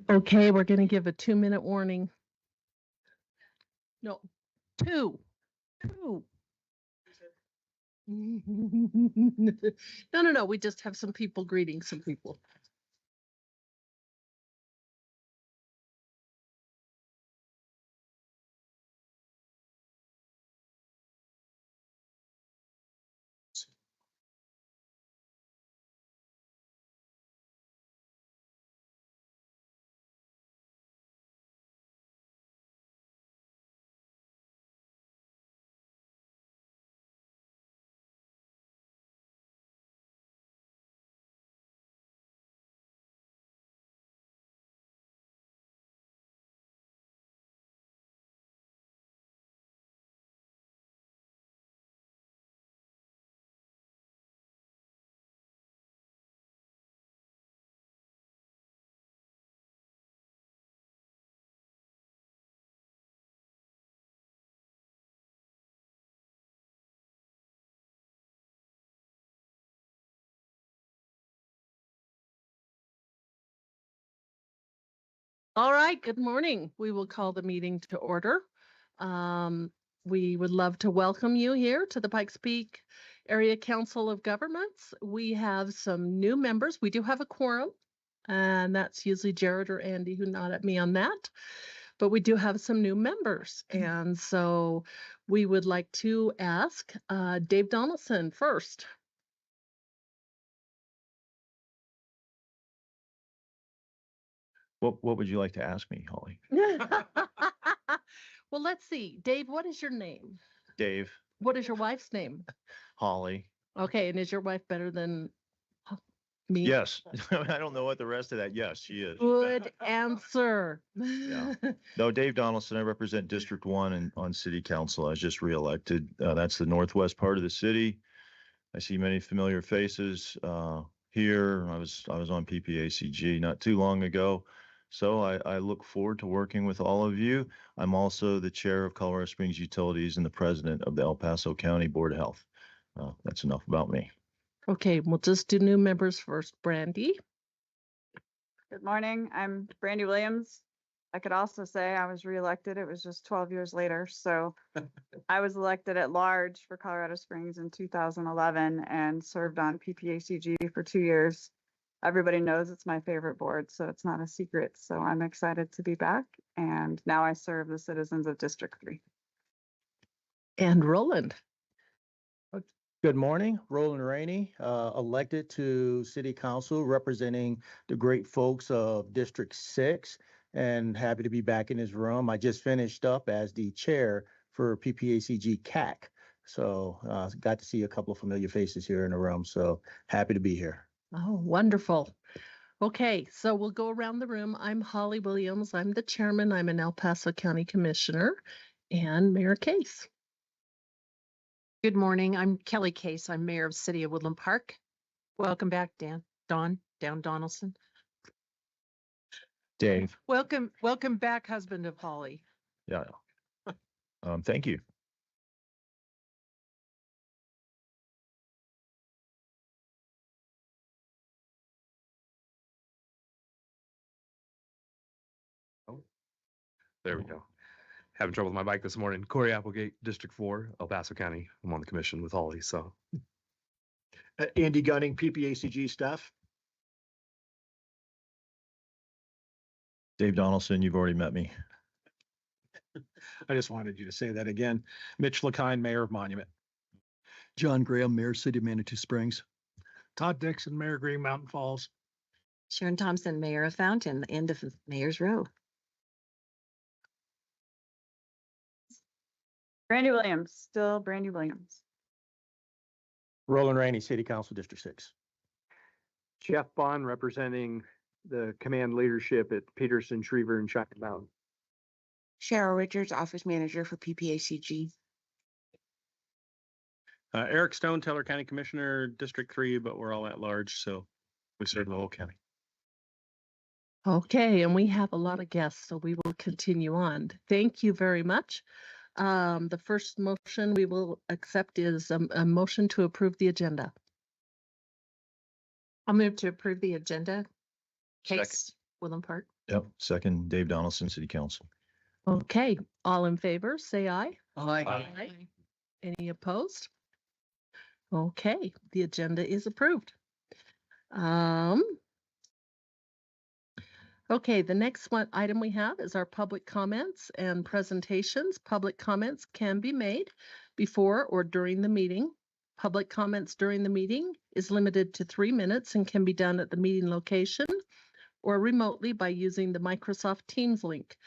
Okay, we're going to give a 2-minute warning. No, two. No. We just have some people greeting some people. All right, good morning. We will call the meeting to order. We would love to welcome you here to the Pikes Peak Area Council of Governments. We have some new members. We do have a quorum, and that's usually Jared or Andy who nod at me on that. But we do have some new members, and so we would like to ask Dave Donaldson first. What would you like to ask me, Holly? Well, let's see. Dave, what is your name? Dave. What is your wife's name? Holly. Okay, and is your wife better than me? Yes. I don't know what the rest of that. Yes, she is. Good answer. Yeah. No, Dave Donaldson. I represent District 1 on City Council. I was just reelected. That's the northwest part of the city. I see many familiar faces here. I was on PPACG not too long ago. So I look forward to working with all of you. I'm also the chair of Colorado Springs Utilities and the president of the El Paso County Board of Health. That's enough about me. Okay, we'll just do new members first. Brandy. Good morning. I'm Brandy Williams. I could also say I was reelected. It was just 12 years later. So I was elected at large for Colorado Springs in 2011 and served on PPACG for 2 years. Everybody knows it's my favorite board, so it's not a secret. So I'm excited to be back. And now I serve the citizens of District 3. And Roland. Good morning, Roland Rainey, elected to City Council representing the great folks of District 6, and happy to be back in this room. I just finished up as the chair for PPACG CAC, so got to see a couple of familiar faces here in the room, so happy to be here. Oh, wonderful. Okay, so we'll go around the room. I'm Holly Williams. I'm the chairman. I'm an El Paso County Commissioner, and Mayor Case. Good morning. I'm Kelly Case. I'm mayor of City of Woodland Park. Welcome back, Don Donaldson. Dave. Welcome back, husband of Holly. Yeah. Thank you. There we go. Having trouble with my mic this morning. Corey Applegate, District 4, El Paso County. I'm on the commission with Holly, so. Andy Gunning, PPACG staff. Dave Donaldson, you've already met me. I just wanted you to say that again. Mitch LeKine, Mayor of Monument. John Graham, Mayor, City of Manitou Springs. Todd Dixon, Mayor, Green Mountain Falls. Sharon Thompson, Mayor of Fountain, the end of Mayor's Row. Brandy Williams, still Brandy Williams. Roland Rainey, City Council, District 6. Jeff Bond, representing the command leadership at Peterson, Schriever, and China Mountain. Cheryl Richards, Office Manager for PPACG. Eric Stone, Teller County Commissioner, District 3, but we're all at large, so we serve the whole county. Okay, and we have a lot of guests, so we will continue on. Thank you very much. The first motion we will accept is a motion to approve the agenda. I'll move to approve the agenda. Case, Woodland Park. Yep. Second, Dave Donaldson, City Council. Okay, all in favor, say aye. Aye. Any opposed? Okay, the agenda is approved. Okay, the next item we have is our public comments and presentations. Public comments can be made before or during the meeting. Public comments during the meeting is limited to 3 minutes and can be done at the meeting location or remotely by using the Microsoft Teams link.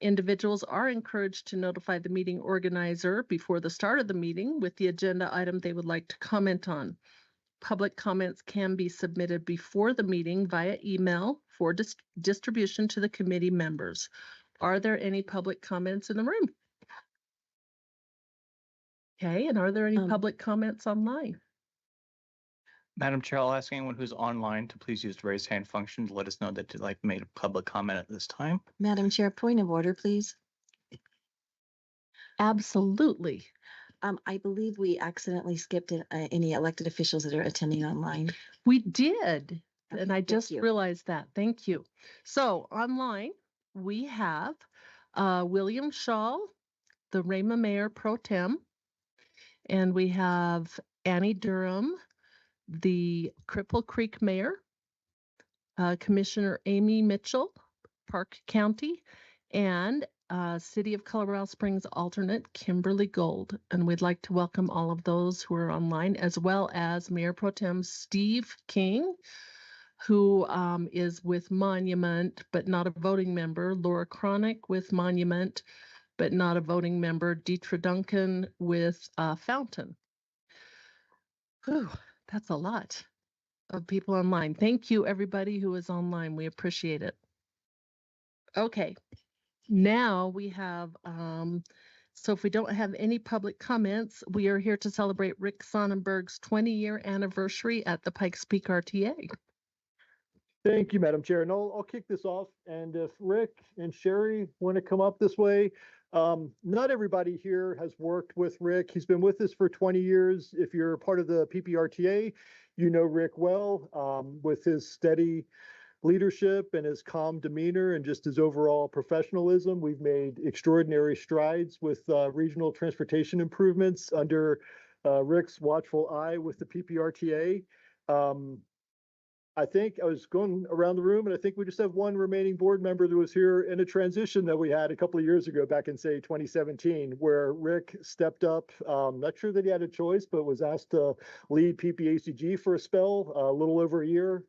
Individuals are encouraged to notify the meeting organizer before the start of the meeting with the agenda item they would like to comment on. Public comments can be submitted before the meeting via email for distribution to the committee members. Are there any public comments in the room? Okay, and are there any public comments online? Madam Chair, I'll ask anyone who's online to please use the raise hand function to let us know that they'd like made a public comment at this time. Madam Chair, point of order, please. Absolutely. I believe we accidentally skipped any elected officials that are attending online. We did, Okay, and I thank just you. realized that. Thank you. So online, we have William Shaw, the Rama Mayor Pro Tem, and we have Annie Durham, the Cripple Creek Mayor, Commissioner Amy Mitchell, Park County, and City of Colorado Springs alternate Kimberly Gold. And we'd like to welcome all of those who are online, as well as Mayor Pro Tem Steve King, who is with Monument, but not a voting member, Laura Cronick with Monument, but not a voting member, Deetra Duncan with Fountain. Whew, that's a lot of people online. Thank you, everybody who is online. We appreciate it. Okay, now we have, so if we don't have any public comments, we are here to celebrate Rick Sonnenberg's 20-year anniversary at the Pikes Peak RTA. Thank you, Madam Chair. And I'll kick this off. And if Rick and Sherry want to come up this way, not everybody here has worked with Rick. He's been with us for 20 years. If you're part of the PPRTA, you know Rick well, with his steady leadership and his calm demeanor and just his overall professionalism. We've made extraordinary strides with regional transportation improvements under Rick's watchful eye with the PPRTA. I think I was going around the room, and I think we just have one remaining board member that was here in a transition that we had a couple of years ago, back in, say, 2017, where Rick stepped up. Not sure that he had a choice, but was asked to lead PPACG for a spell, a little over a year,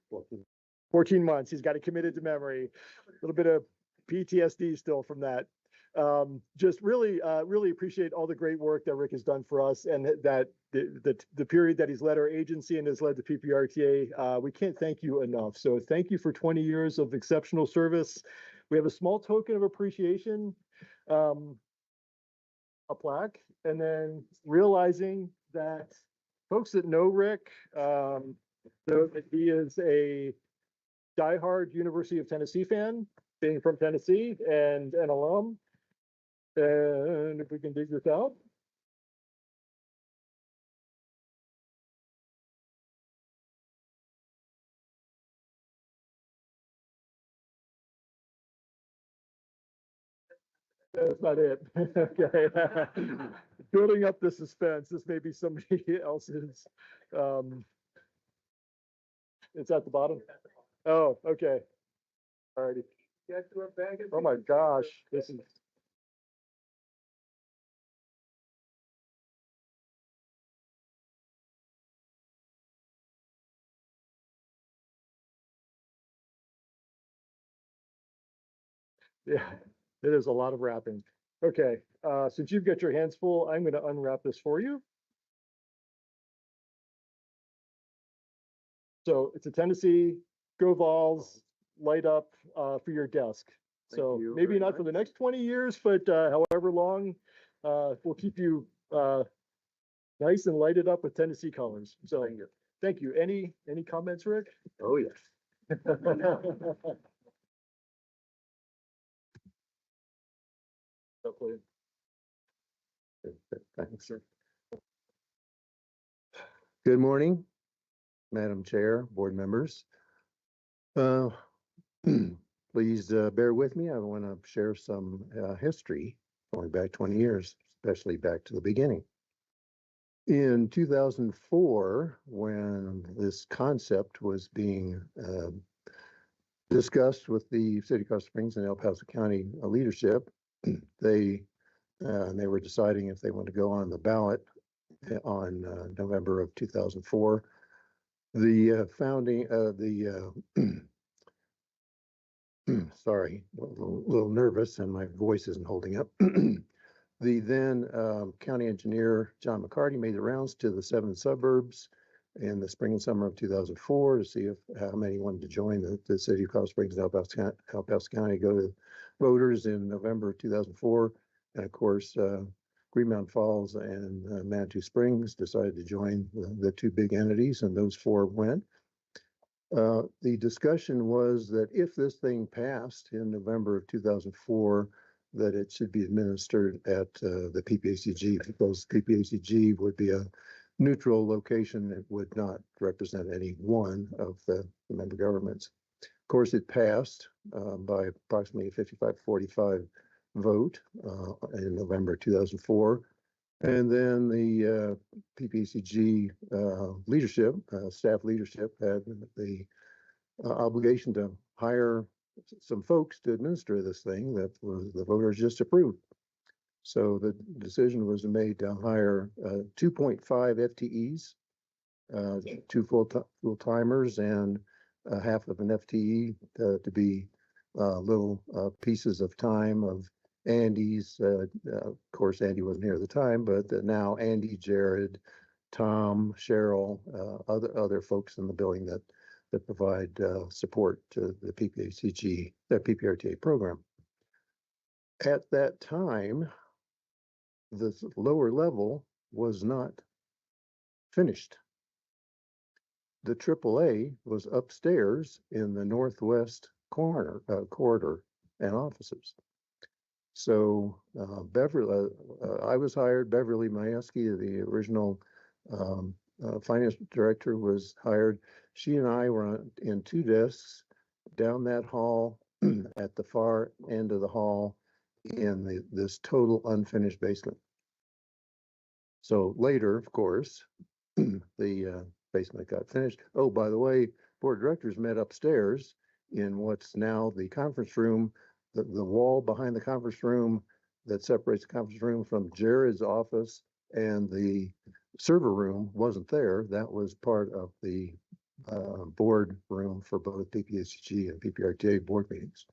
14 months. He's got it committed to memory. A little bit of PTSD still from that. Just really appreciate all the great work that Rick has done for us, and that the period that he's led our agency and has led the PPRTA. We can't thank you enough. So thank you for 20 years of exceptional service. We have a small token of appreciation, a plaque, and then realizing that folks that know Rick, know that he is a diehard University of Tennessee fan, being from Tennessee and an alum. And if we can dig this out. That's not it. Okay. Building up the suspense. This may be somebody else's. It's at the bottom. Oh, okay. All righty. Oh my gosh, this is. Yeah, it is a lot of wrapping. Okay, since you've got your hands full, I'm going to unwrap this for you. So it's a Tennessee Go Vols light up for your desk. So maybe not for the next 20 years, but however long, we'll keep you nice and lighted up with Tennessee colors. So thank you. Any comments, Rick? Oh, yes. Thanks, sir. Good morning, Madam Chair, board members. Please bear with me. I want to share some history going back 20 years, especially back to the beginning. In 2004, when this concept was being discussed with the City of Colorado Springs and El Paso County leadership, they were deciding if they want to go on the ballot on November of 2004. The founding of the sorry, a little nervous and my voice isn't holding up. The then county engineer, John McCarty, made the rounds to the 7 suburbs in the spring and summer of 2004 to see if how many wanted to join the City of Colorado Springs and El Paso County, go to voters in November of 2004. And of course, Green Mountain Falls and Manitou Springs decided to join the 2 big entities, and those 4 went. The discussion was that if this thing passed in November of 2004, that it should be administered at the PPACG, because PPACG would be a neutral location. It would not represent any one of the member governments. Of course, it passed by approximately a 55-45 vote in November 2004. And then the PPACG leadership, staff leadership, had the obligation to hire some folks to administer this thing that the voters just approved. So the decision was made to hire 2.5 FTEs, 2 full-timers, and half of an FTE to be little pieces of time of Andy's. Of course, Andy wasn't here at the time, but now Andy, Jared, Tom, Cheryl, other folks in the building that provide support to the PPACG, the PPRTA program. At that time, the lower level was not finished. The AAA was upstairs in the northwest corridor and offices. So Beverly, I was hired. Beverly Majewski, the original finance director, was hired. She and I were in 2 desks down that hall at the far end of the hall in this total unfinished basement. So later, of course, the basement got finished. Oh, by the way, board of directors met upstairs in what's now the conference room. The wall behind the conference room that separates the conference room from Jared's office and the server room wasn't there. That was part of the board room for both PPACG and PPRTA board meetings,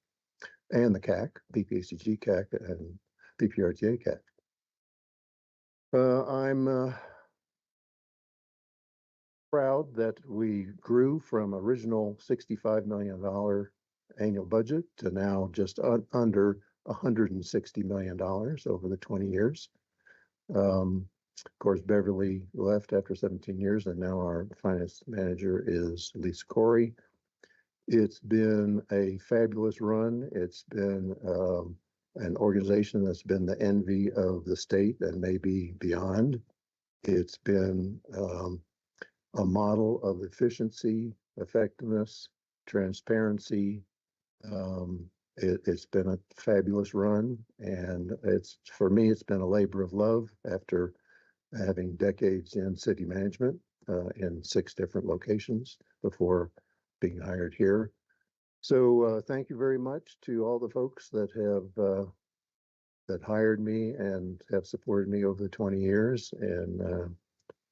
and the CAC, PPACG CAC and PPRTA CAC. I'm proud that we grew from original $65 million annual budget to now just under $160 million over the 20 years. Of course, Beverly left after 17 years, and now our finance manager is Lisa Corey. It's been a fabulous run. It's been an organization that's been the envy of the state and maybe beyond. It's been a model of efficiency, effectiveness, transparency. It's been a fabulous run, and for me, it's been a labor of love after having decades in city management in 6 different locations before being hired here. So thank you very much to all the folks that have that hired me and have supported me over the 20 years. And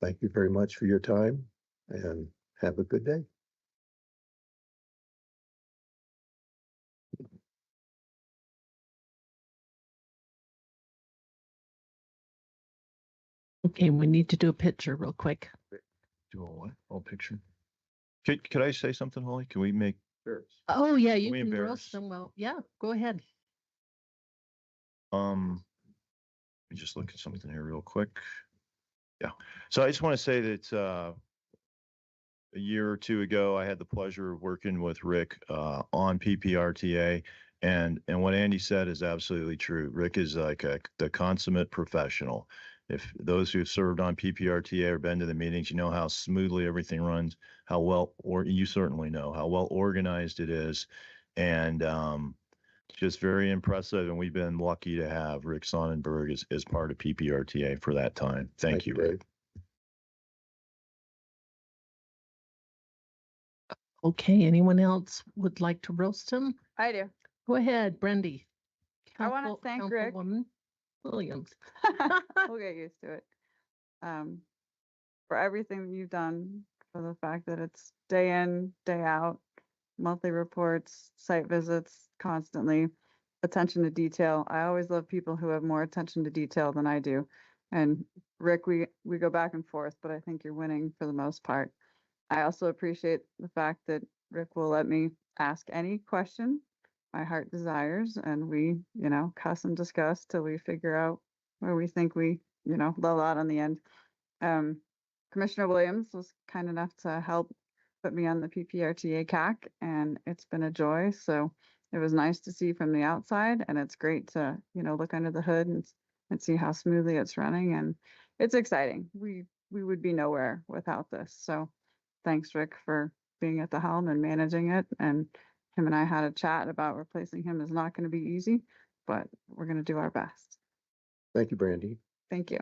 thank you very much for your time, and have a good day. Okay, we need to do a picture real quick. Do a what? Oh, picture. Could I say something, Holly? Can we make? Sure. Oh, yeah, you we can embarrass? roast them. Well, yeah, go ahead. Let me just look at something here real quick. Yeah. So I just want to say that a year or 2 ago, I had the pleasure of working with Rick on PPRTA, and what Andy said is absolutely true. Rick is like the consummate professional. If those who have served on PPRTA or been to the meetings, you know how smoothly everything runs, how well, or you certainly know how well organized it is. And just very impressive. And we've been lucky to have Rick Sonnenberg as part of PPRTA for that time. Thank you, Rick. Okay, anyone else would like to roast him? I do. Go ahead, Brendy. I want to thank Rick. Councilwoman Williams. We'll get used to it. For everything you've done, for the fact that it's day in, day out, monthly reports, site visits, constantly, attention to detail. I always love people who have more attention to detail than I do. And Rick, we go back and forth, but I think you're winning for the most part. I also appreciate the fact that Rick will let me ask any question my heart desires, and we, cuss and discuss till we figure out where we think we, level out on the end. Commissioner Williams was kind enough to help put me on the PPRTA CAC, and it's been a joy. So it was nice to see from the outside, and it's great to, look under the hood and see how smoothly it's running. And it's exciting. We would be nowhere without this. So thanks, Rick, for being at the helm and managing it. And him and I had a chat about replacing him is not going to be easy, but we're going to do our best. Thank you, Brandy. Thank you.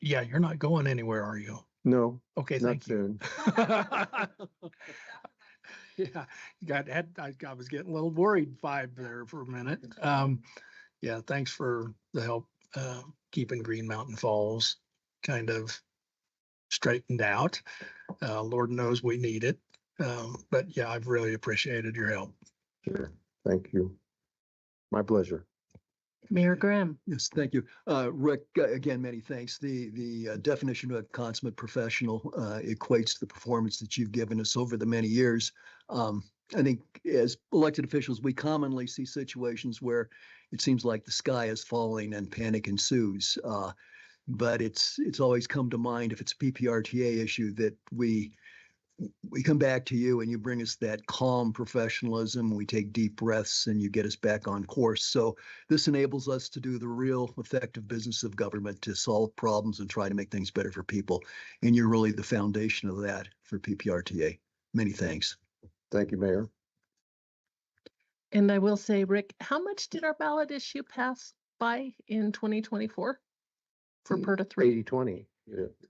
Yeah, you're not going anywhere, are you? No. Okay, not thank you. soon. Yeah, I was getting a little worried there for a minute. Yeah, thanks for the help keeping Green Mountain Falls kind of straightened out. Lord knows we need it. But yeah, I've really appreciated your help. Sure. Thank you. My pleasure. Mayor Graham. Yes, thank you. Rick, again, many thanks. The definition of a consummate professional equates to the performance that you've given us over the many years. I think as elected officials, we commonly see situations where it seems like the sky is falling and panic ensues. But it's always come to mind, if it's a PPRTA issue, that we come back to you and you bring us that calm professionalism. We take deep breaths and you get us back on course. So this enables us to do the real effective business of government, to solve problems and try to make things better for people. And you're really the foundation of that for PPRTA. Many thanks. Thank you, Mayor. And I will say, Rick, how much did our ballot issue pass by in 2024 for PERTA 3? 80-20.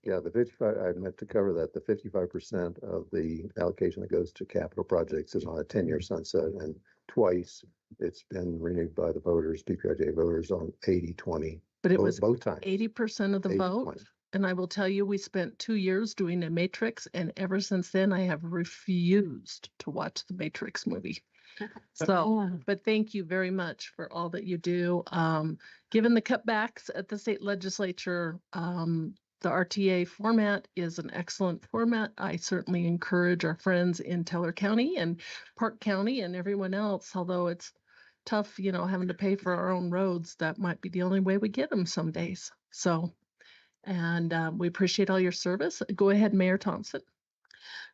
Yeah, the 55, I meant to cover that. The 55% of the allocation that goes to capital projects is on a 10-year sunset, and twice it's been renewed by the voters, PPRTA voters, on 80-20. But it was both times. 80% of the 80-20. vote. And I will tell you, we spent 2 years doing a Matrix, and ever since then, I have refused to watch the Matrix movie. So, but thank you very much for all that you do. Given the cutbacks at the state legislature, the RTA format is an excellent format. I certainly encourage our friends in Teller County and Park County and everyone else, although it's tough, having to pay for our own roads. That might be the only way we get them some days. So, and we appreciate all your service. Go ahead, Mayor Thompson.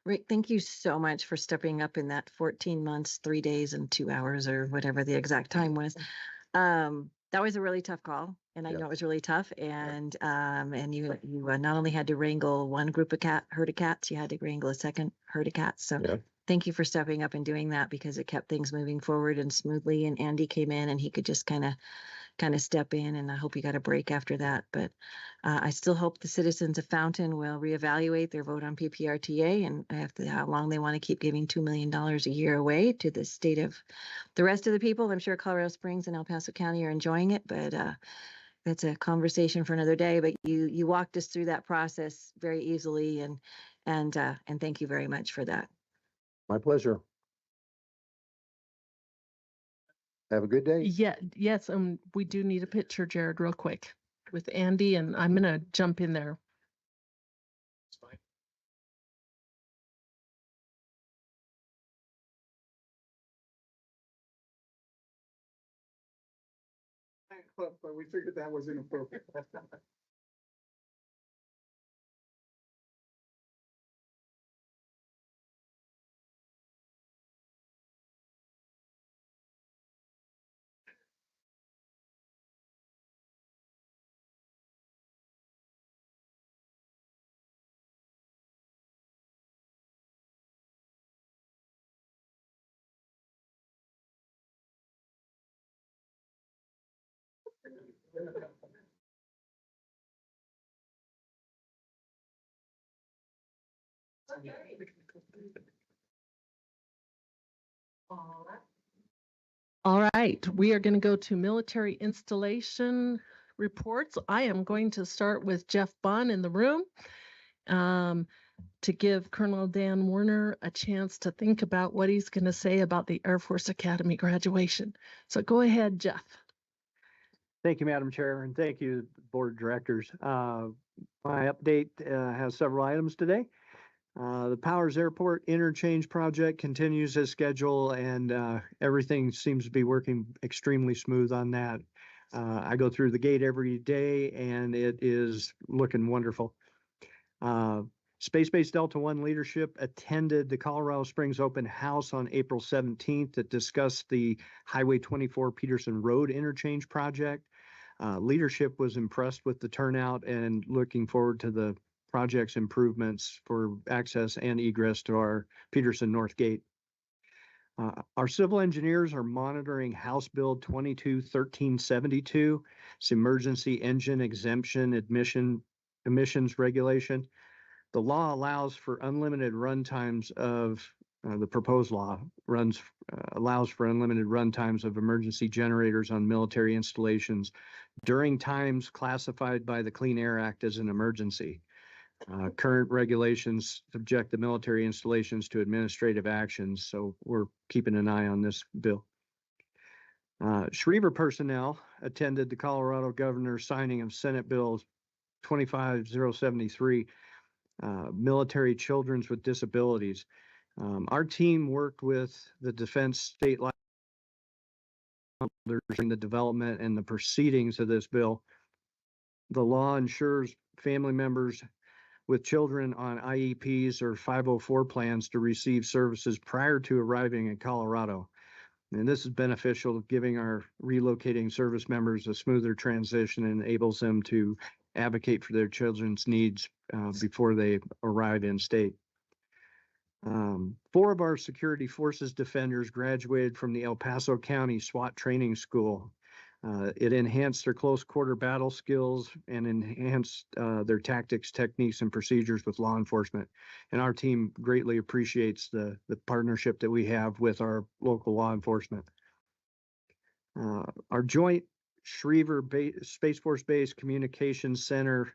Rick, thank you so much for stepping up in that 14 months, 3 days and 2 hours, or whatever the exact time was. That was a really tough call, and I know it was really tough. And you not only had to wrangle one group of herd of cats, you had to wrangle a second herd of cats. So thank you for stepping up and doing that, because it kept things moving forward and smoothly. And Andy came in and he could just kind of step in, and I hope you got a break after that. But I still hope the citizens of Fountain will reevaluate their vote on PPRTA and how long they want to keep giving $2 million a year away to the state of the rest of the people. I'm sure Colorado Springs and El Paso County are enjoying it, but that's a conversation for another day. But you walked us through that process very easily, and thank you very much for that. My pleasure. Have a good day. Yeah, yes, we do need a picture, Jared, real quick with Andy, and I'm gonna jump in there. It's fine. But we figured that was inappropriate. All right, we are going to go to military installation reports. I am going to start with Jeff Bond in the room to give Colonel Dan Warner a chance to think about what he's going to say about the Air Force Academy graduation. So go ahead, Jeff. Thank you, Madam Chair, and thank you, Board of Directors. My update has several items today. The Powers Airport interchange project continues as scheduled, and everything seems to be working extremely smooth on that. I go through the gate every day, and it is looking wonderful. Space Base Delta One leadership attended the Colorado Springs Open House on April 17th that discussed the Highway 24 Peterson Road interchange project. Leadership was impressed with the turnout and looking forward to the project's improvements for access and egress to our Peterson North Gate. Our civil engineers are monitoring House Bill 22-1372. It's emergency engine exemption emissions regulation. The law allows for unlimited run times of the proposed law allows for unlimited run times of emergency generators on military installations during times classified by the Clean Air Act as an emergency. Current regulations subject the military installations to administrative actions, so we're keeping an eye on this bill. Schriever personnel attended the Colorado governor's signing of Senate Bill 25073, military children with disabilities. Our team worked with the Defense State during the development and the proceedings of this bill. The law ensures family members with children on IEPs or 504 plans to receive services prior to arriving in Colorado. And this is beneficial, giving our relocating service members a smoother transition and enables them to advocate for their children's needs before they arrive in state. 4 of our security forces defenders graduated from the El Paso County SWAT training school. It enhanced their close quarter battle skills and enhanced their tactics, techniques, and procedures with law enforcement. And our team greatly appreciates the partnership that we have with our local law enforcement. Our joint Schriever Space Force Base Communications Center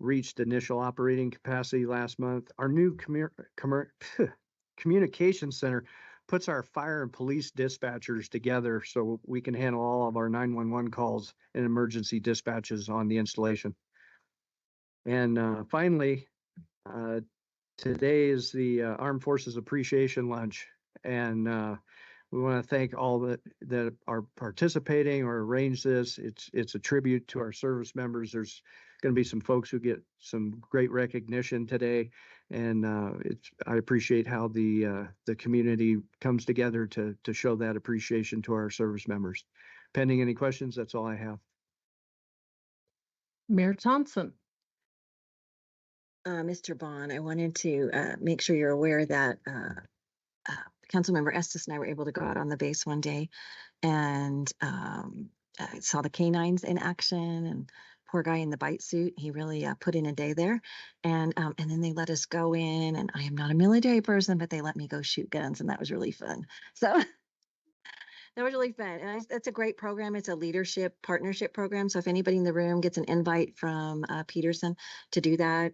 reached initial operating capacity last month. Our new communications center puts our fire and police dispatchers together so we can handle all of our 911 calls and emergency dispatches on the installation. And finally, today is the Armed Forces Appreciation Lunch, and we want to thank all that are participating or arranged this. It's a tribute to our service members. There's going to be some folks who get some great recognition today, and I appreciate how the community comes together to show that appreciation to our service members. Pending any questions, that's all I have. Mayor Thompson. Mr. Bond, I wanted to make sure you're aware that Councilmember Estes and I were able to go out on the base one day and I saw the canines in action, and poor guy in the bite suit, he really put in a day there. And then they let us go in, and I am not a military person, but they let me go shoot guns, and that was really fun. So that was really fun. And it's a great program. It's a leadership partnership program. So if anybody in the room gets an invite from Peterson to do that,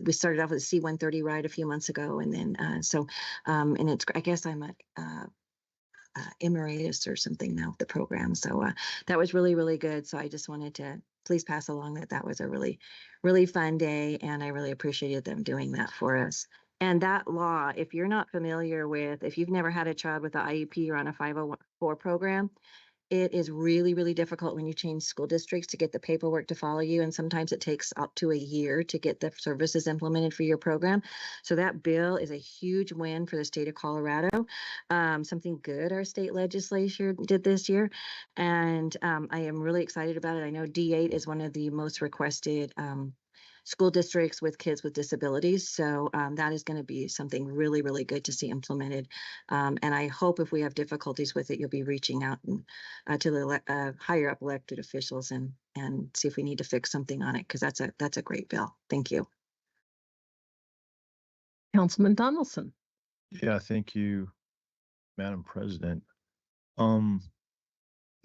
we started off with a C-130 ride a few months ago. And then and it's, I guess I'm a emeritus or something now with the program. So that was really, really good. So I just wanted to please pass along that was a really, really fun day. And I really appreciated them doing that for us. And that law, if you're not familiar with, if you've never had a child with an IEP or on a 504 program, it is really, really difficult when you change school districts to get the paperwork to follow you. And sometimes it takes up to a year to get the services implemented for your program. So that bill is a huge win for the state of Colorado. Something good our state legislature did this year. And I am really excited about it. I know D8 is one of the most requested school districts with kids with disabilities. So that is going to be something really, really good to see implemented. And I hope if we have difficulties with it, you'll be reaching out and, to the higher up elected officials and see if we need to fix something on it, because that's a great bill. Thank you. Councilman Donaldson. Yeah, thank you, Madam President.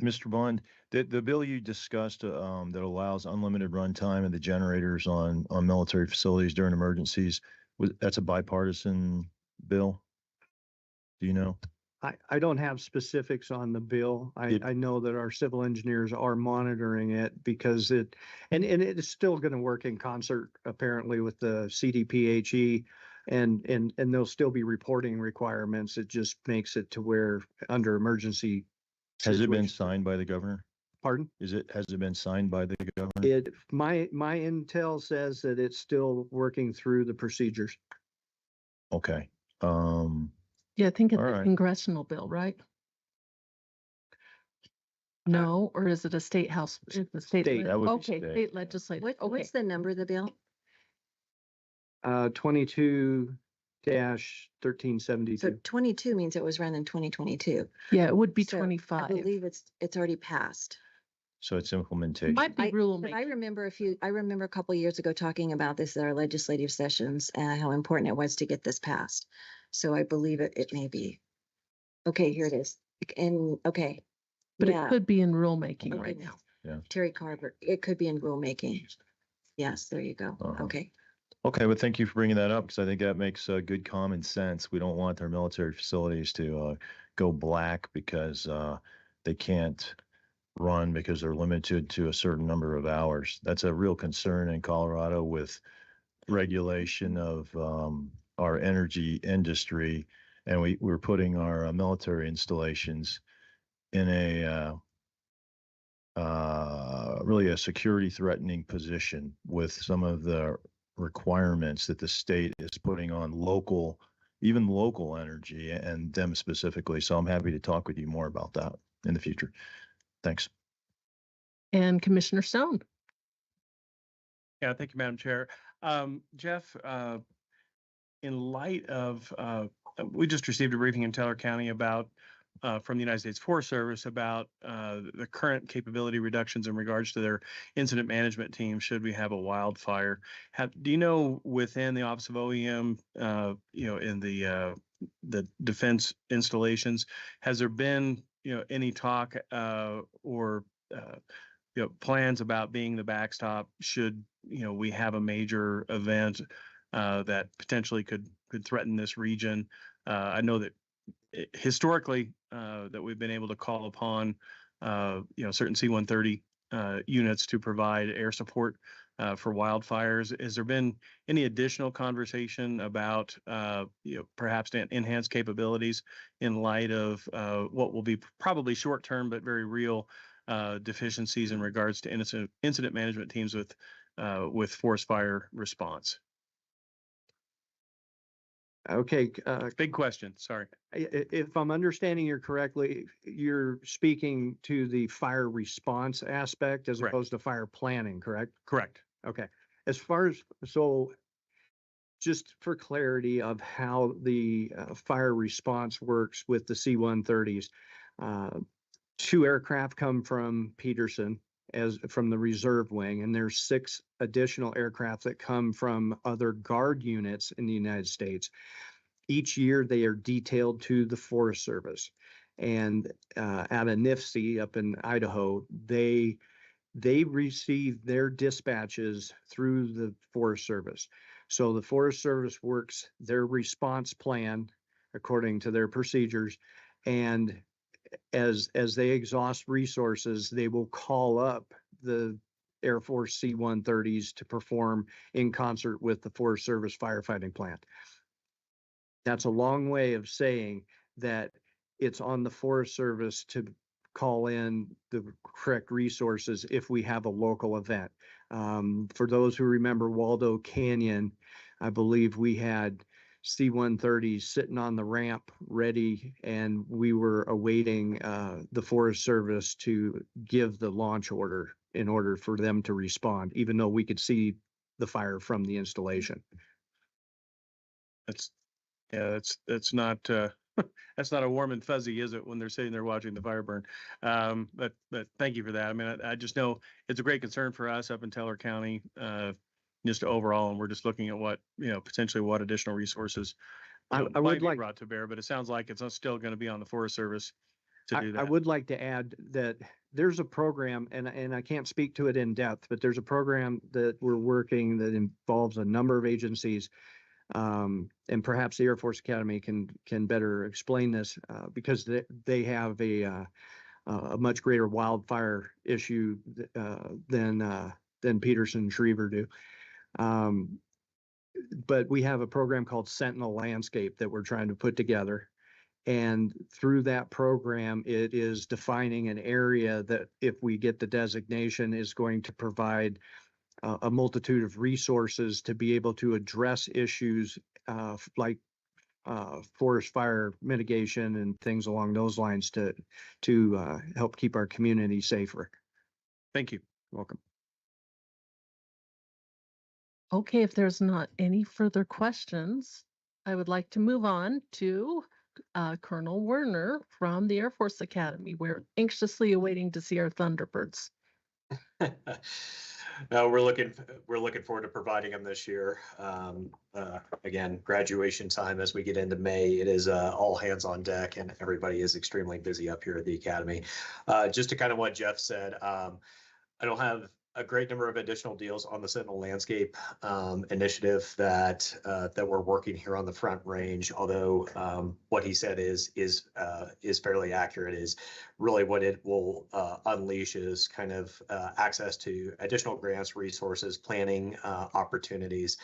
Mr. Bond, the bill you discussed, that allows unlimited runtime of the generators on military facilities during emergencies, that's a bipartisan bill? Do you know? I don't have specifics on the bill. I know that our civil engineers are monitoring it because and it is still going to work in concert apparently with the CDPHE and there'll still be reporting requirements. It just makes it to where under emergency. Has it been situations- signed by the governor? Pardon? Has it been signed by the governor? My intel says that it's still working through the procedures. Okay. Yeah, I think it's All a right. congressional bill, right? No, or is it a state house? It's a state. State. That would be Okay, state. state legislative. Okay. What's the number of the bill? 22-1372. So 22 means it was run in 2022. Yeah, it would be So 25. I believe it's already passed. So it's implementation. Might be But I rulemaking. remember a couple years ago talking about this at our legislative sessions and how important it was to get this passed. So I believe it may be. Okay, here it is. And okay. But Yeah, it could be in rulemaking Okay. right now. Terry Carver, it could be in rulemaking. Yes, there you go. Uh-huh. Okay. Okay, well, thank you for bringing that up because I think that makes good common sense. We don't want our military facilities to go black because they can't run because they're limited to a certain number of hours. That's a real concern in Colorado with regulation of our energy industry, and we're putting our military installations in a really a security threatening position with some of the requirements that the state is putting on even local energy and them specifically. So I'm happy to talk with you more about that in the future. Thanks. And Commissioner Stone. Yeah, thank you, Madam Chair. Jeff, in light of, we just received a briefing in Teller County about, from the United States Forest Service about the current capability reductions in regards to their incident management team should we have a wildfire. Do you know within the Office of OEM, in the defense installations, has there been, any talk or plans about being the backstop should, we have a major event that potentially could threaten this region? I know that historically that we've been able to call upon certain C-130 units to provide air support for wildfires. Has there been any additional conversation about perhaps enhanced capabilities in light of what will be probably short-term but very real deficiencies in regards to incident management teams with forest fire response? Okay, Big question, sorry. if I'm understanding you correctly, you're speaking to the fire response aspect as Correct. opposed to fire planning, correct? Correct. Okay. As far as, just for clarity of how the fire response works with the C-130s, 2 aircraft come from Peterson from the reserve wing, and there's 6 additional aircraft that come from other guard units in the United States. Each year they are detailed to the Forest Service, and out of Nifty up in Idaho, they receive their dispatches through the Forest Service. So the Forest Service works their response plan according to their procedures, and as they exhaust resources, they will call up the Air Force C-130s to perform in concert with the Forest Service firefighting plan. That's a long way of saying that it's on the Forest Service to call in the correct resources if we have a local event. For those who remember Waldo Canyon, I believe we had C-130s sitting on the ramp ready, and we were awaiting the Forest Service to give the launch order in order for them to respond, even though we could see the fire from the installation. That's not that's not a warm and fuzzy, is it, when they're sitting there watching the fire burn? But thank you for that. I mean, I just know it's a great concern for us up in Teller County, just overall, and we're just looking at what, potentially what additional resources I might would be like, brought to bear, but it sounds like it's still going to be on the Forest Service to do I that. would like to add that there's a program, and I can't speak to it in depth, but there's a program that we're working that involves a number of agencies. And perhaps the Air Force Academy can better explain this, because they have a much greater wildfire issue than Peterson and Schriever do. But we have a program called Sentinel Landscape that we're trying to put together. And through that program, it is defining an area that, if we get the designation, is going to provide a multitude of resources to be able to address issues like forest fire mitigation and things along those lines to help keep our community safer. Thank you. Welcome. Okay, if there's not any further questions, I would like to move on to Colonel Werner from the Air Force Academy. We're anxiously awaiting to see our Thunderbirds. No, we're looking forward to providing them this year. Again, graduation time as we get into May, it is all hands on deck, and everybody is extremely busy up here at the Academy. Just to kind of what Jeff said, I don't have a great number of additional deals on the Sentinel Landscape initiative that we're working here on the Front Range. Although what he said is fairly accurate. Is really what it will unleash is kind of access to additional grants, resources, planning opportunities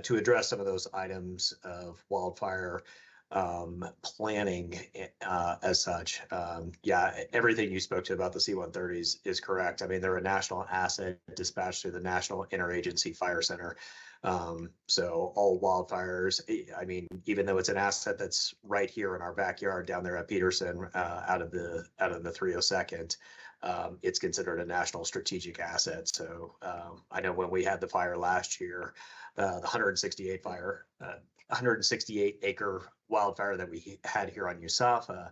to address some of those items of wildfire planning as such. Yeah, everything you spoke to about the C-130s is correct. I mean, they're a national asset dispatched through the National Interagency Fire Center. So all wildfires, I mean, even though it's an asset that's right here in our backyard down there at Peterson, out of the 302nd, it's considered a national strategic asset. So I know when we had the fire last year, the 168 acre wildfire that we had here on Usafa,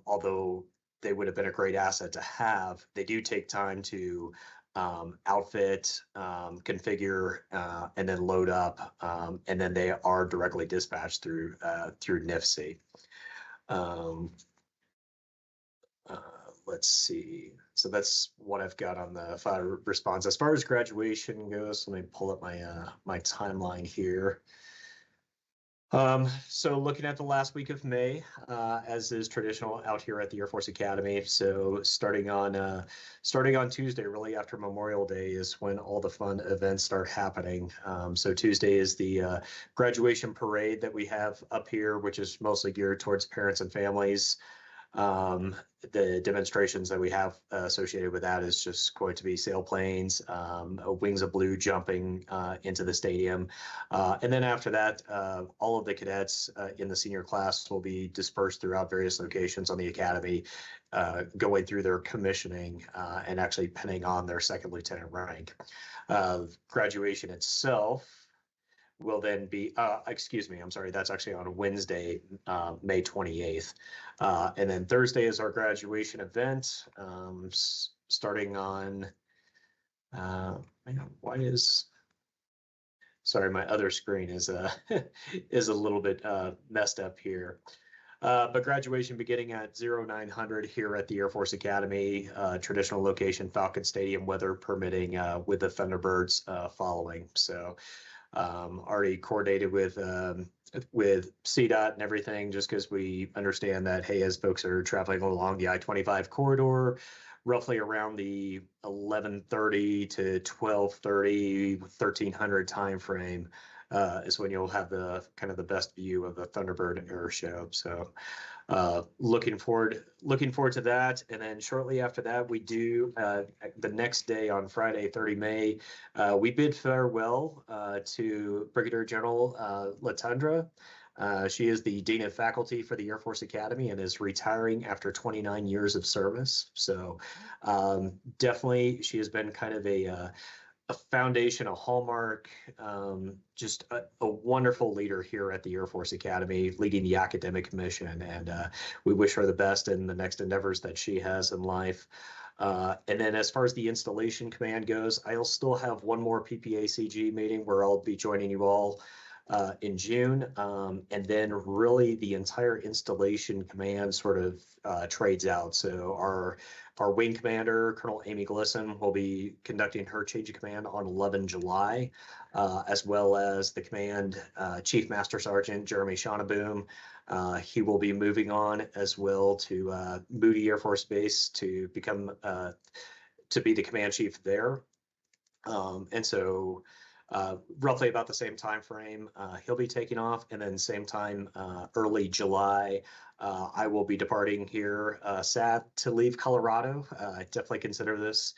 although they would have been a great asset to have, they do take time to outfit, configure, and then load up, and then they are directly dispatched through NIFC. Let's see. So that's what I've got on the fire response. As far as graduation goes, let me pull up my timeline here. So looking at the last week of May, as is traditional out here at the Air Force Academy. So starting on Tuesday, really after Memorial Day, is when all the fun events start happening. So Tuesday is the graduation parade that we have up here, which is mostly geared towards parents and families. The demonstrations that we have associated with that is just going to be sailplanes, Wings of Blue jumping into the stadium. And then after that, all of the cadets in the senior class will be dispersed throughout various locations on the Academy, going through their commissioning and actually pinning on their second lieutenant rank. Graduation itself will then be, excuse me, I'm sorry, that's actually on Wednesday, May 28th. And then Thursday is our graduation event, starting on, sorry, my other screen is is a little bit messed up here. But graduation beginning at 0900 here at the Air Force Academy, traditional location, Falcon Stadium, weather permitting, with the Thunderbirds following. So already coordinated with CDOT and everything, just because we understand that, hey, as folks are traveling along the I-25 corridor, roughly around the 11:30 to 12:30, 1300 timeframe is when you'll have the kind of the best view of the Thunderbird air show. So looking forward to that. And then shortly after that, we do the next day on Friday, 30 May, we bid farewell to Brigadier General Latundra. She is the Dean of Faculty for the Air Force Academy and is retiring after 29 years of service. So definitely she has been kind of a foundation, a hallmark, just a wonderful leader here at the Air Force Academy, leading the academic mission. And we wish her the best in the next endeavors that she has in life. And then as far as the installation command goes, I'll still have one more PPACG meeting where I'll be joining you all in June. And then really the entire installation command sort of trades out. So our wing commander, Colonel Amy Glisson, will be conducting her change of command on 11 July, as well as the command Chief Master Sergeant Jeremy Schoneboom. He will be moving on as well to Moody Air Force Base to become to be the command chief there. And so roughly about the same time frame, he'll be taking off, and then same time, early July, I will be departing here. Sad to leave Colorado. I definitely consider this,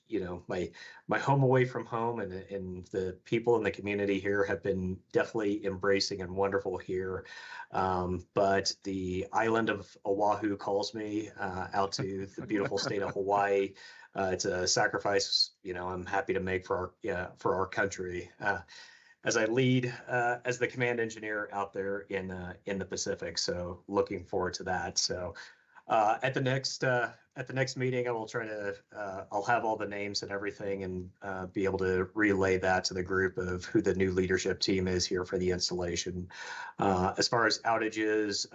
you know, my home away from home, and the people in the community here have been definitely embracing and wonderful here. But the island of Oahu calls me out to the beautiful state of Hawaii. It's a sacrifice, you know, I'm happy to make for our country as I lead as the command engineer out there in the Pacific. So looking forward to that. So at the next meeting, I will try to I'll have all the names and everything, and be able to relay that to the group of who the new leadership team is here for the installation. As far as outages,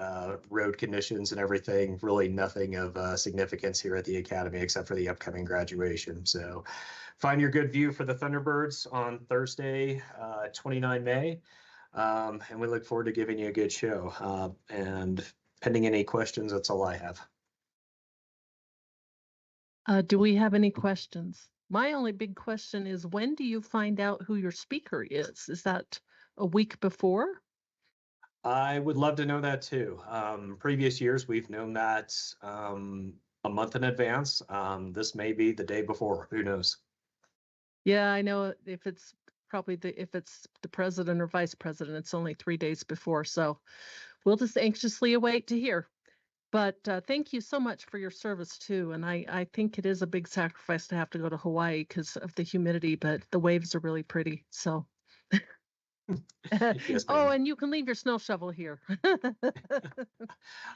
road conditions and everything, really nothing of significance here at the Academy except for the upcoming graduation. So find your good view for the Thunderbirds on Thursday, 29 May. And we look forward to giving you a good show. And pending any questions, that's all I have. Do we have any questions? My only big question is, when do you find out who your speaker is? Is that a week before? I would love to know that too. Previous years, we've known that a month in advance. This may be the day before. Who knows? Yeah, I know if it's if it's the president or vice president, it's only 3 days before. So we'll just anxiously await to hear. But thank you so much for your service too. And I think it is a big sacrifice to have to go to Hawaii because of the humidity, but the waves are really pretty. So. Yes, Oh, ma'am. and you can leave your snow shovel here.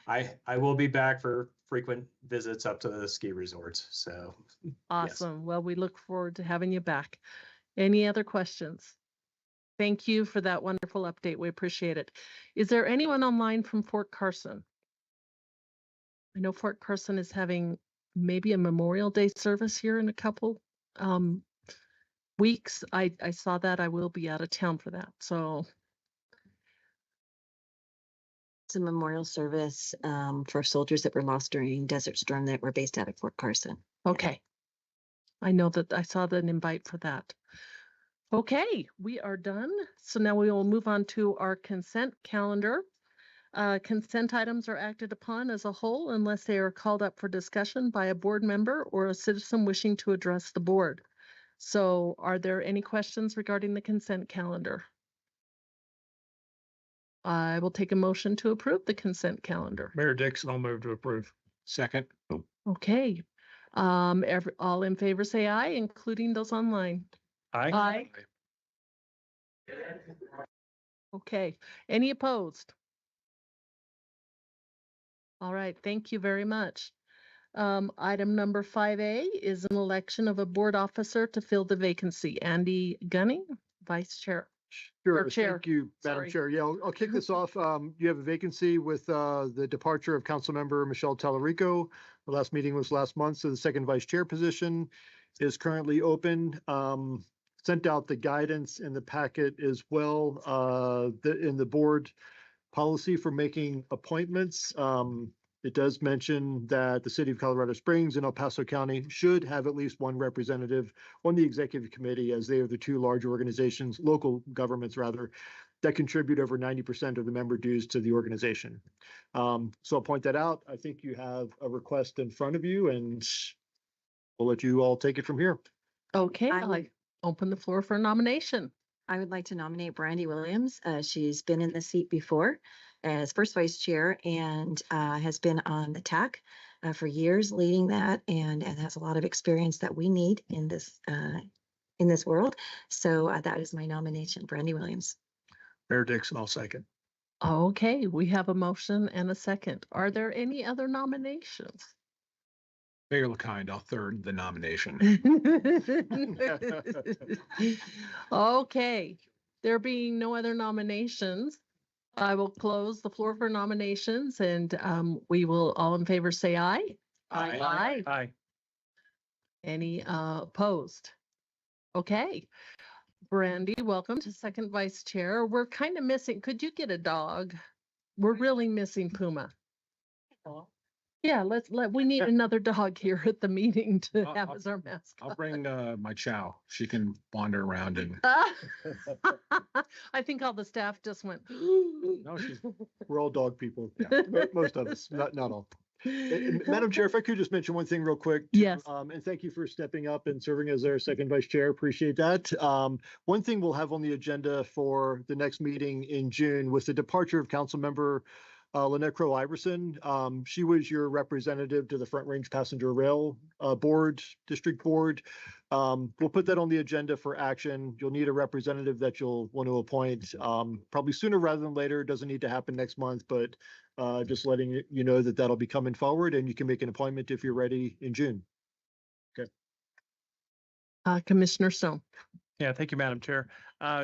I will be back for frequent visits up to the ski resorts. So yes. Awesome. Well, we look forward to having you back. Any other questions? Thank you for that wonderful update. We appreciate it. Is there anyone online from Fort Carson? I know Fort Carson is having maybe a Memorial Day service here in a couple weeks. I saw that. I will be out of town for that. So It's a memorial service for soldiers that were lost during Desert Storm that were based out of Fort Carson. okay. I know that I saw an invite for that. Okay, we are done. So now we will move on to our consent calendar. Consent items are acted upon as a whole unless they are called up for discussion by a board member or a citizen wishing to address the board. So are there any questions regarding the consent calendar? I will take a motion to approve the consent calendar. Mayor Dixon, I'll move to approve. Second. Okay. All in favor say aye, including those online. Aye. Aye. Okay. Any opposed? All right. Thank you very much. Item number 5A is an election of a board officer to fill the vacancy. Andy Gunning, Vice Chair. Sure, Or Chair. thank you, Madam Sorry. Chair. Yeah, I'll kick this off. You have a vacancy with the departure of Councilmember Michelle Tallarico. The last meeting was last month, so the second Vice Chair position is currently open. Sent out the guidance in the packet as well, in the board policy for making appointments. It does mention that the city of Colorado Springs and El Paso County should have at least one representative on the executive committee, as they are the two large organizations, local governments rather, that contribute over 90% of the member dues to the organization. So I'll point that out. I think you have a request in front of you, and we'll let you all take it from here. Okay, I I'll would- open the floor for nomination. I would like to nominate Brandy Williams. She's been in the seat before as first vice chair and has been on the TAC for years leading that and has a lot of experience that we need in this in this world. So that is my nomination, Brandy Williams. Mayor Dixon, I'll second. Okay, we have a motion and a second. Are there any other nominations? Mayor LaKind, I'll third the nomination. Okay, there being no other nominations, I will close the floor for nominations and we will all in favor say aye. Aye. Aye. Any opposed? Okay. Brandy, welcome to second vice chair. We're kind of missing, could you get a dog? We're really missing Puma. Yeah, we need another dog here at the meeting to have as our I'll mascot. bring my chow. She can wander around and. I think all the staff just went. No, we're all dog people. Yeah, most of us, not all. And Madam Chair, if I could just mention one thing real quick. Yes. And thank you for stepping up and serving as our second vice chair. Appreciate that. One thing we'll have on the agenda for the next meeting in June with the departure of council member Lynette Crowe Iverson. She was your representative to the Front Range Passenger Rail Board, District Board. We'll put that on the agenda for action. You'll need a representative that you'll want to appoint probably sooner rather than later. It doesn't need to happen next month, but just letting you know that that'll be coming forward and you can make an appointment if you're ready in June. Okay. Commissioner Stone. Yeah, thank you, Madam Chair.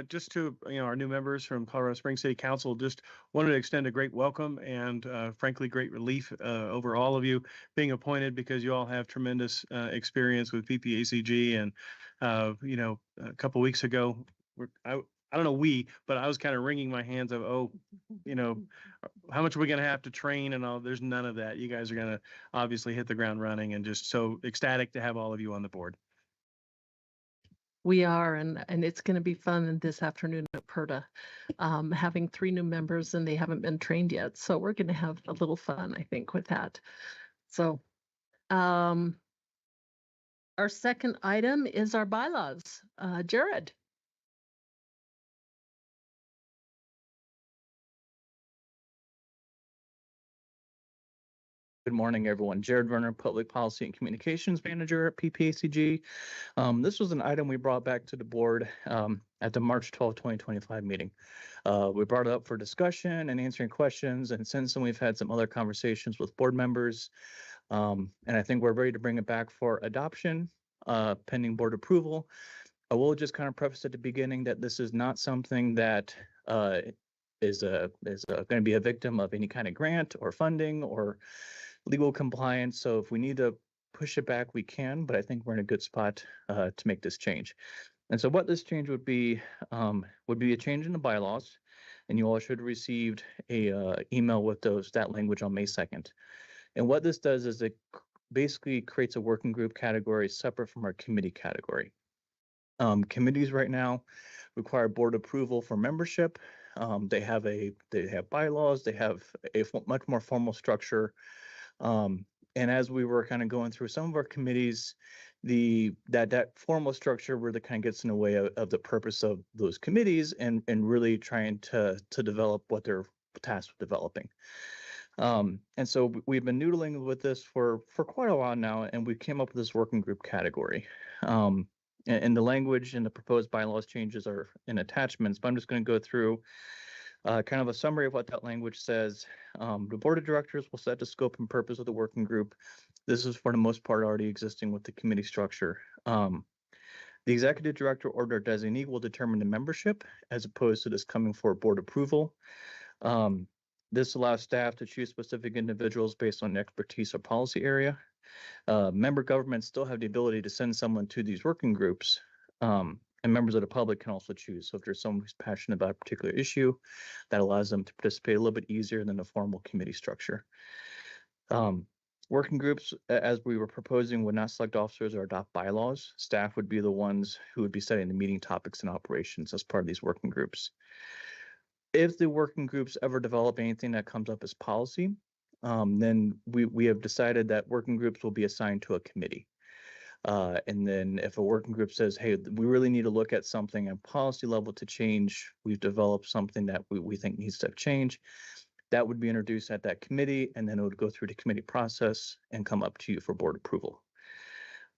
Just to, our new members from Colorado Springs City Council, just wanted to extend a great welcome and frankly, great relief over all of you being appointed because you all have tremendous experience with PPACG. And, a couple weeks ago, I don't know but I was kind of wringing my hands of, how much are we going to have to train and all? There's none of that. You guys are going to obviously hit the ground running and just so ecstatic to have all of you on the board. We are, and it's going to be fun this afternoon at PERTA, having 3 new members and they haven't been trained yet. So we're going to have a little fun, I think, with that. So our second item is our bylaws. Jared. Good morning, everyone. Jared Werner, Public Policy and Communications Manager at PPACG. This was an item we brought back to the board at the March 12, 2025 meeting. We brought it up for discussion and answering questions, and since then we've had some other conversations with board members, and I think we're ready to bring it back for adoption, pending board approval. I will just kind of preface at the beginning that this is not something that is going to be a victim of any kind of grant or funding or legal compliance. So if we need to push it back, we can, but I think we're in a good spot to make this change. And so what this change would be a change in the bylaws, and you all should have received a email with that language on May 2nd. And what this does is it basically creates a working group category separate from our committee category. Committees right now require board approval for membership. They have bylaws, they have a much more formal structure. And as we were kind of going through some of our committees, that formal structure really kind of gets in the way of the purpose of those committees and really trying to develop what they're tasked with developing. And so we've been noodling with this for quite a while now, and we came up with this working group category. And the language and the proposed bylaws changes are in attachments, but I'm just going to go through kind of a summary of what that language says. The board of directors will set the scope and purpose of the working group. This is for the most part already existing with the committee structure. The executive director or their designee will determine the membership as opposed to this coming for board approval. This allows staff to choose specific individuals based on expertise or policy area. Member governments still have the ability to send someone to these working groups. And members of the public can also choose. So if there's someone who's passionate about a particular issue, that allows them to participate a little bit easier than the formal committee structure. Working groups, as we were proposing, would not select officers or adopt bylaws. Staff would be the ones who would be setting the meeting topics and operations as part of these working groups. If the working groups ever develop anything that comes up as policy, then we have decided that working groups will be assigned to a committee. And then if a working group says, hey, we really need to look at something at policy level to change, we've developed something that we think needs to change, that would be introduced at that committee, and then it would go through the committee process and come up to you for board approval.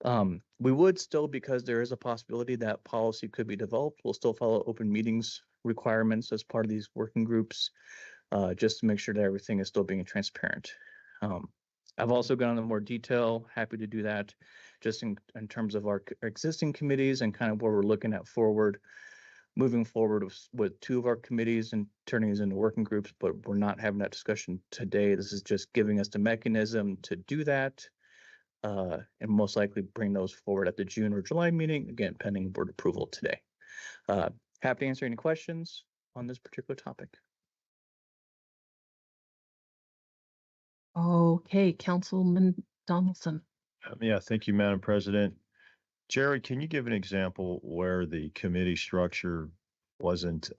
We would still, because there is a possibility that policy could be developed, we'll still follow open meetings requirements as part of these working groups, just to make sure that everything is still being transparent. I've also gone into more detail, happy to do that, just in terms of our existing committees and kind of where we're looking at forward, moving forward with two of our committees and turning these into working groups, but we're not having that discussion today. This is just giving us the mechanism to do that, and most likely bring those forward at the June or July meeting, again, pending board approval today. Happy to answer any questions on this particular topic. Okay, Councilman Donaldson. Yeah, thank you, Madam President. Jared, can you give an example where the committee structure wasn't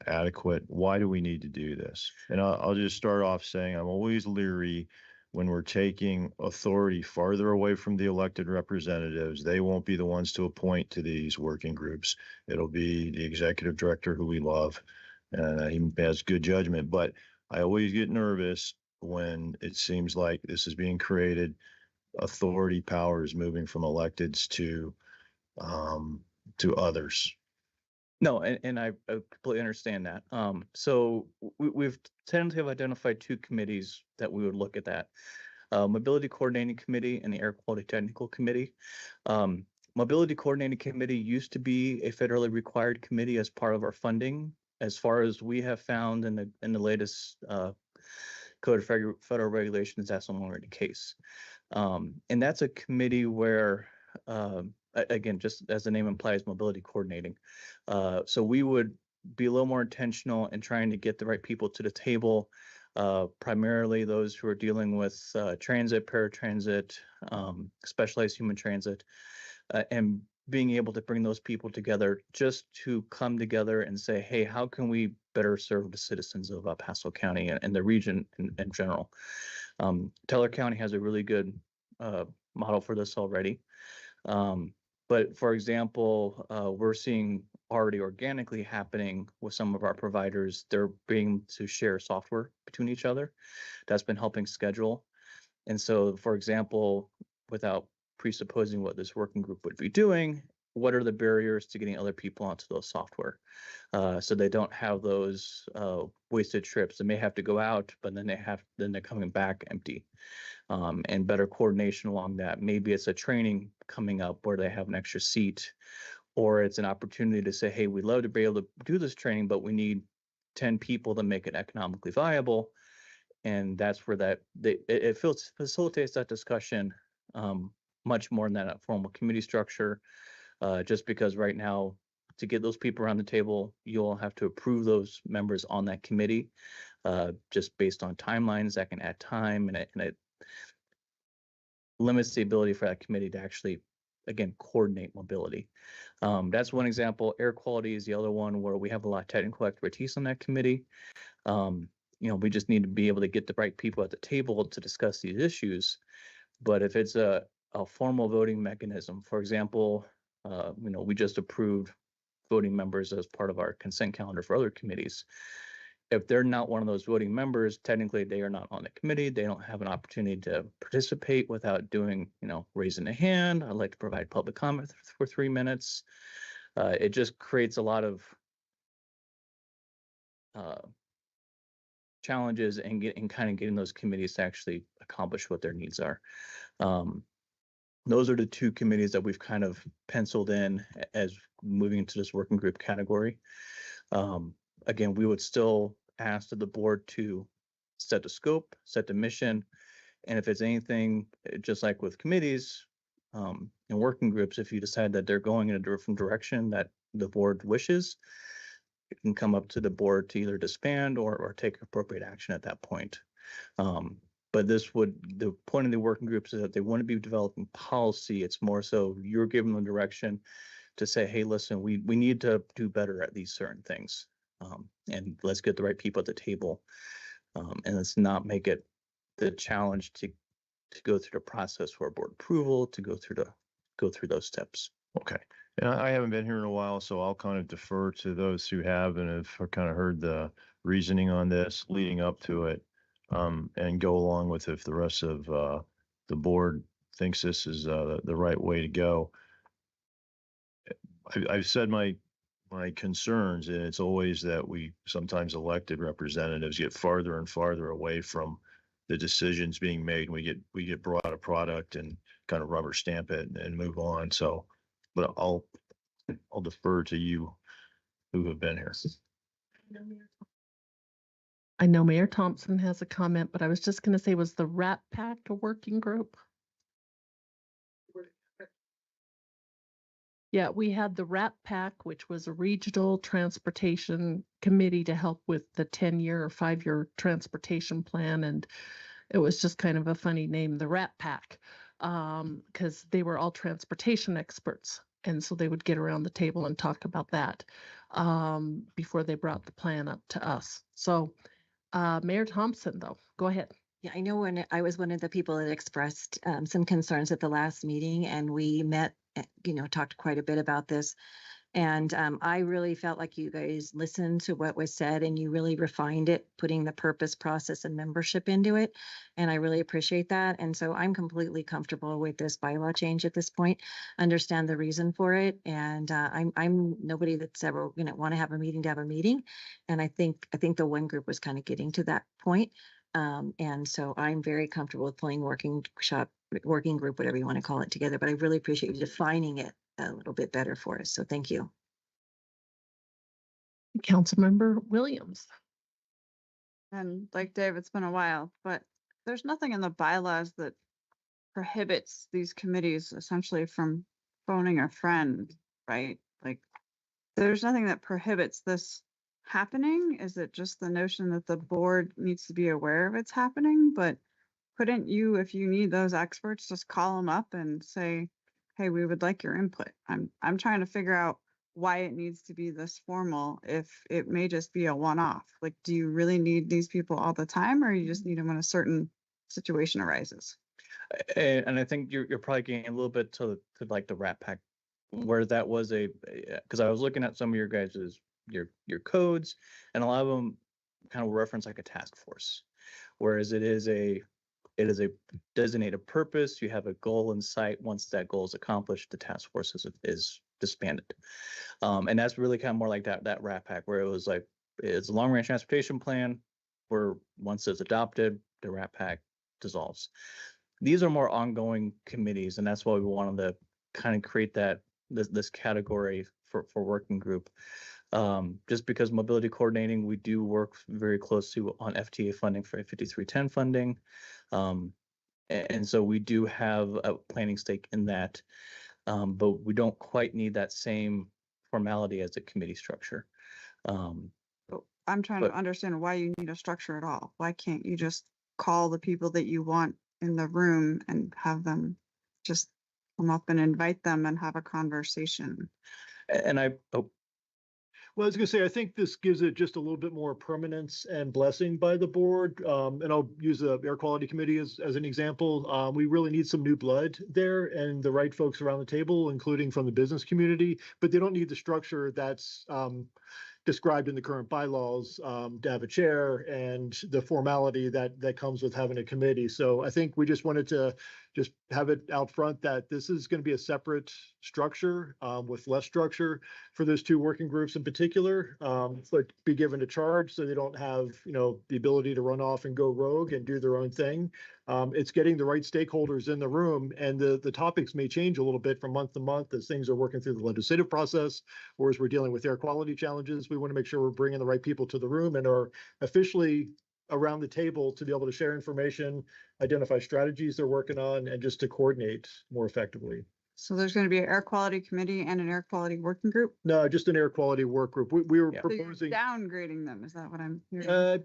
adequate? Why do we need to do this? And I'll just start off saying I'm always leery when we're taking authority farther away from the elected representatives. They won't be the ones to appoint to these working groups. It'll be the executive director, who we love, and he has good judgment. But I always get nervous when it seems like this is being created. Authority power is moving from electeds to others. No, and I completely understand that. So we've tentatively identified two committees that we would look at that. Mobility Coordinating Committee and the Air Quality Technical Committee. Mobility Coordinating Committee used to be a federally required committee as part of our funding. As far as we have found in the latest Code of Federal Regulations, that's no longer the case. And that's a committee where, again, just as the name implies, mobility coordinating. So we would be a little more intentional in trying to get the right people to the table, primarily those who are dealing with transit, paratransit, specialized human transit, and being able to bring those people together just to come together and say, hey, how can we better serve the citizens of Pasco County and the region in general? Teller County has a really good model for this already. But for example, we're seeing already organically happening with some of our providers. They're being to share software between each other. That's been helping schedule. And so, for example, without presupposing what this working group would be doing, what are the barriers to getting other people onto those software? So they don't have those wasted trips. They may have to go out, but then they're coming back empty. And better coordination along that. Maybe it's a training coming up where they have an extra seat, or it's an opportunity to say, hey, we'd love to be able to do this training, but we need 10 people to make it economically viable. And that's where it facilitates that discussion much more than that formal committee structure. Just because right now, to get those people around the table, you'll have to approve those members on that committee, just based on timelines that can add time, and it limits the ability for that committee to actually, again, coordinate mobility. That's one example. Air quality is the other one where we have a lot of technical expertise on that committee. We just need to be able to get the right people at the table to discuss these issues. But if it's a formal voting mechanism, for example, we just approved voting members as part of our consent calendar for other committees. If they're not one of those voting members, technically they are not on the committee. They don't have an opportunity to participate without doing, raising a hand. I'd like to provide public comment for 3 minutes. It just creates a lot of challenges and kind of getting those committees to actually accomplish what their needs are. Those are the two committees that we've kind of penciled in as moving into this working group category. Again, we would still ask the board to set the scope, set the mission, and if it's anything, just like with committees and working groups, if you decide that they're going in a different direction that the board wishes, it can come up to the board to either disband or take appropriate action at that point. But the point of the working groups is that they want to be developing policy. It's more so you're giving them direction to say, hey, listen, we need to do better at these certain things. And let's get the right people at the table. And let's not make it the challenge to go through the process for board approval, to go through those steps. Okay. And I haven't been here in a while, so I'll kind of defer to those who have and have kind of heard the reasoning on this leading up to it, and go along with if the rest of the board thinks this is the right way to go. I've said my concerns, and it's always that we sometimes elected representatives get farther and farther away from the decisions being made. We get brought a product and kind of rubber stamp it and move on. So, but I'll defer to you who have been here. I know Mayor Thompson has a comment, but I was just going to say, was the Rat Pack a working group? Yeah, we had the Rat Pack, which was a regional transportation committee to help with the 10-year or 5-year transportation plan. And it was just kind of a funny name, the Rat Pack, because they were all transportation experts. And so they would get around the table and talk about that before they brought the plan up to us. So Mayor Thompson, though, go ahead. Yeah, I know when I was one of the people that expressed some concerns at the last meeting, and we met, talked quite a bit about this. And I really felt like you guys listened to what was said and you really refined it, putting the purpose, process, and membership into it. And I really appreciate that. And so I'm completely comfortable with this bylaw change at this point, understand the reason for it. And I'm nobody that's ever want to have a meeting to have a meeting. And I think the one group was kind of getting to that point. And so I'm very comfortable with pulling working group, whatever you want to call it, together. But I really appreciate you defining it a little bit better for us. So thank you. Councilmember Williams. And like Dave, it's been a while, but there's nothing in the bylaws that prohibits these committees essentially from phoning a friend, right? Like there's nothing that prohibits this happening. Is it just the notion that the board needs to be aware of it's happening? But couldn't you, if you need those experts, just call them up and say, hey, we would like your input. I'm trying to figure out why it needs to be this formal if it may just be a one-off. Like, do you really need these people all the time, or you just need them when a certain situation arises? And I think you're probably getting a little bit to like the Rat Pack, where that was because I was looking at some of your guys's your codes, and a lot of them kind of reference like a task force, whereas it is a designated purpose. You have a goal in sight. Once that goal is accomplished, the task force is disbanded. And that's really kind of more like that Rat Pack, where it was like, it's a long range transportation plan where once it's adopted, the Rat Pack dissolves. These are more ongoing committees, and that's why we wanted to kind of create this category for working group. Just because mobility coordinating, we do work very closely on FTA funding for 5310 funding. And so we do have a planning stake in that, but we don't quite need that same formality as a committee structure. I'm trying to understand why you need a structure at all. Why can't you just call the people that you want in the room and have them just come up and invite them and have a conversation? And Well, I was gonna say, I think this gives it just a little bit more permanence and blessing by the board. And I'll use the Air Quality Committee as an example. We really need some new blood there and the right folks around the table, including from the business community, but they don't need the structure that's described in the current bylaws to have a chair and the formality that comes with having a committee. So I think we just wanted to just have it out front that this is going to be a separate structure with less structure for those two working groups in particular, but be given a charge so they don't have, the ability to run off and go rogue and do their own thing. It's getting the right stakeholders in the room, and the topics may change a little bit from month to month as things are working through the legislative process, or as we're dealing with air quality challenges. We want to make sure we're bringing the right people to the room and are officially around the table to be able to share information, identify strategies they're working on, and just to coordinate more effectively. So there's going to be an air quality committee and an air quality working group? No, just an air quality work group. We were So you're proposing. downgrading them, is that what I'm hearing?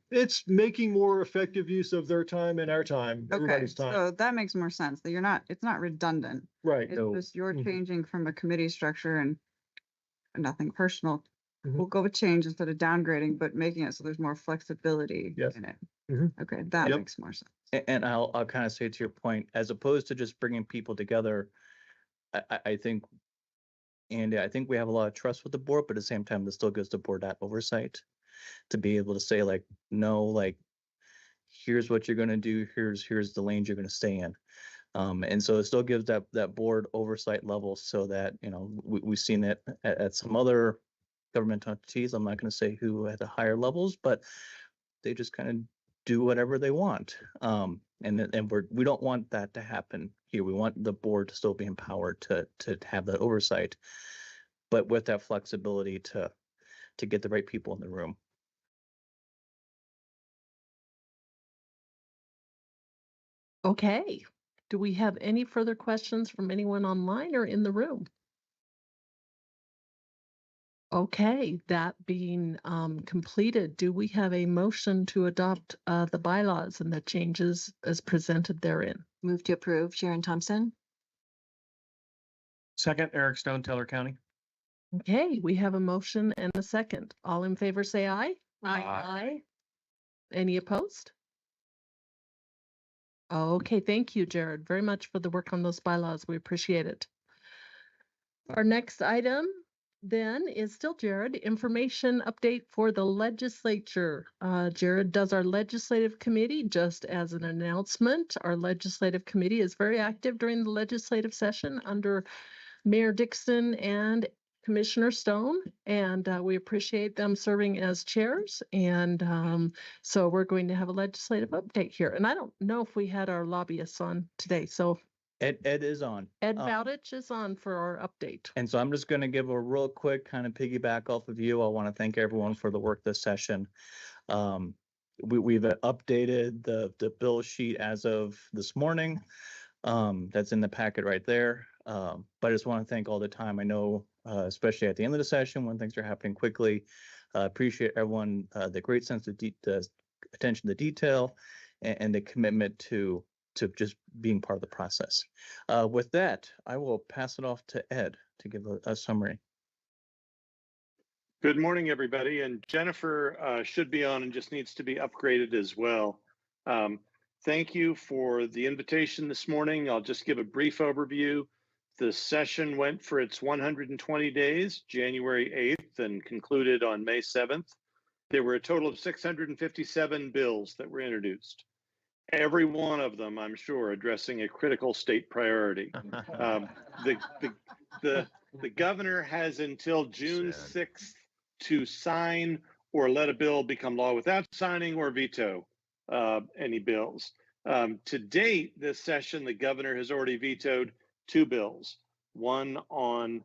It's making more effective use of their time and our time, Okay, everybody's time. so that makes more sense, that it's not redundant. Right. It's just you're changing from a committee structure and nothing personal. We'll go with change instead of downgrading, but making it so there's more flexibility in it. Okay, that makes more sense. And I'll kind of say to your point, as opposed to just bringing people together, I think, Andy, I think we have a lot of trust with the board, but at the same time, this still gives the board that oversight to be able to say like, no, like, here's what you're going to do. Here's the lanes you're going to stay in. And so it still gives that board oversight level so that, we've seen it at some other government entities. I'm not going to say who at the higher levels, but they just kind of do whatever they want. And we don't want that to happen here. We want the board to still be empowered to have that oversight, but with that flexibility to get the right people in the room. Okay. Do we have any further questions from anyone online or in the room? Okay, that being completed, do we have a motion to adopt the bylaws and the changes as presented therein? Move to approve. Sharon Thompson. Second, Eric Stone, Teller County. Okay, we have a motion and a second. All in favor say aye. Aye. Aye. Any opposed? Okay, thank you, Jared, very much for the work on those bylaws. We appreciate it. Our next item then is still Jared, information update for the legislature. Jared does our legislative committee. Just as an announcement, our legislative committee is very active during the legislative session under Mayor Dixon and Commissioner Stone, and we appreciate them serving as chairs. And so we're going to have a legislative update here. And I don't know if we had our lobbyists on today. So Ed is on. Ed Bowditch is on for our update. And so I'm just going to give a real quick kind of piggyback off of you. I want to thank everyone for the work this session. We've updated the bill sheet as of this morning. That's in the packet right there. But I just want to thank all the time. I know, especially at the end of the session when things are happening quickly, appreciate everyone, the great sense of attention to detail and the commitment to just being part of the process. With that, I will pass it off to Ed to give a summary. Good morning, everybody. And Jennifer should be on and just needs to be upgraded as well. Thank you for the invitation this morning. I'll just give a brief overview. The session went for its 120 days, January 8th, and concluded on May 7th. There were a total of 657 bills that were introduced. Every one of them, I'm sure, addressing a critical state priority. The governor has until June 6th to sign or let a bill become law without signing or veto any bills. To date, this session, the governor has already vetoed 2 bills, one on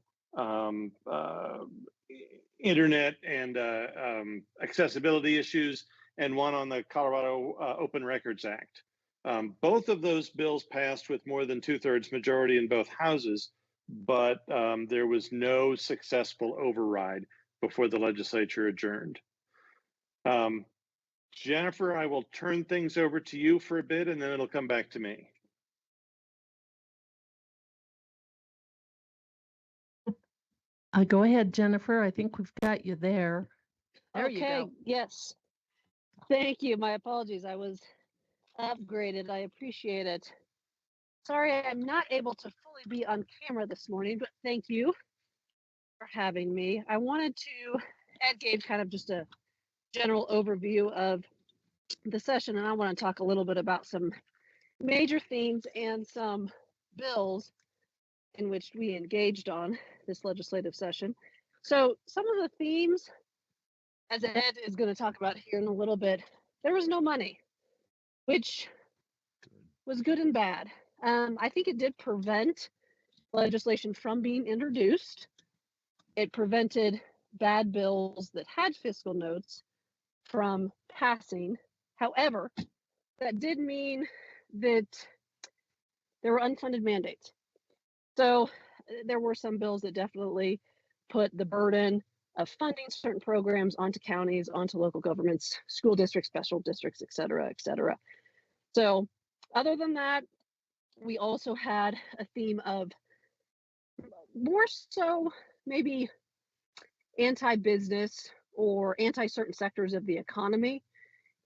internet and accessibility issues, and one on the Colorado Open Records Act. Both of those bills passed with more than 2/3 majority in both houses, but there was no successful override before the legislature adjourned. Jennifer, I will turn things over to you for a bit, and then it'll come back to me. Go ahead, Jennifer. I think we've got you there. There you Okay, go. yes. Thank you. My apologies. I was upgraded. I appreciate it. Sorry, I'm not able to fully be on camera this morning, but thank you for having me. I wanted to, Ed gave kind of just a general overview of the session, and I want to talk a little bit about some major themes and some bills in which we engaged on this legislative session. So some of the themes, as Ed is going to talk about here in a little bit, there was no money, which was good and bad. I think it did prevent legislation from being introduced. It prevented bad bills that had fiscal notes from passing. However, that did mean that there were unfunded mandates. So there were some bills that definitely put the burden of funding certain programs onto counties, onto local governments, school districts, special districts, et cetera, et cetera. So other than that, we also had a theme of more so maybe anti-business or anti-certain sectors of the economy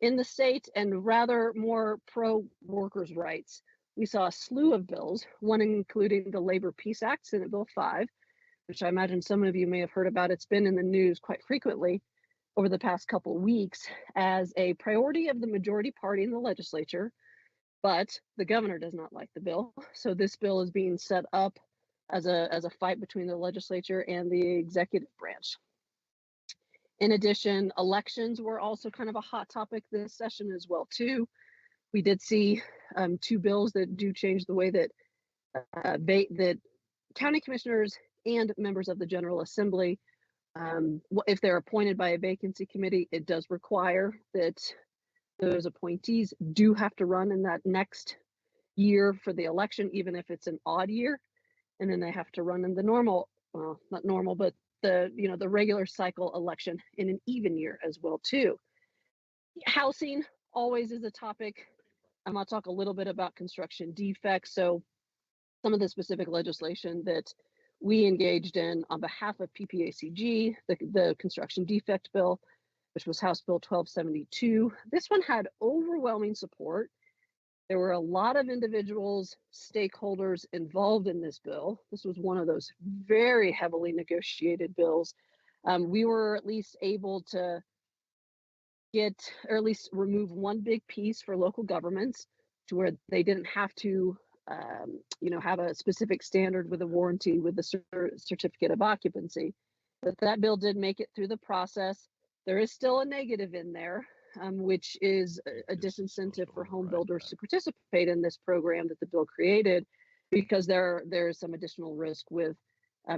in the state, and rather more pro-workers' rights. We saw a slew of bills, one including the Labor Peace Act, Senate Bill 5, which I imagine some of you may have heard about. It's been in the news quite frequently over the past couple of weeks as a priority of the majority party in the legislature But the governor does not like the bill. So this bill is being set up as a fight between the legislature and the executive branch. In addition, elections were also kind of a hot topic this session as well too. We did see two bills that do change the way that that county commissioners and members of the General Assembly, if they're appointed by a vacancy committee, it does require that those appointees do have to run in that next year for the election, even if it's an odd year. And then they have to run in the normal, well, not normal, but the the regular cycle election in an even year as well too. Housing always is a topic. I'm going to talk a little bit about construction defects. So some of the specific legislation that we engaged in on behalf of PPACG, the construction defect bill, which was House Bill 1272. This one had overwhelming support. There were a lot of individuals, stakeholders involved in this bill. This was one of those very heavily negotiated bills. We were at least able to get, or at least remove one big piece for local governments to where they didn't have to, have a specific standard with a warranty with the certificate of occupancy. But that bill did make it through the process. There is still a negative in there, which is a disincentive for home builders to participate in this program that the bill created, because there is some additional risk with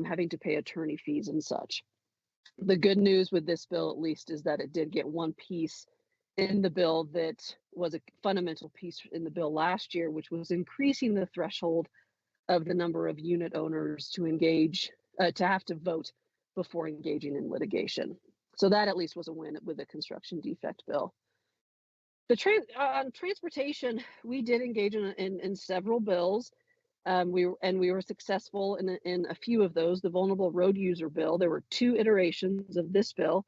having to pay attorney fees and such. The good news with this bill, at least, is that it did get one piece in the bill that was a fundamental piece in the bill last year, which was increasing the threshold of the number of unit owners to engage, to have to vote before engaging in litigation. So that at least was a win with the construction defect bill. On transportation, we did engage in several bills. We were successful in a few of those. The vulnerable road user bill, there were two iterations of this bill.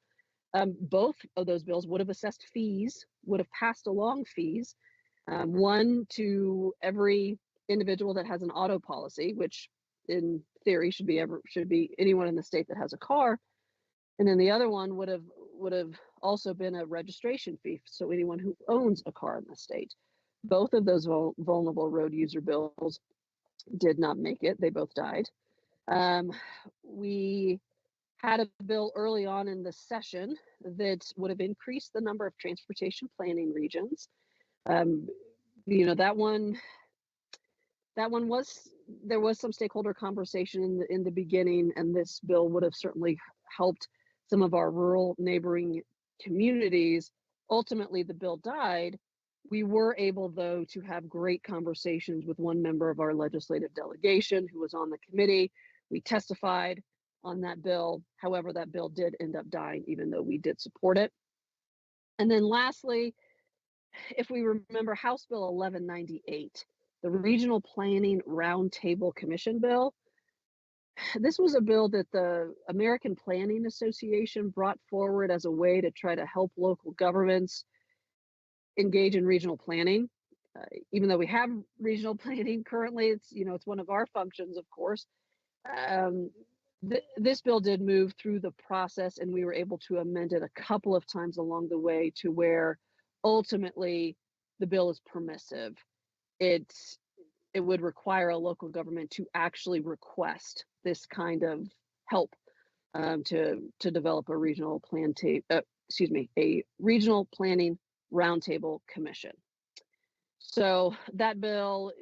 Both of those bills would have assessed fees, would have passed along fees, one to every individual that has an auto policy, which in theory should be anyone in the state that has a car. And then the other one would have also been a registration fee, so anyone who owns a car in the state. Both of those vulnerable road user bills did not make it. They both died. We had a bill early on in the session that would have increased the number of transportation planning regions. That one there was some stakeholder conversation in the beginning, and this bill would have certainly helped some of our rural neighboring communities. Ultimately, the bill died. We were able, though, to have great conversations with one member of our legislative delegation who was on the committee. We testified on that bill. However, that bill did end up dying, even though we did support it. And then lastly, if we remember House Bill 1198, the Regional Planning Roundtable Commission bill, this was a bill that the American Planning Association brought forward as a way to try to help local governments engage in regional planning. Even though we have regional planning currently, it's one of our functions, of course. This bill did move through the process, and we were able to amend it a couple of times along the way to where ultimately the bill is permissive. It would require a local government to actually request this kind of help to develop a regional a regional planning roundtable commission. So that bill,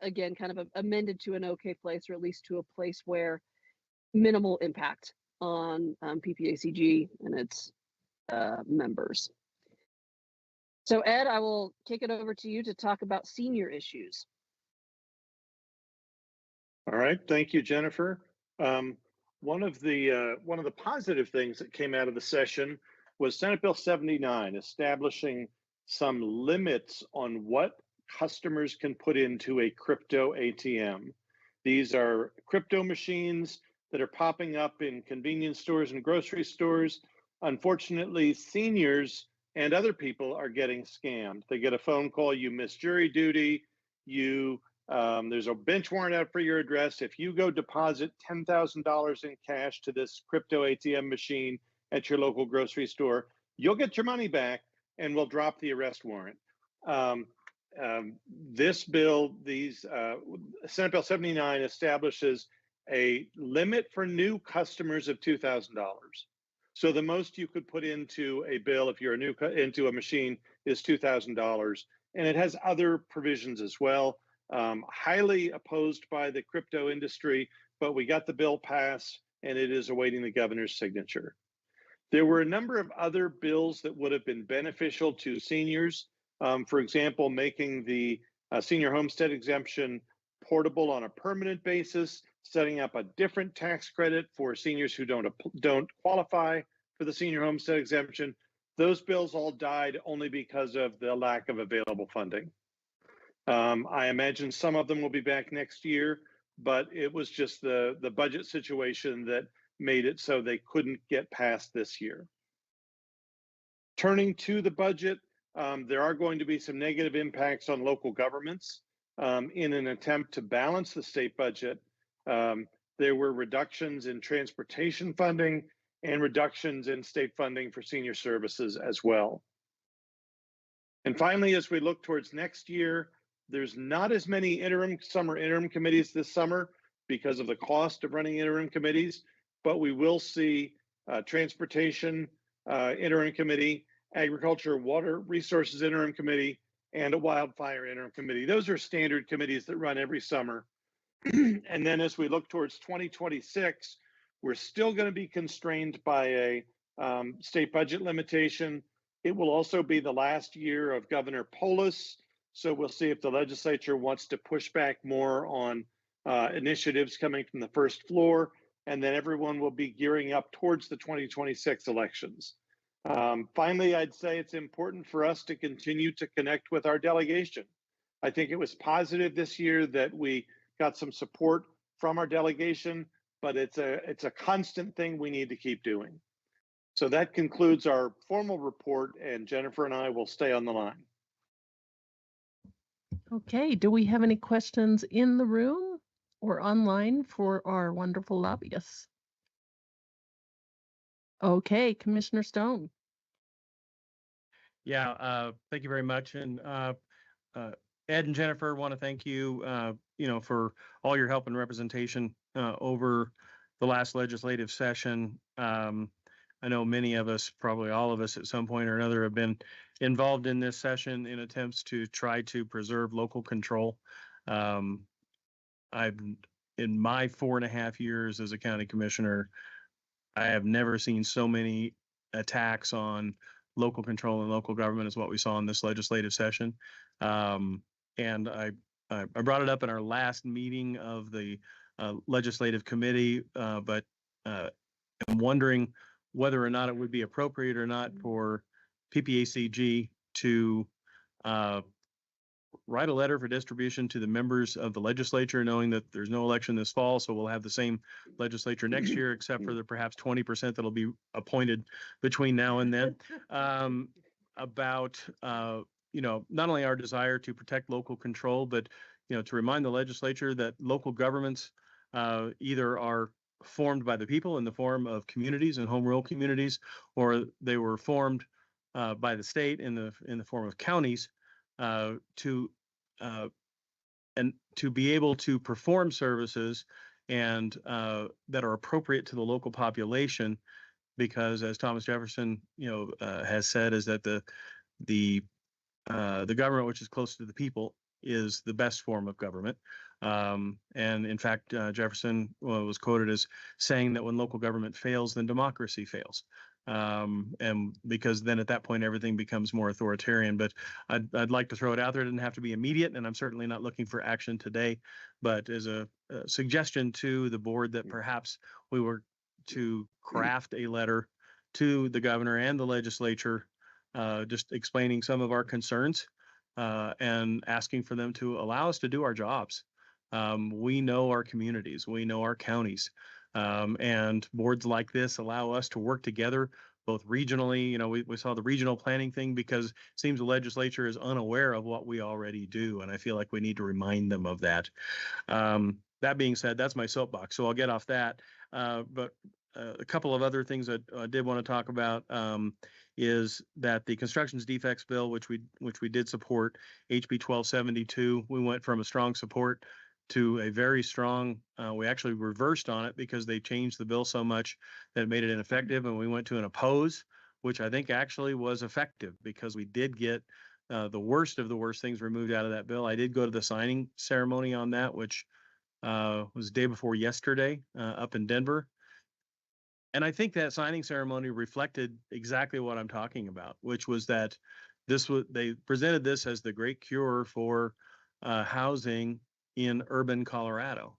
again, kind of amended to an okay place, or at least to a place where minimal impact on PPACG and its members. So Ed, I will kick it over to you to talk about senior issues. All right, thank you, Jennifer. One of the positive things that came out of the session was Senate Bill 79, establishing some limits on what customers can put into a crypto ATM. These are crypto machines that are popping up in convenience stores and grocery stores. Unfortunately, seniors and other people are getting scammed. They get a phone call, you missed jury duty, there's a bench warrant out for your address. If you go deposit $10,000 in cash to this crypto ATM machine at your local grocery store, you'll get your money back and we'll drop the arrest warrant. This bill, Senate Bill 79 establishes a limit for new customers of $2,000. So the most you could put into a bill if you're into a machine is $2,000. And it has other provisions as well. Highly opposed by the crypto industry, but we got the bill passed and it is awaiting the governor's signature. There were a number of other bills that would have been beneficial to seniors. For example, making the senior homestead exemption portable on a permanent basis, setting up a different tax credit for seniors who don't qualify for the senior homestead exemption. Those bills all died only because of the lack of available funding. I imagine some of them will be back next year, but it was just the budget situation that made it so they couldn't get past this year. Turning to the budget, there are going to be some negative impacts on local governments. In an attempt to balance the state budget, there were reductions in transportation funding and reductions in state funding for senior services as well. And finally, as we look towards next year, there's not as many summer interim committees this summer because of the cost of running interim committees, but we will see transportation interim committee, agriculture, water resources interim committee, and a wildfire interim committee. Those are standard committees that run every summer. And then as we look towards 2026, we're still going to be constrained by a state budget limitation. It will also be the last year of Governor Polis. So we'll see if the legislature wants to push back more on initiatives coming from the first floor. And then everyone will be gearing up towards the 2026 elections. Finally, I'd say it's important for us to continue to connect with our delegation. I think it was positive this year that we got some support from our delegation, but it's a constant thing we need to keep doing. So that concludes our formal report, and Jennifer and I will stay on the line. Okay, do we have any questions in the room or online for our wonderful lobbyists? Okay, Commissioner Stone. Yeah, thank you very much. And Ed and Jennifer, want to thank you, for all your help and representation over the last legislative session. I know many of us, probably all of us at some point or another, have been involved in this session in attempts to try to preserve local control. In my 4.5 years as a county commissioner, I have never seen so many attacks on local control and local government as what we saw in this legislative session. And I brought it up in our last meeting of the legislative committee, but I'm wondering whether or not it would be appropriate or not for PPACG to write a letter for distribution to the members of the legislature, knowing that there's no election this fall, so we'll have the same legislature next year, except for the perhaps 20% that'll be appointed between now and then, about not only our desire to protect local control, but to remind the legislature that local governments either are formed by the people in the form of communities and home rule communities, or they were formed by the state in the form of counties to be able to perform services and that are appropriate to the local population, because as Thomas Jefferson has said, is that the government which is close to the people is the best form of government. And in fact, Jefferson was quoted as saying that when local government fails, then democracy fails. And because then at that point, everything becomes more authoritarian. But I'd like to throw it out there. It doesn't have to be immediate, and I'm certainly not looking for action today, but as a suggestion to the board that perhaps we were to craft a letter to the governor and the legislature, just explaining some of our concerns and asking for them to allow us to do our jobs. We know our communities, we know our counties, and boards like this allow us to work together both regionally. We saw the regional planning thing because it seems the legislature is unaware of what we already do, and I feel like we need to remind them of that. That being said, that's my soapbox, so I'll get off that. But a couple of other things that I did want to talk about is that the constructions defects bill, which we did support, HB 1272, we went from a strong support to a very strong. We actually reversed on it because they changed the bill so much that it made it ineffective, and we went to an oppose, which I think actually was effective because we did get the worst of the worst things removed out of that bill. I did go to the signing ceremony on that, which was the day before yesterday up in Denver. And I think that signing ceremony reflected exactly what I'm talking about, which was that they presented this as the great cure for housing in urban Colorado.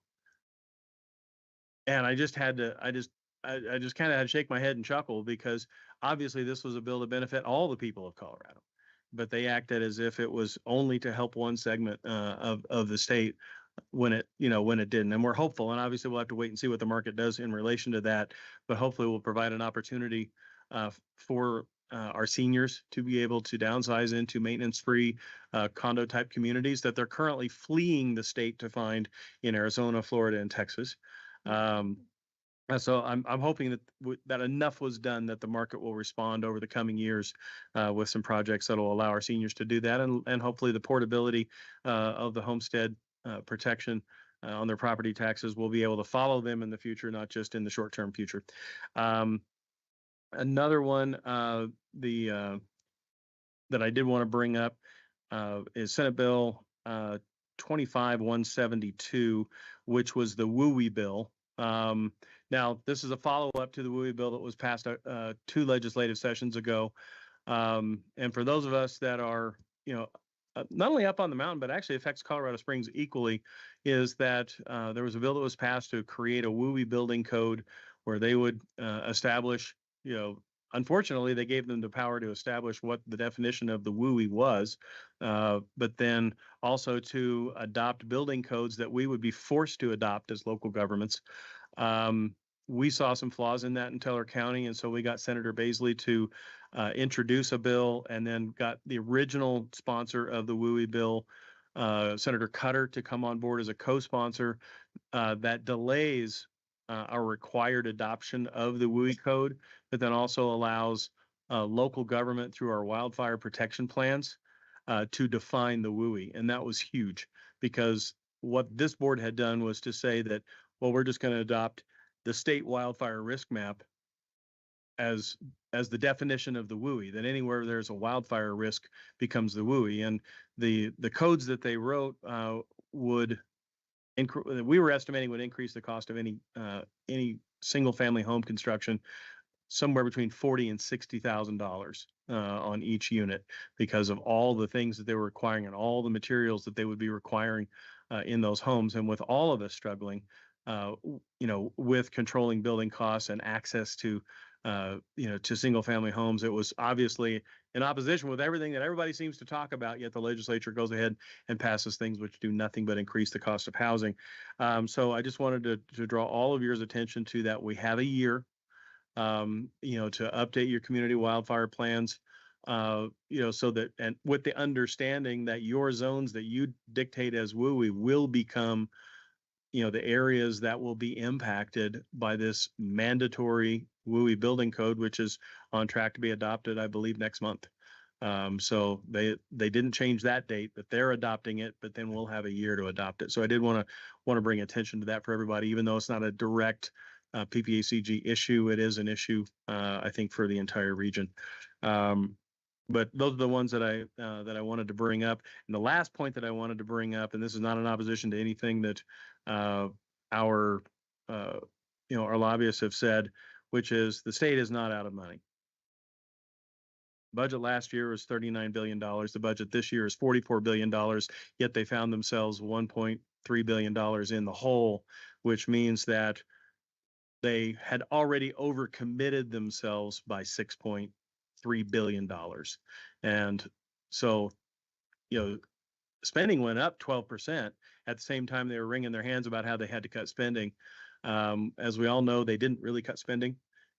And I just kind of had to shake my head and chuckle because obviously this was a bill to benefit all the people of Colorado, but they acted as if it was only to help one segment of the state when it didn't. And we're hopeful, and obviously we'll have to wait and see what the market does in relation to that, but hopefully we'll provide an opportunity for our seniors to be able to downsize into maintenance-free condo type communities that they're currently fleeing the state to find in Arizona, Florida, and Texas. So I'm hoping that enough was done that the market will respond over the coming years with some projects that will allow our seniors to do that, and hopefully the portability of the homestead protection on their property taxes will be able to follow them in the future, not just in the short-term future. Another one that I did want to bring up is Senate Bill 25-172, which was the WUI bill. Now, this is a follow-up to the WUI bill that was passed 2 legislative sessions ago. And for those of us that are, not only up on the mountain, but actually affects Colorado Springs equally, is that there was a bill that was passed to create a WUI building code where they would establish, unfortunately, they gave them the power to establish what the definition of the WUI was, but then also to adopt building codes that we would be forced to adopt as local governments. We saw some flaws in that in Teller County, and so we got Senator Baisley to introduce a bill, and then got the original sponsor of the WUI bill, Senator Cutter, to come on board as a co-sponsor that delays our required adoption of the WUI code, but then also allows local government through our wildfire protection plans to define the WUI. And that was huge because what this board had done was to say that, well, we're just going to adopt the state wildfire risk map as the definition of the WUI, that anywhere there's a wildfire risk becomes the WUI. And the codes that they wrote we were estimating would increase the cost of any single family home construction somewhere between $40,000 and $60,000 on each unit because of all the things that they were requiring and all the materials that they would be requiring in those homes. And with all of us struggling, with controlling building costs and access to single family homes, it was obviously in opposition with everything that everybody seems to talk about, yet the legislature goes ahead and passes things which do nothing but increase the cost of housing. So I just wanted to draw all of your attention to that. We have a year, to update your community wildfire plans, so that, and with the understanding that your zones that you dictate as WUI will become the areas that will be impacted by this mandatory WUI building code, which is on track to be adopted, I believe, next month. So they didn't change that date, but they're adopting it, but then we'll have a year to adopt it. So I did want to bring attention to that for everybody, even though it's not a direct PPACG issue. It is an issue, I think, for the entire region. But those are the ones that I wanted to bring up. And the last point that I wanted to bring up, and this is not in opposition to anything that our lobbyists have said, which is the state is not out of money. Budget last year was $39 billion. The budget this year is $44 billion, yet they found themselves $1.3 billion in the hole, which means that they had already overcommitted themselves by $6.3 billion. And so, spending went up 12%. At the same time, they were wringing their hands about how they had to cut spending. As we all know, they didn't really cut spending,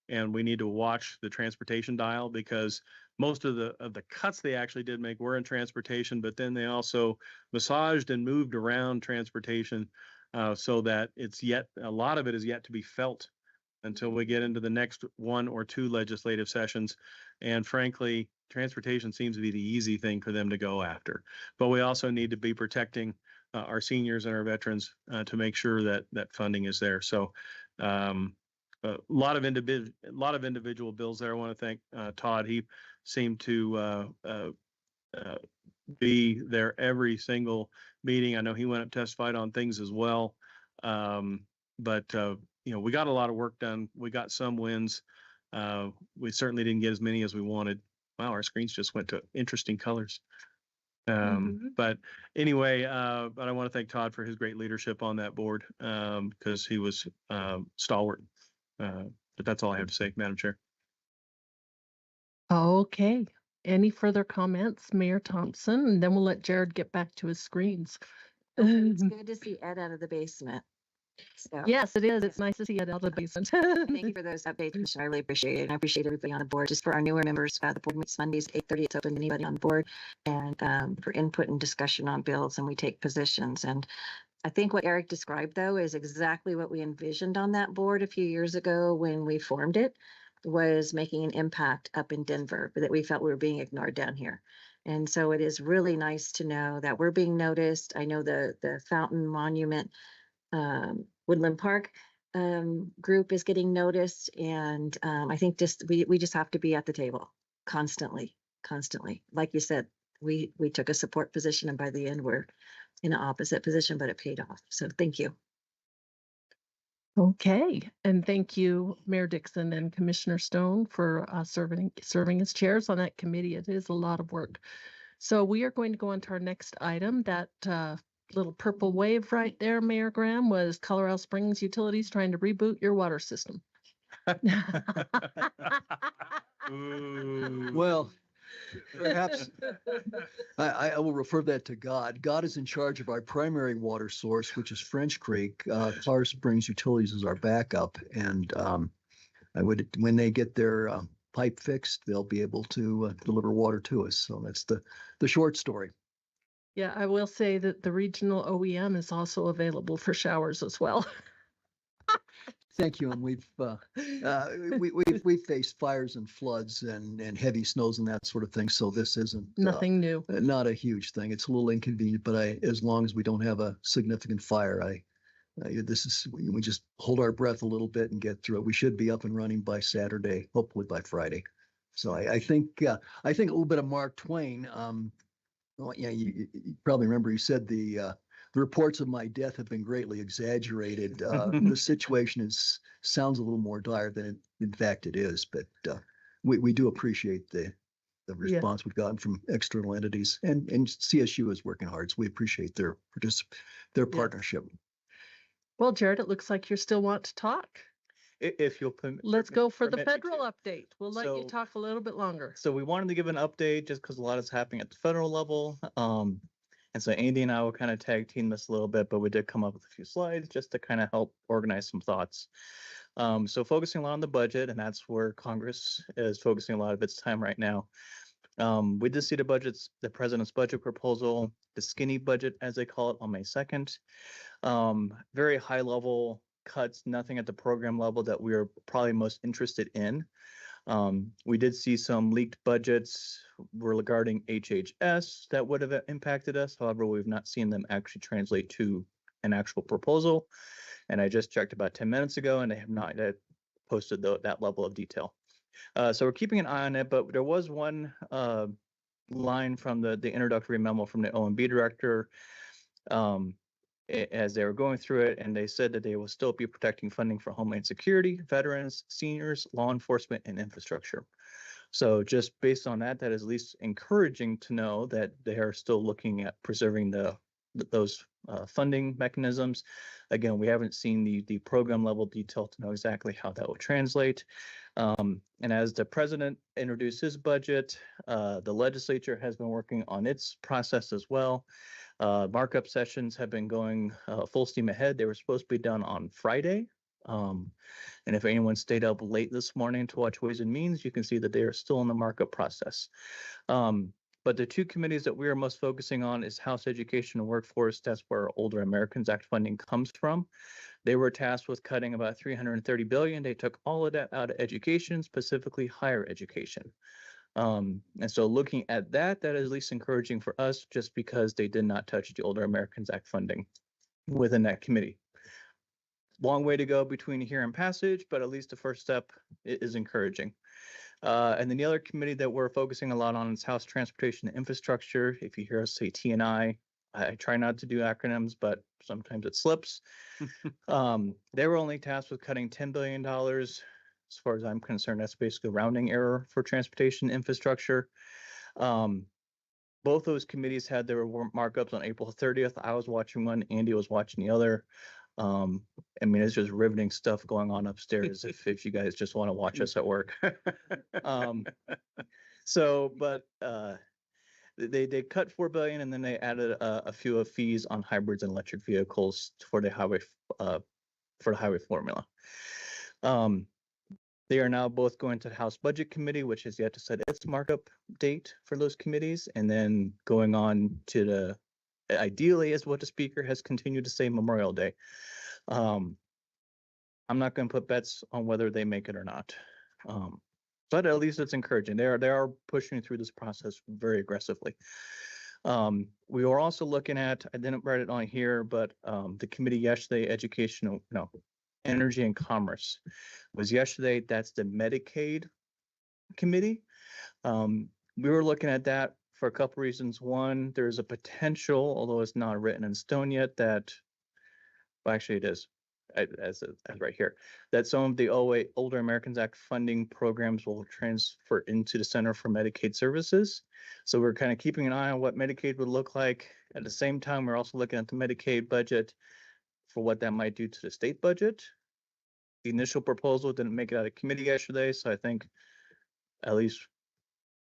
and we need to watch the transportation dial because most of the cuts they actually did make were in transportation, but then they also massaged and moved around transportation so that a lot of it is yet to be felt until we get into the next one or two legislative sessions. And frankly, transportation seems to be the easy thing for them to go after. But we also need to be protecting our seniors and our veterans to make sure that that funding is there. So a lot of individual bills there. I want to thank Todd. He seemed to be there every single meeting. I know he went up testified on things as well. But you know, we got a lot of work done. We got some wins. We certainly didn't get as many as we wanted. Wow, our screens just went to interesting colors. But anyway, but I want to thank Todd for his great leadership on that board because he was stalwart. But that's all I have to say, Madam Chair. Okay. Any further comments, Mayor Thompson? And then we'll let Jared get back to his screens. It's good to see Ed out of the basement. So Yes, it is. It's nice to see it out of the basement. thank you for those updates, Commissioner. I really appreciate it. And I appreciate everybody on the board. Just for our newer members, the board meets Mondays, 8:30. It's open to anybody on the board and for input and discussion on bills, and we take positions. And I think what Eric described, though, is exactly what we envisioned on that board a few years ago when we formed it, was making an impact up in Denver, but that we felt we were being ignored down here. And so it is really nice to know that we're being noticed. I know the Fountain Monument Woodland Park group is getting noticed, and I think just we just have to be at the table constantly. Like you said, we took a support position, and by the end we're in an opposite position, but it paid off. So thank you. Okay, and thank you, Mayor Dixon and Commissioner Stone for serving as chairs on that committee. It is a lot of work. So we are going to go on to our next item. That little purple wave right there, Mayor Graham, was Colorado Springs Utilities trying to reboot your water system. Well, perhaps I will refer that to God. God is in charge of our primary water source, which is French Creek. Colorado Springs Utilities is our backup. And when they get their pipe fixed, they'll be able to deliver water to us. So that's the short story. Yeah, I will say that the regional OEM is also available for showers as well. Thank you. And we've faced fires and floods and heavy snows and that sort of thing. So this isn't Nothing new. Not a huge thing. It's a little inconvenient, but as long as we don't have a significant fire, we just hold our breath a little bit and get through it. We should be up and running by Saturday, hopefully by Friday. So I think a little bit of Mark Twain. Well, yeah, you probably remember he said the reports of my death have been greatly exaggerated. The situation sounds a little more dire than in fact it is, but we do appreciate the response we've gotten from external entities, and CSU is working hard, so we appreciate their partnership. Well, Jared, it looks like you still want to talk. If you'll permit. Let's go for the permit me federal to. update. We'll let you talk a little bit longer. So we wanted to give an update just because a lot is happening at the federal level. And so Andy and I will kind of tag team this a little bit, but we did come up with a few slides just to kind of help organize some thoughts. So focusing a lot on the budget, and that's where Congress is focusing a lot of its time right now. We did see the president's budget proposal, the skinny budget, as they call it, on May 2nd. Very high level cuts, nothing at the program level that we are probably most interested in. We did see some leaked budgets regarding HHS that would have impacted us. However, we've not seen them actually translate to an actual proposal. And I just checked about 10 minutes ago, and they have not yet posted that level of detail. So we're keeping an eye on it, but there was one line from the introductory memo from the OMB director as they were going through it, and they said that they will still be protecting funding for Homeland Security, veterans, seniors, law enforcement, and infrastructure. So just based on that, that is at least encouraging to know that they are still looking at preserving those funding mechanisms. Again, we haven't seen the program level detail to know exactly how that will translate. And as the president introduced his budget, the legislature has been working on its process as well. Markup sessions have been going full steam ahead. They were supposed to be done on Friday. And if anyone stayed up late this morning to watch Ways and Means, you can see that they are still in the markup process. But the two committees that we are most focusing on is House Education and Workforce. That's where Older Americans Act funding comes from. They were tasked with cutting about 330 billion. They took all of that out of education, specifically higher education. And so looking at that, that is at least encouraging for us, just because they did not touch the Older Americans Act funding within that committee. Long way to go between here and passage, but at least the first step is encouraging. And then the other committee that we're focusing a lot on is House Transportation and Infrastructure. If you hear us say T&I try not to do acronyms, but sometimes it slips. They were only tasked with cutting $10 billion. As far as I'm concerned, that's basically a rounding error for transportation infrastructure. Both those committees had their markups on April 30th. I was watching one, Andy was watching the other. I mean, it's just riveting stuff going on upstairs if you guys just want to watch us at work. They cut 4 billion, and then they added a few of fees on hybrids and electric vehicles for the highway formula. They are now both going to the House Budget Committee, which has yet to set its markup date for those committees, and then going on to the, ideally, is what the Speaker has continued to say, Memorial Day. I'm not going to put bets on whether they make it or not, but at least it's encouraging. They are pushing through this process very aggressively. We were also looking at, I didn't write it on here, but the committee yesterday, Energy and Commerce was yesterday. That's the Medicaid committee. We were looking at that for a couple reasons. One, there's a potential, although it's not written in stone yet, that, well, actually it is, as right here, that some of the Older Americans Act funding programs will transfer into the Center for Medicaid Services. So we're kind of keeping an eye on what Medicaid would look like. At the same time, we're also looking at the Medicaid budget for what that might do to the state budget. The initial proposal didn't make it out of committee yesterday, so I think at least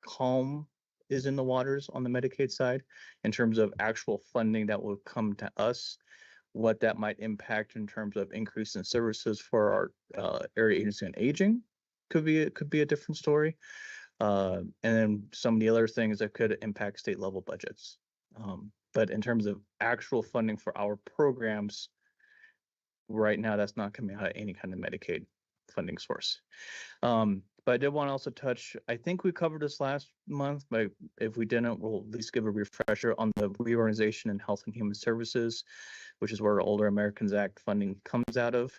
calm is in the waters on the Medicaid side in terms of actual funding that will come to us. What that might impact in terms of increase in services for our area agency on aging could be a different story. And then some of the other things that could impact state level budgets. But in terms of actual funding for our programs, right now, that's not coming out of any kind of Medicaid funding source. But I did want to also touch, I think we covered this last month, but if we didn't, we'll at least give a refresher on the reorganization in Health and Human Services, which is where Older Americans Act funding comes out of.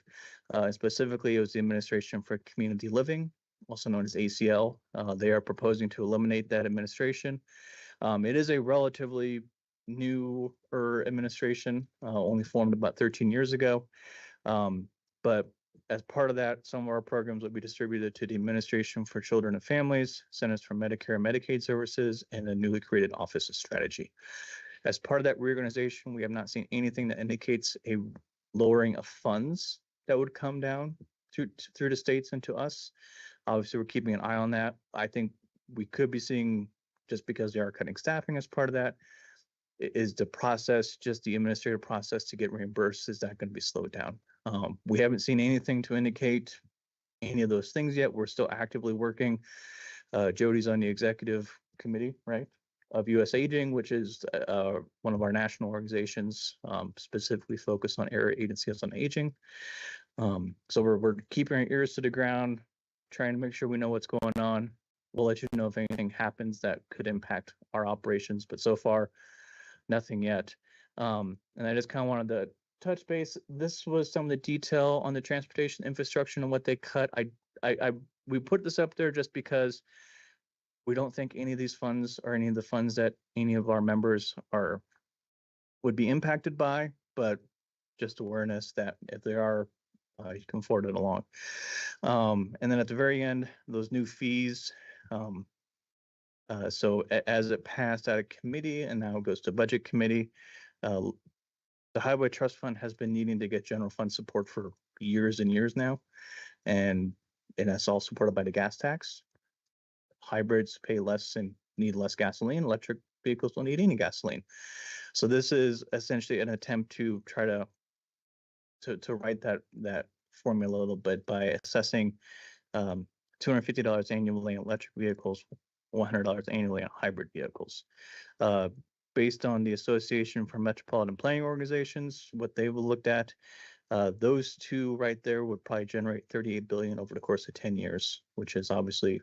Specifically, it was the Administration for Community Living, also known as ACL. They are proposing to eliminate that administration. It is a relatively newer administration, only formed about 13 years ago. But as part of that, some of our programs will be distributed to the Administration for Children and Families, Centers for Medicare and Medicaid Services, and a newly created Office of Strategy. As part of that reorganization, we have not seen anything that indicates a lowering of funds that would come down through the states and to us. Obviously, we're keeping an eye on that. I think we could be seeing, just because they are cutting staffing as part of that, is the process, just the administrative process to get reimbursed, is that going to be slowed down? We haven't seen anything to indicate any of those things yet. We're still actively working. Jody's on the executive committee, right, of US Aging, which is one of our national organizations specifically focused on area agencies on aging. So we're keeping our ears to the ground, trying to make sure we know what's going on. We'll let you know if anything happens that could impact our operations, but so far, nothing yet. And I just kind of wanted to touch base. This was some of the detail on the transportation infrastructure and what they cut. We put this up there just because we don't think any of these funds or any of the funds that any of our members would be impacted by, but just awareness that if they are, you can forward it along. And then at the very end, those new fees. So as it passed out of committee and now it goes to budget committee, the Highway Trust Fund has been needing to get general fund support for years and years now. And that's all supported by the gas tax. Hybrids pay less and need less gasoline. Electric vehicles don't need any gasoline. So this is essentially an attempt to try to write that formula a little bit by assessing $250 annually on electric vehicles, $100 annually on hybrid vehicles. Based on the Association for Metropolitan Planning Organizations, what they've looked at, Those two right there would probably generate 38 billion over the course of 10 years, which is obviously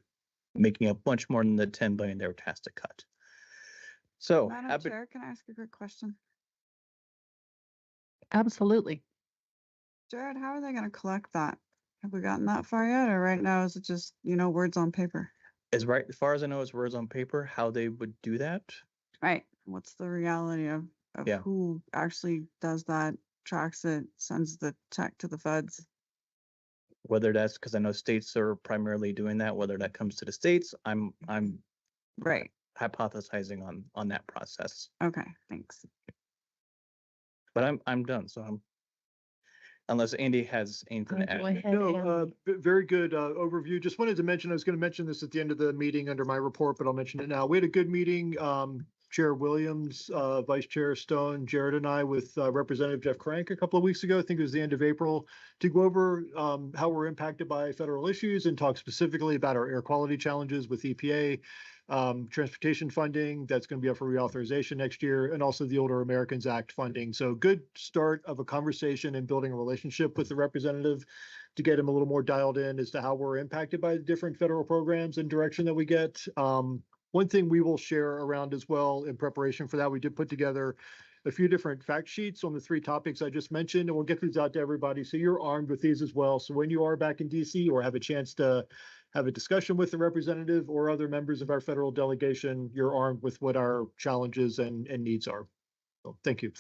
making up much more than the 10 billion they were tasked to cut. So Madam Chair, can I ask a quick question? Absolutely. Jared, how are they gonna collect that? Have we gotten that far yet, or right now is it just, words on paper? as far as I know, it's words on paper. How they would do that, Right. What's the reality of Yeah. who actually does that, tracks it, sends the check to the feds? whether that's because I know states are primarily doing that, whether that comes to the states, I'm Right. hypothesizing on that process. Okay, thanks. But I'm done. So unless Andy has anything to Go add. ahead, No, Andy. very good overview. Just wanted to mention, I was going to mention this at the end of the meeting under my report, but I'll mention it now. We had a good meeting, Chair Williams, Vice Chair Stone, Jared and I with Representative Jeff Crank a couple of weeks ago. I think it was the end of April, to go over how we're impacted by federal issues and talk specifically about our air quality challenges with EPA, transportation funding that's going to be up for reauthorization next year, and also the Older Americans Act funding. So good start of a conversation and building a relationship with the representative to get him a little more dialed in as to how we're impacted by the different federal programs and direction that we get. One thing we will share around as well in preparation for that, we did put together a few different fact sheets on the 3 topics I just mentioned, and we'll get these out to everybody. So you're armed with these as well. So when you are back in DC or have a chance to have a discussion with the representative or other members of our federal delegation, you're armed with what our challenges and needs are. So thank you.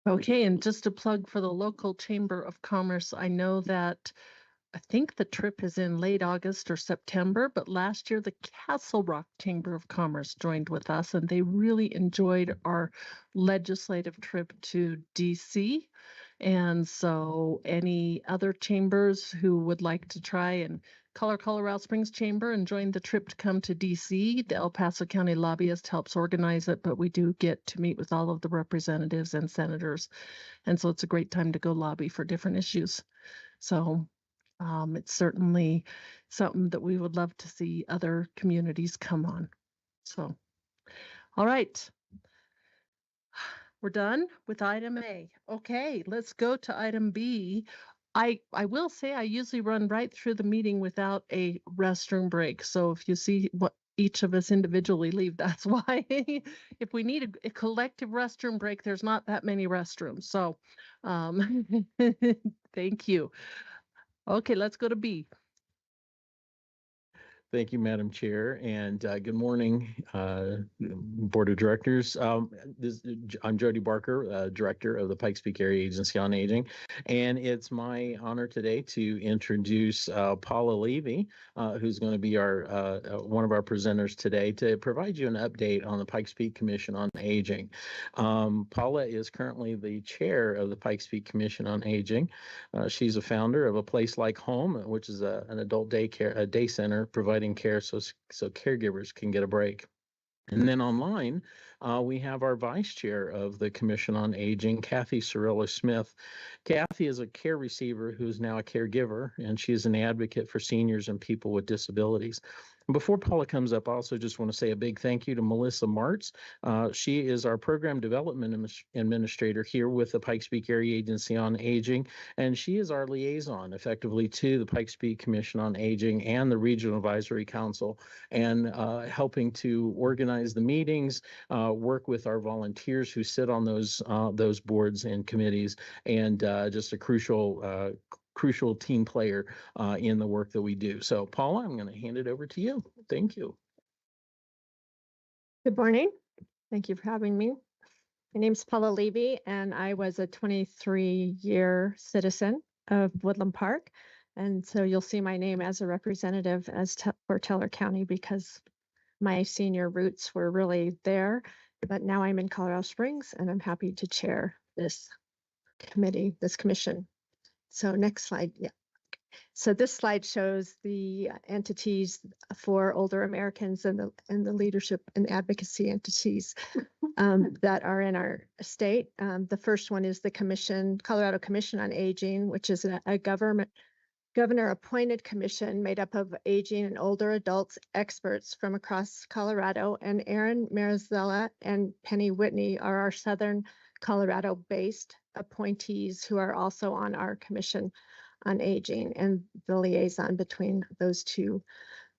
Okay, and just a plug for the local Chamber of Commerce, I know that I think the trip is in late August or September, but last year the Castle Rock Chamber of Commerce joined with us and they really enjoyed our legislative trip to DC. And so any other chambers who would like to try and call Colorado Springs Chamber and join the trip to come to DC, the El Paso County lobbyist helps organize it, but we do get to meet with all of the representatives and senators. And so it's a great time to go lobby for different issues. So it's certainly something that we would love to see other communities come on. So, all right. We're done with item A. Okay, let's go to item B. I will say I usually run right through the meeting without a restroom break. So if you see what each of us individually leave, that's why. If we need a collective restroom break, there's not that many restrooms. So thank you. Okay, let's go to B. Thank you, Madam Chair, and good morning, Board of Directors. I'm Jody Barker, Director of the Pikes Peak Area Agency on Aging, and it's my honor today to introduce Paula Levy, who's going to be our one of our presenters today to provide you an update on the Pikes Peak Commission on Aging. Paula is currently the chair of the Pikes Peak Commission on Aging. She's a founder of A Place Like Home, which is an adult a day center providing care so caregivers can get a break. And then online, we have our vice chair of the Commission on Aging, Kathy Cirillo Smith. Kathy is a care receiver who is now a caregiver, and she is an advocate for seniors and people with disabilities. Before Paula comes up, I also just want to say a big thank you to Melissa Martz. She is our program development administrator here with the Pikes Peak Area Agency on Aging, and she is our liaison effectively to the Pikes Peak Commission on Aging and the Regional Advisory Council, and helping to organize the meetings, work with our volunteers who sit on those boards and committees, and just a crucial team player in the work that we do. So Paula, I'm going to hand it over to you. Thank you. Good morning. Thank you for having me. My name's Paula Levy, and I was a 23-year citizen of Woodland Park. And so you'll see my name as a representative for Teller County because my senior roots were really there. But now I'm in Colorado Springs, and I'm happy to chair this commission. So next slide. Yeah. So this slide shows the entities for older Americans and the leadership and advocacy entities that are in our state. The first one is the Colorado Commission on Aging, which is a governor-appointed commission made up of aging and older adults experts from across Colorado. And Aaron Marizella and Penny Whitney are our Southern Colorado-based appointees who are also on our Commission on Aging and the liaison between those two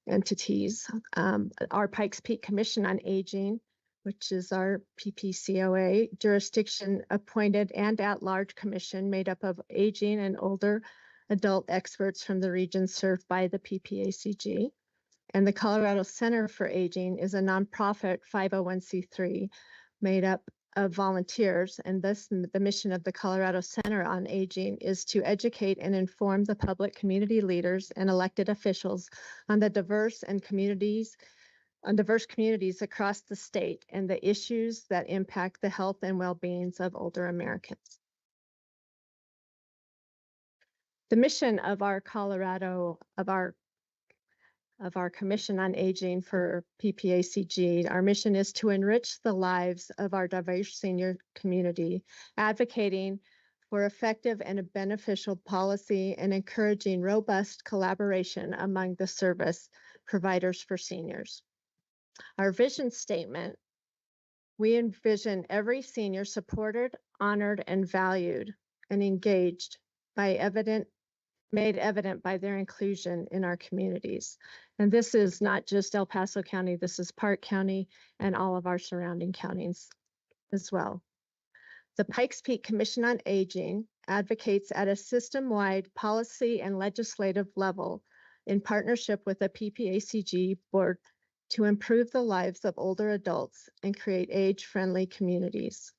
entities. Our Pikes Peak Commission on Aging, which is our PPCOA jurisdiction appointed and at-large commission made up of aging and older adult experts from the region served by the PPACG. And the Colorado Center for Aging is a nonprofit 501c3 made up of volunteers. And thus the mission of the Colorado Center on Aging is to educate and inform the public, community leaders, and elected officials on the diverse communities across the state and the issues that impact the health and well-beings of older Americans. The mission of our Commission on Aging for PPACG, our mission is to enrich the lives of our diverse senior community, advocating for effective and beneficial policy and encouraging robust collaboration among the service providers for seniors. Our vision statement, we envision every senior supported, honored, and valued and engaged made evident by their inclusion in our communities. And this is not just El Paso County, this is Park County and all of our surrounding counties as well. The Pikes Peak Commission on Aging advocates at a system-wide policy and legislative level in partnership with the PPACG board to improve the lives of older adults and create age-friendly communities.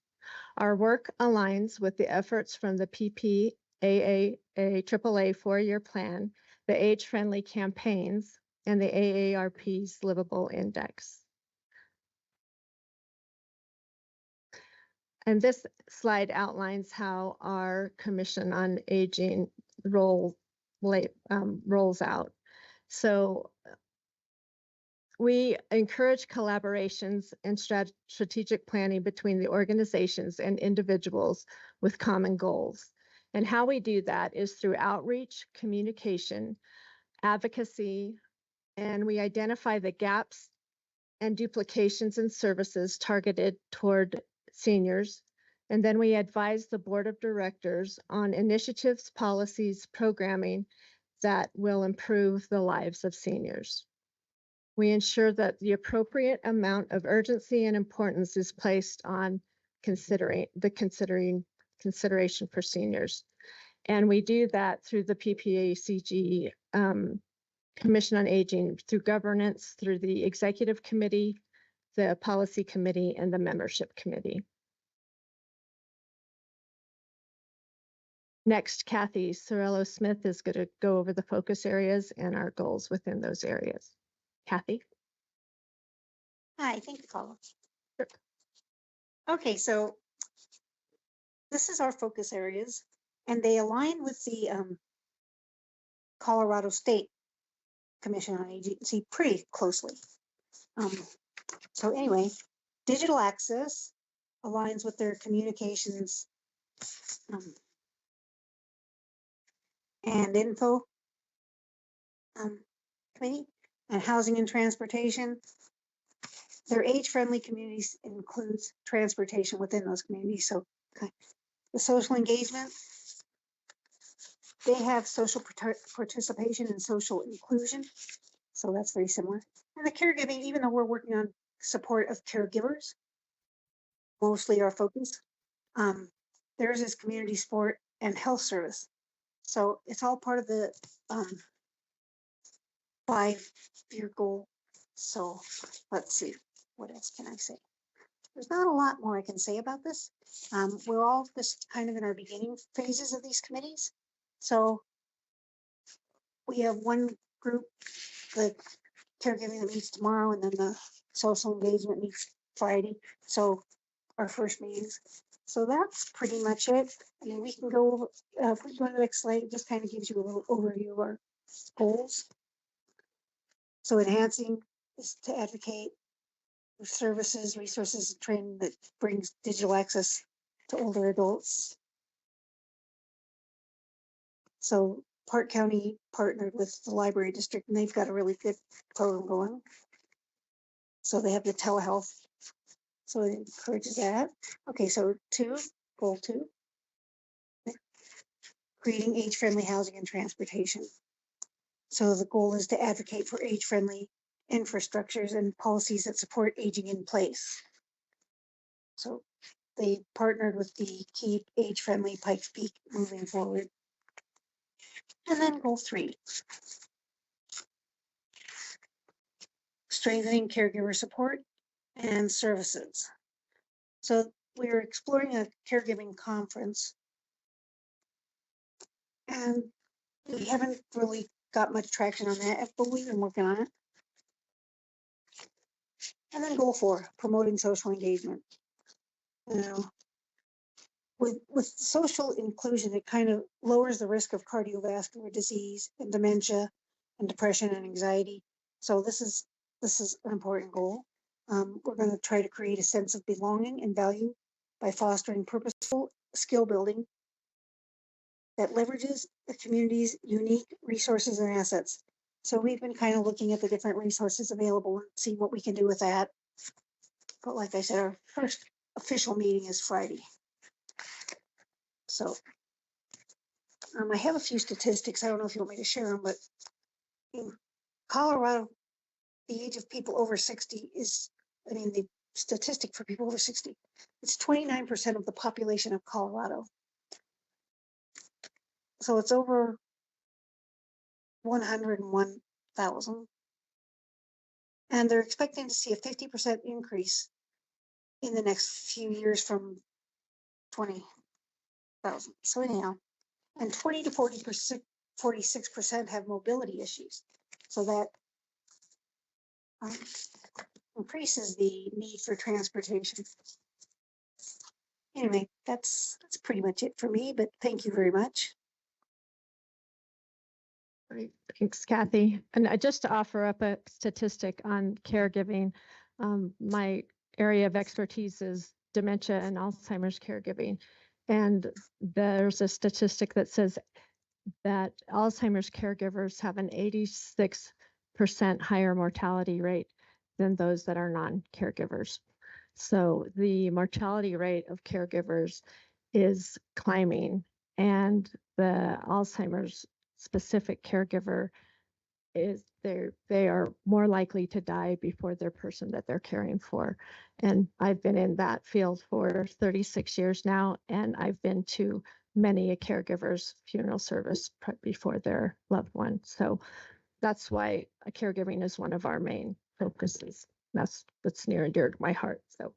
Our work aligns with the efforts from the PPAA AAA four-year plan, the age-friendly campaigns, and the AARP's Livable Index. And this slide outlines how our Commission on Aging rolls out. So we encourage collaborations and strategic planning between the organizations and individuals with common goals. And how we do that is through outreach, communication, advocacy, and we identify the gaps and duplications in services targeted toward seniors. And then we advise the board of directors on initiatives, policies, programming that will improve the lives of seniors. We ensure that the appropriate amount of urgency and importance is placed on consideration for seniors. And we do that through the PPACG Commission on Aging, through governance, through the executive committee, the policy committee, and the membership committee. Next, Kathy Sorello-Smith is going to go over the focus areas and our goals within those areas. Kathy? Hi, thank you, Paula. Sure. Okay, so this is our focus areas, and they align with the Colorado State Commission on Aging pretty closely. So anyway, digital access aligns with their communications and info committee, and housing and transportation. Their age-friendly communities includes transportation within those communities. So the social engagement, they have social participation and social inclusion. So that's very similar. And the caregiving, even though we're working on support of caregivers, mostly our focus, theirs is community support and health service. So it's all part of the 5-year goal. So let's see, what else can I say? There's not a lot more I can say about this. We're all just kind of in our beginning phases of these committees. So we have one group, the caregiving that meets tomorrow, and then the social engagement meets Friday. So our first meetings. So that's pretty much it. I mean, we can go over, if we go to the next slide, it just kind of gives you a little overview of our goals. So enhancing is to advocate for services, resources, and training that brings digital access to older adults. So Park County partnered with the library district, and they've got a really good program going. So they have the telehealth So it encourages that. Okay, so goal 2, creating age-friendly housing and transportation. So the goal is to advocate for age-friendly infrastructures and policies that support aging in place. So they partnered with the Keep Age-Friendly Pikes Peak moving forward. And then goal 3, strengthening caregiver support and services. So we're exploring a caregiving conference, and we haven't really got much traction on that, but we've been working on it. And then goal 4, promoting social engagement. You know, with social inclusion, it kind of lowers the risk of cardiovascular disease and dementia and depression and anxiety. So this is an important goal. We're going to try to create a sense of belonging and value by fostering purposeful skill building that leverages the community's unique resources and assets. So we've been kind of looking at the different resources available and see what we can do with that. But like I said, our first official meeting is Friday. So I have a few statistics. I don't know if you want me to share them, but in Colorado, the age of people over 60 is, the statistic for people over 60, it's 29% of the population of Colorado. So it's over 101,000. And they're expecting to see a 50% increase in the next few years from 20,000. So anyhow, and 20 to 40%, 46% have mobility issues. So that increases the need for transportation. Anyway, that's pretty much it for me, but thank you very much. Great, thanks, Kathy. And just to offer up a statistic on caregiving, my area of expertise is dementia and Alzheimer's caregiving. And there's a statistic that says that Alzheimer's caregivers have an 86% higher mortality rate than those that are non-caregivers. So the mortality rate of caregivers is climbing, and the Alzheimer's specific caregiver is they are more likely to die before their person that they're caring for. And I've been in that field for 36 years now, and I've been to many a caregiver's funeral service before their loved one. So that's why caregiving is one of our main focuses. That's near and dear to my heart. So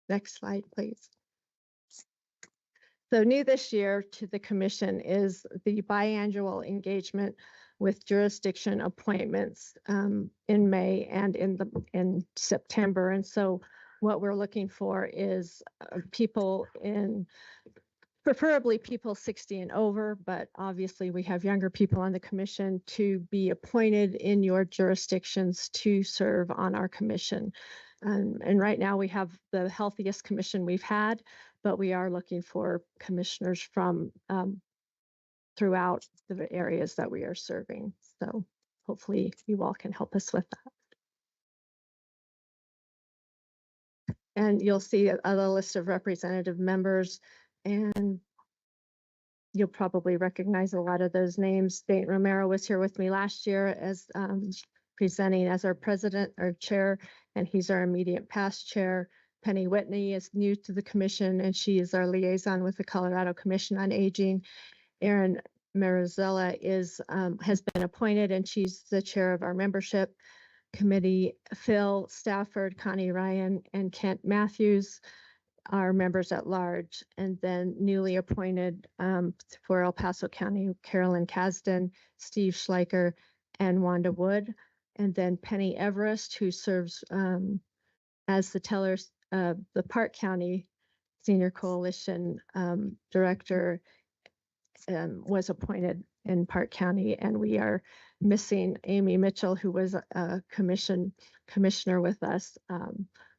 next slide, please. So new this year to the commission is the biannual engagement with jurisdiction appointments in May and in September. And so what we're looking for is people preferably people 60 and over, but obviously we have younger people on the commission to be appointed in your jurisdictions to serve on our commission. And right now we have the healthiest commission we've had, but we are looking for commissioners from throughout the areas that we are serving. So hopefully you all can help us with that. And you'll see a list of representative members, and you'll probably recognize a lot of those names. Dayton Romero was here with me last year as presenting as our president or chair, and he's our immediate past chair. Penny Whitney is new to the commission, and she is our liaison with the Colorado Commission on Aging. Erin Marizella has been appointed, and she's the chair of our membership committee. Phil Stafford, Connie Ryan, and Kent Matthews are members at large. And then newly appointed for El Paso County, Carolyn Kasdan, Steve Schleicher, and Wanda Wood. And then Penny Everest, who serves as the Park County Senior Coalition Director, was appointed in Park County. And we are missing Amy Mitchell, who was a commissioner with us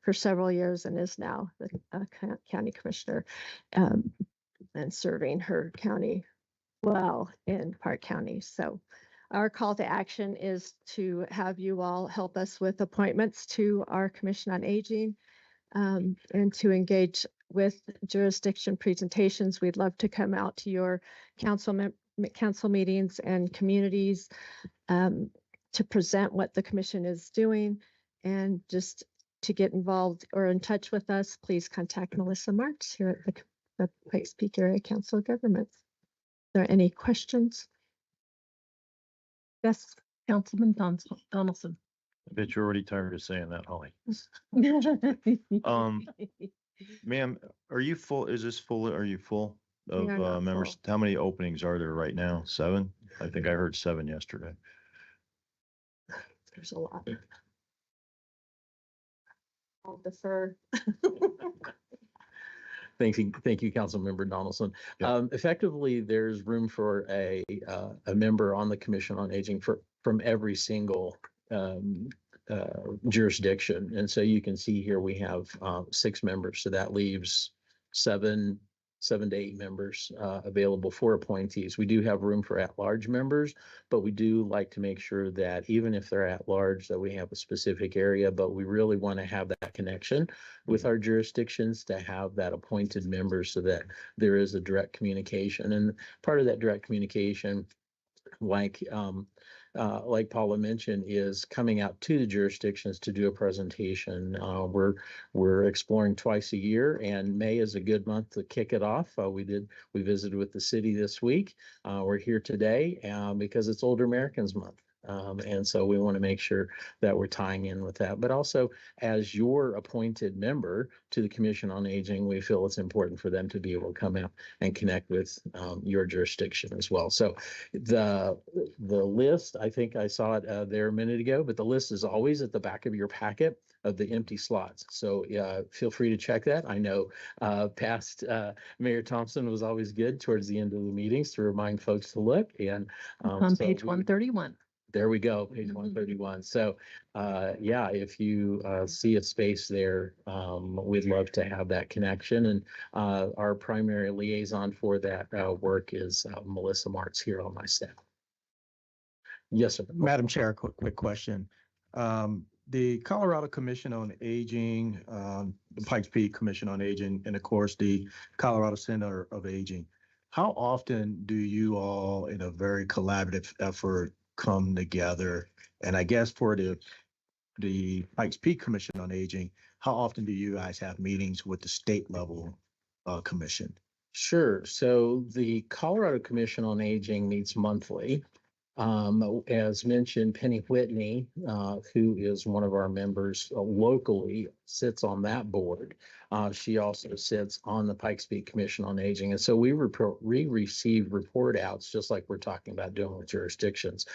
for several years and is now the county commissioner and serving her county well in Park County. So Our call to action is to have you all help us with appointments to our Commission on Aging, and to engage with jurisdiction presentations. We'd love to come out to your council meetings and communities, to present what the commission is doing, and just to get involved or in touch with us, please contact Melissa Marks here at the Pikes Peak Area Council of Governments. Are there any questions? Yes, Councilman Donaldson. I bet you're already tired of saying that, Holly. Ma'am, are you full? Is this full? Are you full We are of not members? full. How many openings are there right now? 7? I think I heard 7 yesterday. There's a lot. I'll defer. Thank you, Councilmember Donaldson. Effectively, there's room for a member on the Commission on Aging from every single jurisdiction. And so you can see here we have 6 members. So that leaves 7 to 8 members available for appointees. We do have room for at-large members, but we do like to make sure that even if they're at-large, that we have a specific area, but we really want to have that connection with our jurisdictions to have that appointed member so that there is a direct communication. And part of that direct communication, like Paula mentioned, is coming out to the jurisdictions to do a presentation. We're exploring twice a year, and May is a good month to kick it off. We visited with the city this week. We're here today because it's Older Americans Month. And so we want to make sure that we're tying in with that. But also, as your appointed member to the Commission on Aging, we feel it's important for them to be able to come out and connect with your jurisdiction as well. So the list, I think I saw it there a minute ago, but the list is always at the back of your packet of the empty slots. So feel free to check that. I know past Mayor Thompson was always good towards the end of the meetings to remind folks to look. And On page 131. There we go, page 131. So, if you see a space there, we'd love to have that connection. And our primary liaison for that work is Melissa Martz here on my staff. Yes, sir. Madam Chair, quick question. The Colorado Commission on Aging, the Pikes Peak Commission on Aging, and of course, the Colorado Center of Aging. How often do you all, in a very collaborative effort, come together? And I guess for the Pikes Peak Commission on Aging, how often do you guys have meetings with the state level commission? Sure. So the Colorado Commission on Aging meets monthly. As mentioned, Penny Whitney, who is one of our members locally, sits on that board. She also sits on the Pikes Peak Commission on Aging. And so we receive report outs, just like we're talking about doing with jurisdictions.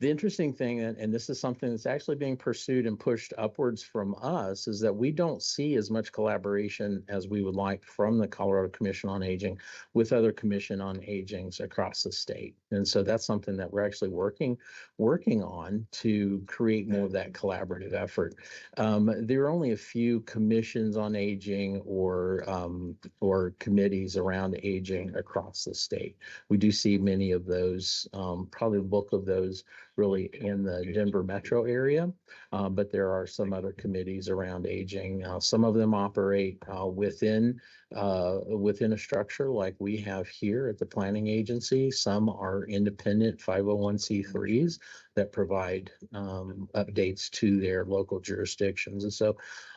The interesting thing, and this is something that's actually being pursued and pushed upwards from us, is that we don't see as much collaboration as we would like from the Colorado Commission on Aging with other Commission on Agings across the state. And so that's something that we're actually working on to create more of that collaborative effort. There are only a few commissions on aging or committees around aging across the state. We do see many of those, probably the bulk of those really in the Denver metro area, but there are some other committees around aging. Some of them operate within a structure like we have here at the planning agency. Some are independent 501c3s that provide updates to their local jurisdictions. And so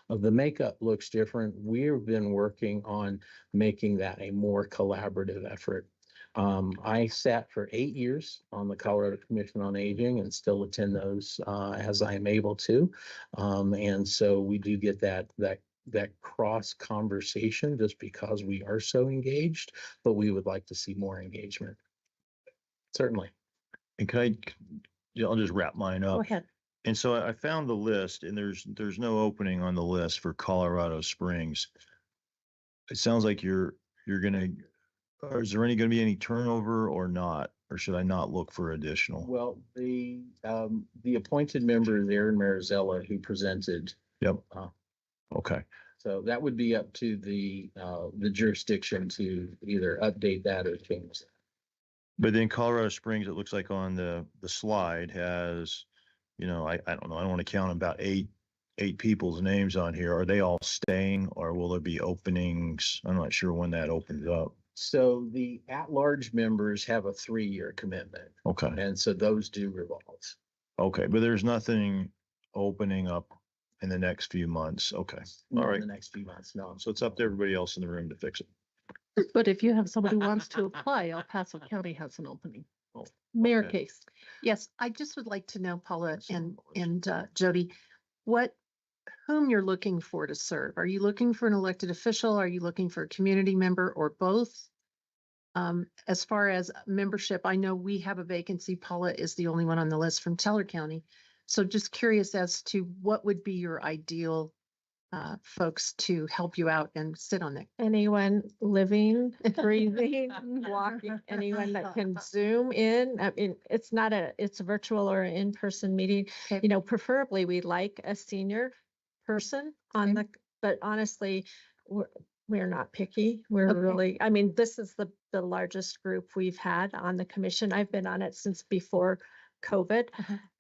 the makeup looks different. We've been working on making that a more collaborative effort. I sat for 8 years on the Colorado Commission on Aging and still attend those as I am able to. And so we do get that cross conversation just because we are so engaged, but we would like to see more engagement. Certainly. And I'll just wrap mine up. Go ahead. And so I found the list, and there's no opening on the list for Colorado Springs. It sounds like you're gonna. Or is there going to be any turnover or not? Or should I not look for additional? Well, the appointed member there in Marizella who presented. Yep. Okay. So that would be up to the jurisdiction to either update that or change that. But then Colorado Springs, it looks like on the slide has, you know, I don't know, I don't want to count about eight people's names on here. Are they all staying or will there be openings? I'm not sure when that opens up. So the at-large members have a 3-year commitment. Okay. And so those do revolve. Okay, but there's nothing opening up in the next few months. Okay. Not All in right. the next few months, no. So it's up to everybody else in the room to fix it. But if you have somebody who wants to apply, El Paso County has an opening. Oh, Mayor okay. Case. Yes, I just would like to know, Paula and Jody, whom you're looking for to serve. Are you looking for an elected official? Are you looking for a community member or both? As far as membership, I know we have a vacancy. Paula is the only one on the list from Teller County. So just curious as to what would be your ideal folks to help you out and sit on that. Anyone living, breathing, walking, anyone that can Zoom in. I mean, it's a virtual or an in-person meeting. Okay. You know, preferably we like a senior person on the, but honestly, we're not picky. We're Okay. really, I mean, this is the largest group we've had on the commission. I've been on it since before COVID,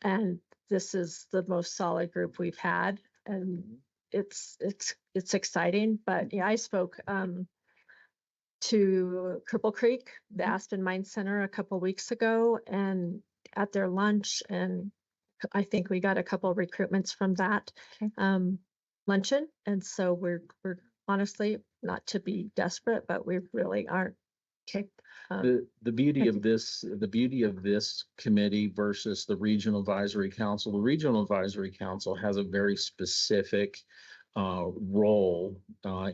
and this is the most solid group we've had. And it's exciting, but yeah, I spoke to Cripple Creek, the Aspen Mine Center a couple weeks ago, and at their lunch, and I think we got a couple of recruitments from that luncheon, and so we're honestly, not to be desperate, but we really aren't. Okay. The beauty of this committee versus the Regional Advisory Council, the Regional Advisory Council has a very specific role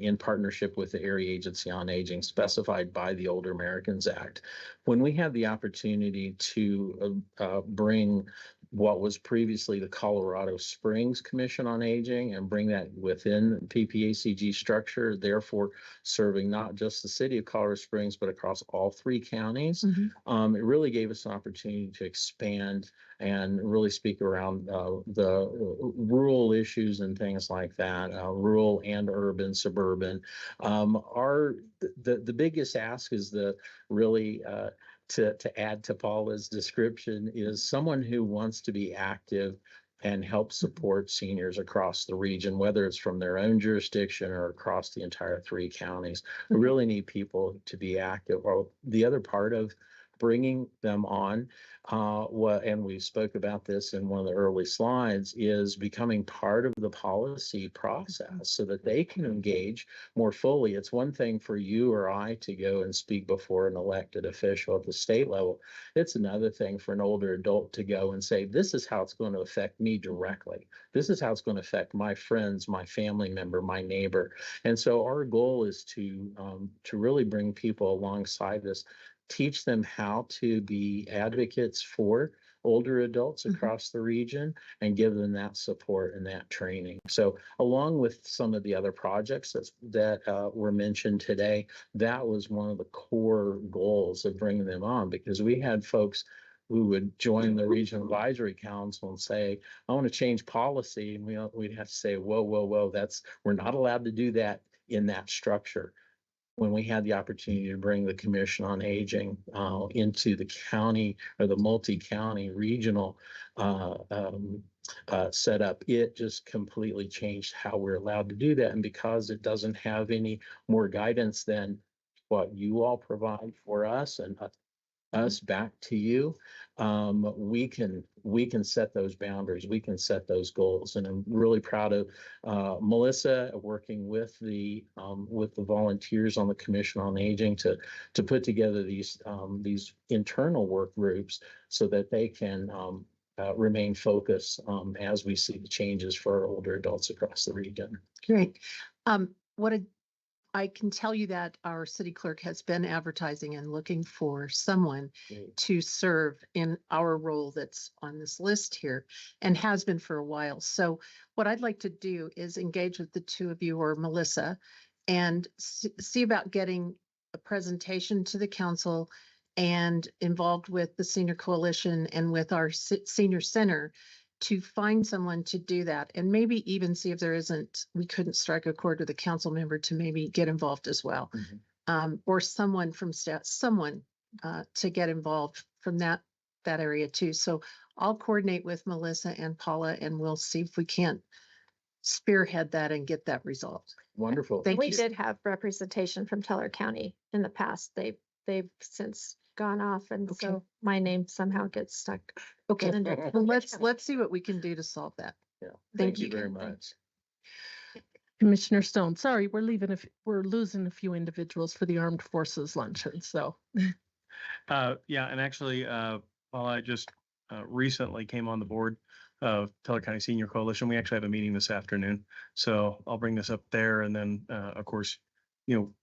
in partnership with the Area Agency on Aging specified by the Older Americans Act. When we had the opportunity to bring what was previously the Colorado Springs Commission on Aging and bring that within PPACG structure, therefore serving not just the city of Colorado Springs, but across all 3 counties. It really gave us an opportunity to expand and really speak around the rural issues and things like that, rural and urban, suburban. The biggest ask is to add to Paula's description is someone who wants to be active and help support seniors across the region, whether it's from their own jurisdiction or across the entire 3 counties. We really need people to be active. Or the other part of bringing them on, and we spoke about this in one of the early slides, is becoming part of the policy process so that they can engage more fully. It's one thing for you or I to go and speak before an elected official at the state level. It's another thing for an older adult to go and say, this is how it's going to affect me directly. This is how it's going to affect my friends, my family member, my neighbor. And so our goal is to really bring people alongside this, teach them how to be advocates for older adults across the region and give them that support and that training. So along with some of the other projects that were mentioned today, that was one of the core goals of bringing them on, because we had folks who would join the Regional Advisory Council and say, I want to change policy. And we'd have to say, whoa, we're not allowed to do that in that structure. When we had the opportunity to bring the Commission on Aging into the county or the multi-county regional setup, it just completely changed how we're allowed to do that. And because it doesn't have any more guidance than what you all provide for us and us back to you, we can set those boundaries, we can set those goals. And I'm really proud of Melissa working with the volunteers on the Commission on Aging to put together these internal work groups so that they can remain focused as we see the changes for our older adults across the region. Great. I can tell you that our city clerk has been advertising and looking for someone to serve in our role that's on this list here and has been for a while. So what I'd like to do is engage with the 2 of you or Melissa and see about getting a presentation to the council and involved with the Senior Coalition and with our Senior Center to find someone to do that, and maybe even see if we couldn't strike a chord with a council member to maybe get involved as well. Or someone from staff, someone to get involved from that area too. So I'll coordinate with Melissa and Paula, and we'll see if we can't spearhead that and get that resolved. Wonderful. Thank We you. did have representation from Teller County in the past. They've since gone off, and Okay. so my name somehow gets stuck. Okay, in it. well, let's see what we can do to solve that. Yeah. Thank you. very much. Commissioner Stone, sorry, we're losing a few individuals for the Armed Forces luncheon, so. Yeah, and actually, I just recently came on the board of Teller County Senior Coalition. We actually have a meeting this afternoon. So I'll bring this up there and then, of course,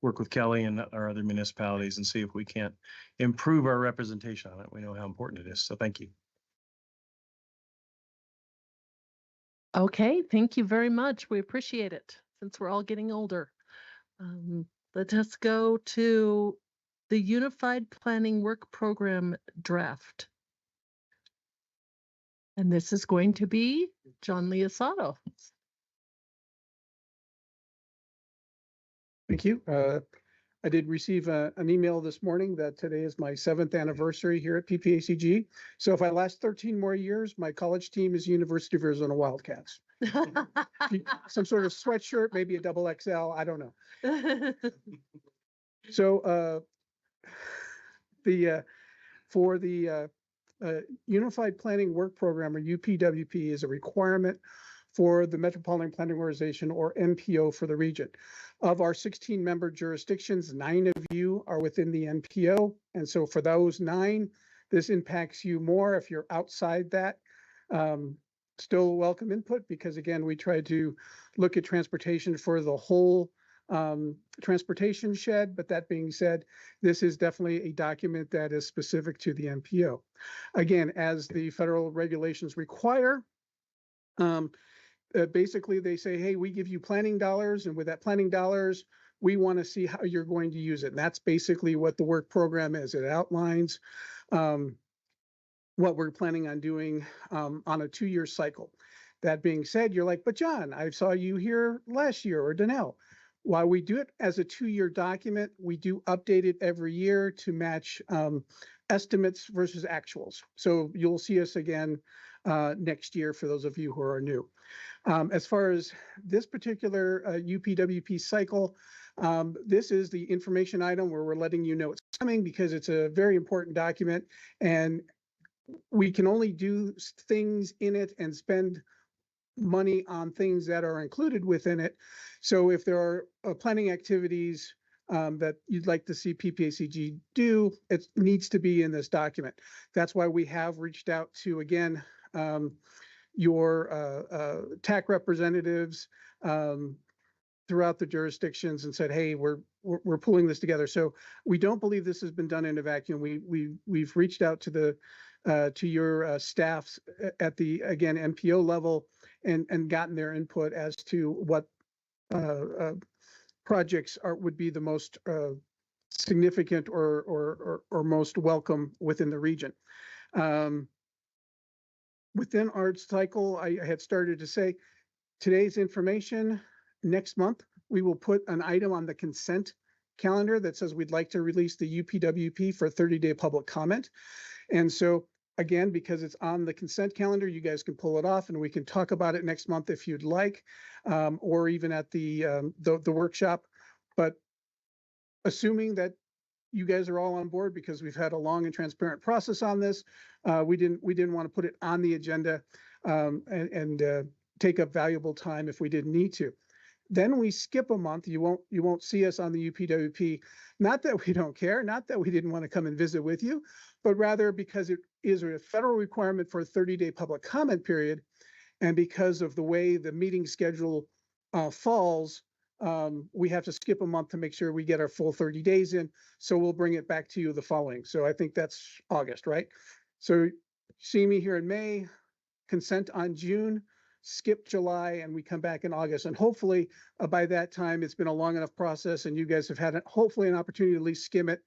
work with Kelly and our other municipalities and see if we can't improve our representation on it. We know how important it is. So thank you. Okay, thank you very much. We appreciate it since we're all getting older. Let us go to the Unified Planning Work Program draft. And this is going to be John Liasato. Thank you. I did receive an email this morning that today is my 7th anniversary here at PPACG. So if I last 13 more years, my college team is University of Arizona Wildcats. Some sort of sweatshirt, maybe a double XL, I don't know. So for the Unified Planning Work Program, or UPWP, is a requirement for the Metropolitan Planning Organization, or MPO, for the region. Of our 16-member jurisdictions, 9 of you are within the MPO. And so for those 9, this impacts you more. If you're outside that, still welcome input, because again, we try to look at transportation for the whole transportation shed. But that being said, this is definitely a document that is specific to the MPO. Again, as the federal regulations require, basically they say, hey, we give you planning dollars, and with that planning dollars, we want to see how you're going to use it. And that's basically what the work program is. It outlines what we're planning on doing on a 2-year cycle. That being said, you're like, but John, I saw you here last year, or Danelle. While we do it as a 2-year document, we do update it every year to match estimates versus actuals. So you'll see us again next year for those of you who are new. As far as this particular UPWP cycle, this is the information item where we're letting you know it's coming, because it's a very important document, and we can only do things in it and spend money on things that are included within it. So if there are planning activities that you'd like to see PPACG do, it needs to be in this document. That's why we have reached out to, again, your TAC representatives throughout the jurisdictions and said, hey, we're pulling this together. So we don't believe this has been done in a vacuum. We've reached out to the to your staffs at the, again, MPO level, and gotten their input as to what projects would be the most significant or most welcome within the region. Within our cycle, I had started to say, today's information, next month, we will put an item on the consent calendar that says we'd like to release the UPWP for 30-day public comment. And so again, because it's on the consent calendar, you guys can pull it off, and we can talk about it next month if you'd like, or even at the workshop. But assuming that you guys are all on board, because we've had a long and transparent process on this, we didn't want to put it on the agenda and take up valuable time if we didn't need to. Then we skip a month. You won't see us on the UPWP. Not that we don't care, not that we didn't want to come and visit with you, but rather because it is a federal requirement for a 30-day public comment period, and because of the way the meeting schedule falls, we have to skip a month to make sure we get our full 30 days in. So we'll bring it back to you the following. So I think that's August, right? So see me here in May, consent on June, skip July, and we come back in August. And hopefully by that time, it's been a long enough process, and you guys have had hopefully an opportunity to at least skim it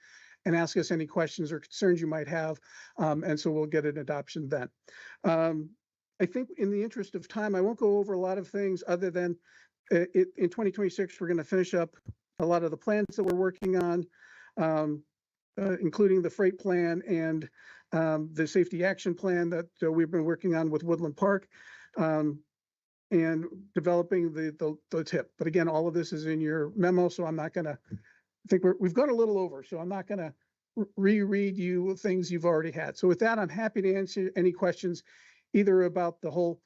and ask us any questions or concerns you might have. And so we'll get an adoption then. I think in the interest of time, I won't go over a lot of things other than in 2026, we're going to finish up a lot of the plans that we're working on. including the freight plan and the safety action plan that we've been working on with Woodland Park, and developing the tip. But again, all of this is in your memo, so I'm not gonna, I think we've gone a little over, so I'm not gonna reread you things you've already had. So with that, I'm happy to answer any questions, either about the whole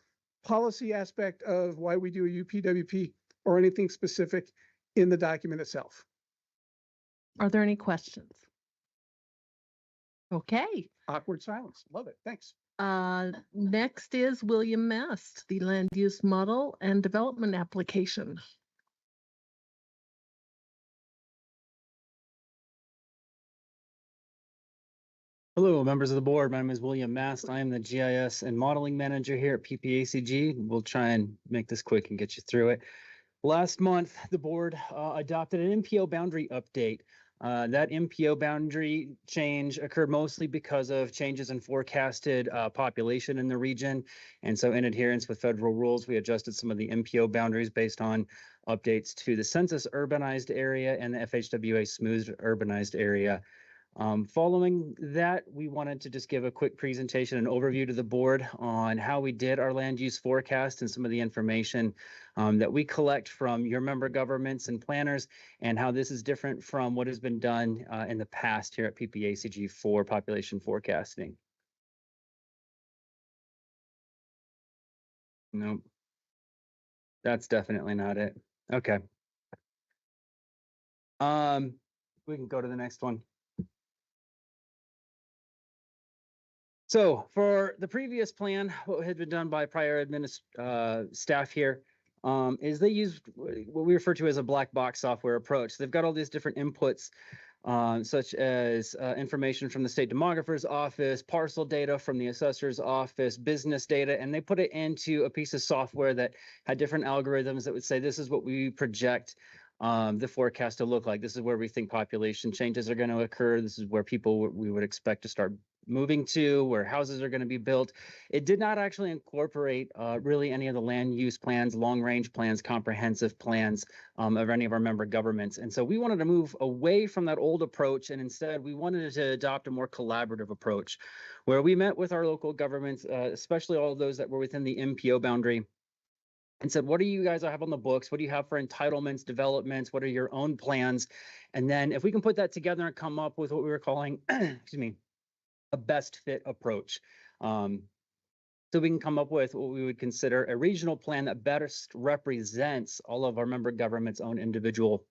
policy aspect of why we do a UPWP or anything specific in the document itself. Are there any questions? Okay. Awkward silence. Love it. Thanks. Next is William Mast, the land use model and development application. Hello, members of the board. My name is William Mast. I am the GIS and modeling manager here at PPACG. We'll try and make this quick and get you through it. Last month, the board adopted an MPO boundary update. That MPO boundary change occurred mostly because of changes in forecasted population in the region. And so in adherence with federal rules, we adjusted some of the MPO boundaries based on updates to the census urbanized area and the FHWA smoothed urbanized area. Following that, we wanted to just give a quick presentation and overview to the board on how we did our land use forecast and some of the information that we collect from your member governments and planners, and how this is different from what has been done in the past here at PPACG for population forecasting. Nope. That's definitely not it. Okay. We can go to the next one. So for the previous plan, what had been done by prior staff here is they used what we refer to as a black box software approach. They've got all these different inputs, such as information from the state demographer's office, parcel data from the assessor's office, business data, and they put it into a piece of software that had different algorithms that would say, this is what we project the forecast to look like. This is where we think population changes are going to occur. This is where people we would expect to start moving to, where houses are going to be built. It did not actually incorporate really any of the land use plans, long range plans, comprehensive plans of any of our member governments. And so we wanted to move away from that old approach, and instead we wanted to adopt a more collaborative approach where we met with our local governments, especially all of those that were within the MPO boundary, and said, what do you guys have on the books? What do you have for entitlements, developments? What are your own plans? And then if we can put that together and come up with what we were calling, excuse me, a best fit approach. So we can come up with what we would consider a regional plan that best represents all of our member government's own individual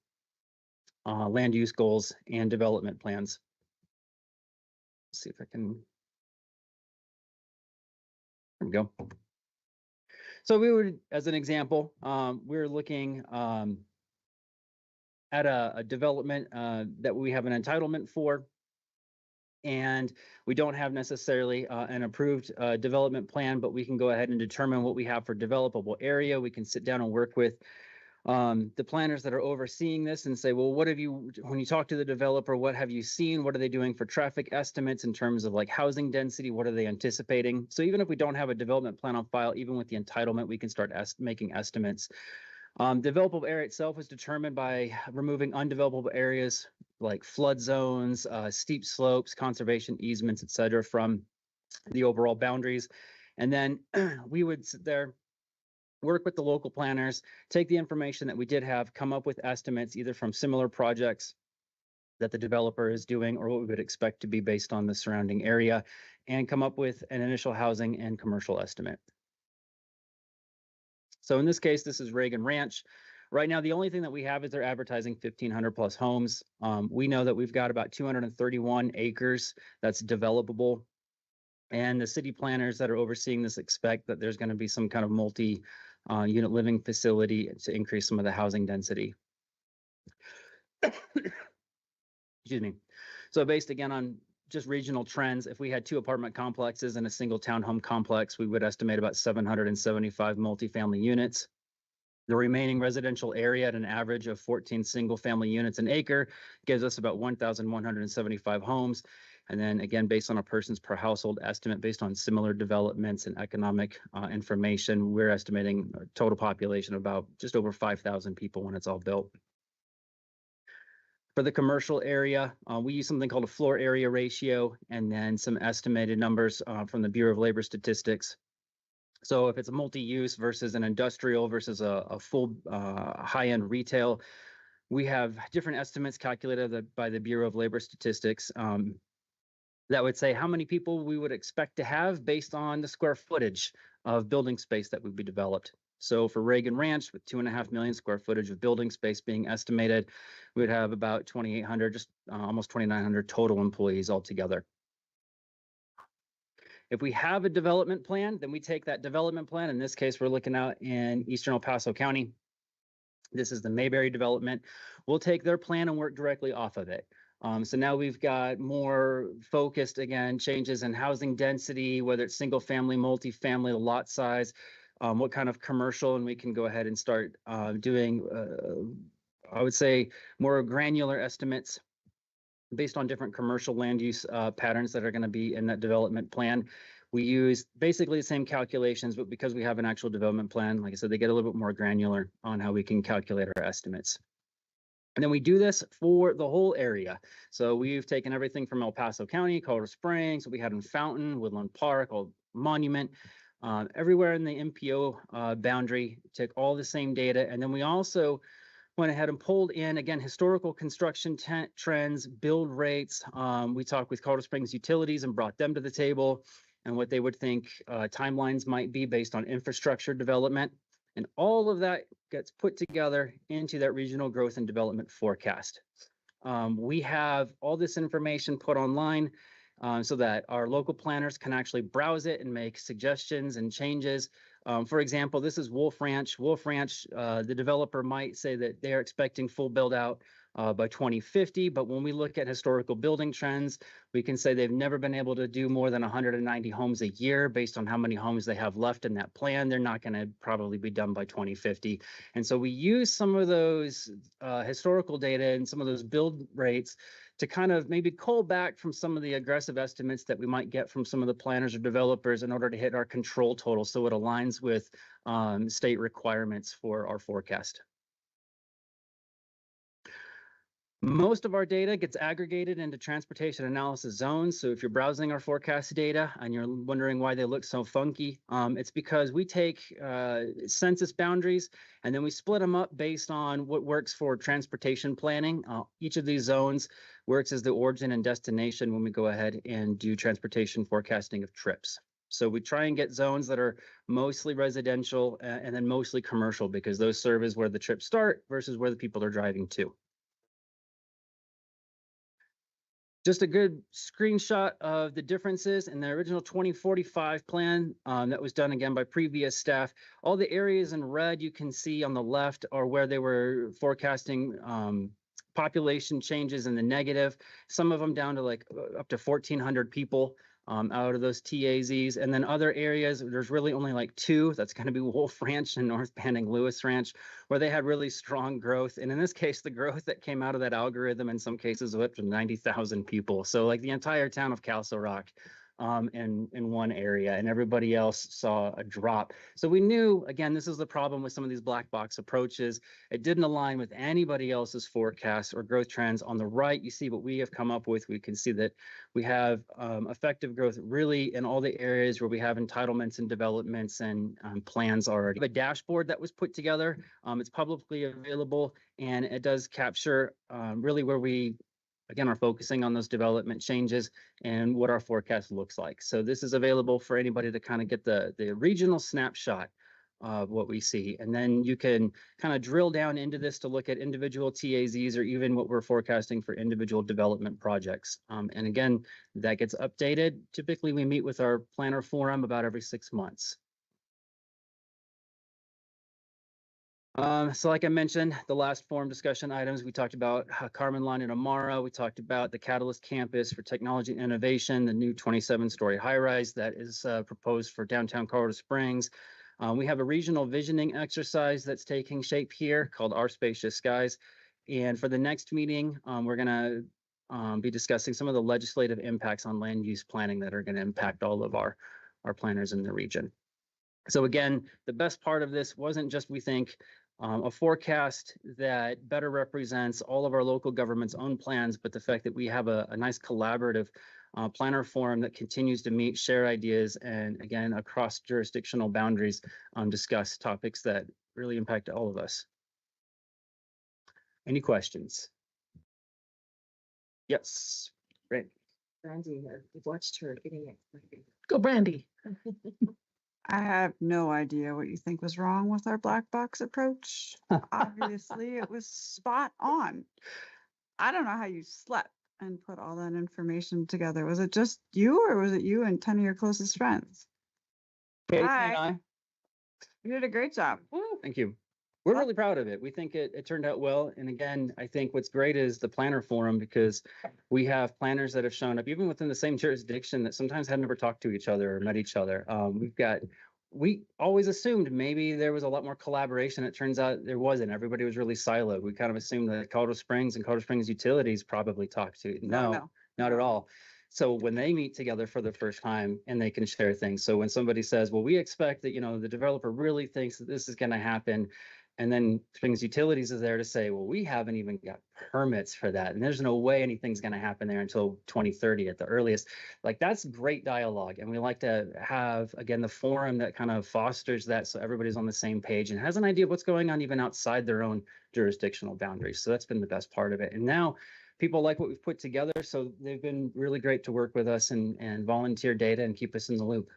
land use goals and development plans. Let's see if I can, there we go. So we would, as an example, we're looking at a development that we have an entitlement for, and we don't have necessarily an approved development plan, but we can go ahead and determine what we have for developable area. We can sit down and work with the planners that are overseeing this and say, well, what have you, when you talk to the developer, what have you seen? What are they doing for traffic estimates in terms of like housing density? What are they anticipating? So even if we don't have a development plan on file, even with the entitlement, we can start making estimates. Developable area itself is determined by removing undevelopable areas like flood zones, steep slopes, conservation easements, et cetera, from the overall boundaries. And then we would sit there, work with the local planners, take the information that we did have, come up with estimates either from similar projects that the developer is doing or what we would expect to be based on the surrounding area, and come up with an initial housing and commercial estimate. So in this case, this is Reagan Ranch. Right now, the only thing that we have is they're advertising 1,500 plus homes. We know that we've got about 231 acres that's developable. And the city planners that are overseeing this expect that there's going to be some kind of multi-unit living facility to increase some of the housing density. Excuse me. So based again on just regional trends, if we had 2 apartment complexes and a single townhome complex, we would estimate about 775 multifamily units. The remaining residential area at an average of 14 single family units an acre gives us about 1,175 homes. And then again, based on a persons per household estimate, based on similar developments and economic information, we're estimating a total population of about just over 5,000 people when it's all built. For the commercial area, we use something called a floor area ratio and then some estimated numbers from the Bureau of Labor Statistics. So if it's a multi-use versus an industrial versus a full high-end retail, we have different estimates calculated by the Bureau of Labor Statistics that would say how many people we would expect to have based on the square footage of building space that would be developed. So for Reagan Ranch, with 2.5 million square footage of building space being estimated, we would have about 2,800, just almost 2,900 total employees altogether. If we have a development plan, then we take that development plan. In this case, we're looking out in Eastern El Paso County. This is the Mayberry development. We'll take their plan and work directly off of it. So now we've got more focused, again, changes in housing density, whether it's single family, multifamily, lot size, what kind of commercial, and we can go ahead and start doing, I would say, more granular estimates based on different commercial land use patterns that are going to be in that development plan. We use basically the same calculations, but because we have an actual development plan, like I said, they get a little bit more granular on how we can calculate our estimates. And then we do this for the whole area. So we've taken everything from El Paso County, Colorado Springs, we had in Fountain, Woodland Park, Old Monument, everywhere in the MPO boundary, took all the same data. And then we also went ahead and pulled in, again, historical construction trends, build rates. We talked with Colorado Springs Utilities and brought them to the table and what they would think timelines might be based on infrastructure development. And all of that gets put together into that regional growth and development forecast. We have all this information put online so that our local planners can actually browse it and make suggestions and changes. For example, this is Wolf Ranch. Wolf Ranch, the developer might say that they're expecting full build out by 2050, but when we look at historical building trends, we can say they've never been able to do more than 190 homes a year based on how many homes they have left in that plan. They're not going to probably be done by 2050. And so we use some of those historical data and some of those build rates to kind of maybe cull back from some of the aggressive estimates that we might get from some of the planners or developers in order to hit our control total so it aligns with state requirements for our forecast. Most of our data gets aggregated into transportation analysis zones. So if you're browsing our forecast data and you're wondering why they look so funky, it's because we take census boundaries and then we split them up based on what works for transportation planning. Each of these zones works as the origin and destination when we go ahead and do transportation forecasting of trips. So we try and get zones that are mostly residential and then mostly commercial because those serve as where the trips start versus where the people are driving to. Just a good screenshot of the differences in the original 2045 plan that was done again by previous staff. All the areas in red you can see on the left are where they were forecasting population changes in the negative. Some of them down to like up to 1,400 people out of those TAZs. And then other areas, there's really only like two. That's going to be Wolf Ranch and North Banding Lewis Ranch, where they had really strong growth. And in this case, the growth that came out of that algorithm in some cases was up to 90,000 people. So like the entire town of Castle Rock in one area, and everybody else saw a drop. So we knew, again, this is the problem with some of these black box approaches. It didn't align with anybody else's forecasts or growth trends. On the right, you see what we have come up with. We can see that we have effective growth really in all the areas where we have entitlements and developments and plans already. We have a dashboard that was put together. It's publicly available, and it does capture really where we again, are focusing on those development changes and what our forecast looks like. So this is available for anybody to kind of get the regional snapshot of what we see. And then you can kind of drill down into this to look at individual TAZs or even what we're forecasting for individual development projects. And again, that gets updated. Typically, we meet with our planner forum about every 6 months. So like I mentioned, the last forum discussion items, we talked about Carmen Line and Amara. We talked about the Catalyst Campus for Technology and Innovation, the new 27-story high-rise that is proposed for downtown Colorado Springs. We have a regional visioning exercise that's taking shape here called Our Spacious Skies. And for the next meeting, we're going to be discussing some of the legislative impacts on land use planning that are going to impact all of our planners in the region. So again, the best part of this wasn't just, we think, a forecast that better represents all of our local government's own plans, but the fact that we have a nice collaborative planner forum that continues to meet, share ideas, and again, across jurisdictional boundaries, discuss topics that really impact all of us. Any questions? Yes, great. Brandy, I've watched her getting it. Go Brandy. I have no idea what you think was wrong with our black box approach. Obviously, it was spot on. I don't know how you slept and put all that information together. Was it just you, or was it you and 10 of your closest friends? Casey Hi. and I. You did a great job. Thank you. We're really proud of it. We think it turned out well. And again, I think what's great is the planner forum, because we have planners that have shown up even within the same jurisdiction that sometimes had never talked to each other or met each other. We always assumed maybe there was a lot more collaboration. It turns out there wasn't. Everybody was really siloed. We kind of assumed that Colorado Springs and Colorado Springs Utilities probably talked to. No, not at all. So when they meet together for the first time and they can share things. So when somebody says, well, we expect that, the developer really thinks that this is going to happen. And then Springs Utilities is there to say, well, we haven't even got permits for that. And there's no way anything's going to happen there until 2030 at the earliest. Like, that's great dialogue. And we like to have, again, the forum that kind of fosters that so everybody's on the same page and has an idea of what's going on even outside their own jurisdictional boundaries. So that's been the best part of it. And now people like what we've put together. So they've been really great to work with us and volunteer data and keep us in the loop.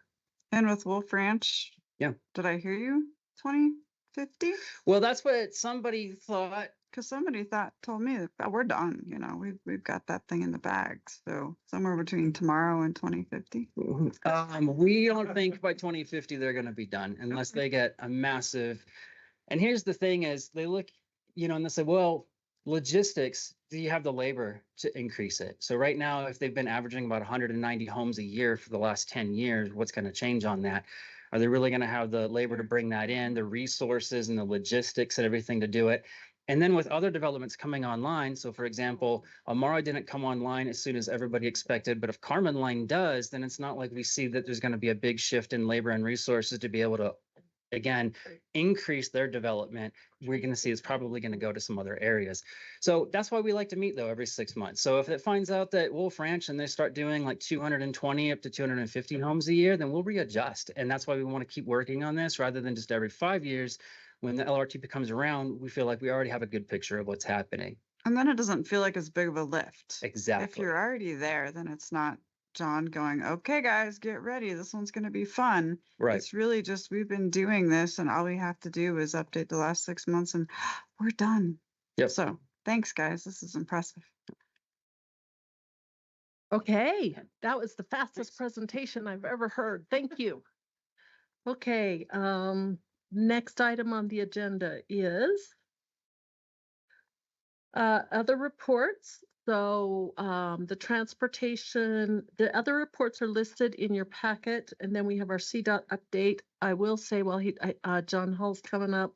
And with Wolf Ranch, yeah. Did I hear you? 2050? Well, that's what somebody thought. Because somebody told me that we're done. We've got that thing in the bag. So somewhere between tomorrow and 2050. We don't think by 2050 they're going to be done unless they get a massive. And here's the thing: is they look, and they say, well, logistics. Do you have the labor to increase it? So right now, if they've been averaging about 190 homes a year for the last 10 years, what's going to change on that? Are they really going to have the labor to bring that in, the resources and the logistics and everything to do it? And then with other developments coming online, so for example, Amara didn't come online as soon as everybody expected, but if Carmen Line does, then it's not like we see that there's going to be a big shift in labor and resources to be able to, again, increase their development. We're going to see it's probably going to go to some other areas. So that's why we like to meet, though, every 6 months. So if it finds out that Wolf Ranch and they start doing like 220 up to 250 homes a year, then we'll readjust. And that's why we want to keep working on this rather than just every 5 years. When the LRT comes around, we feel like we already have a good picture of what's happening. And then it doesn't feel like as big of a lift. Exactly. If you're already there, then it's not John going, okay, guys, get ready. This one's going to be fun. Right. It's really just, we've been doing this and all we have to do is update the last 6 months and we're done. Yep. So thanks, guys. This is impressive. Okay, that was the fastest presentation I've ever heard. Thank you. Okay, next item on the agenda is other reports. So the other reports are listed in your packet, and then we have our CDOT update. I will say while John Hall's coming up,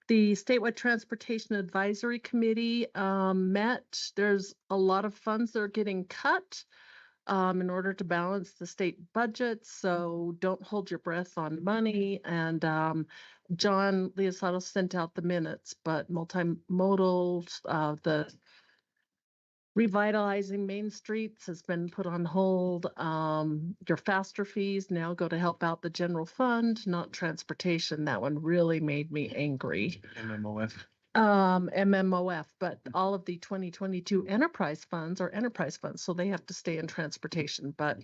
the Statewide Transportation Advisory Committee met. There's a lot of funds that are getting cut in order to balance the state budget. So don't hold your breath on money. And John Leosato sent out the minutes, but multimodal, the revitalizing Main Streets has been put on hold. Your faster fees now go to help out the general fund, not transportation. That one really made me angry. MMOF, but all of the 2022 enterprise funds are enterprise funds, so they have to stay in transportation. But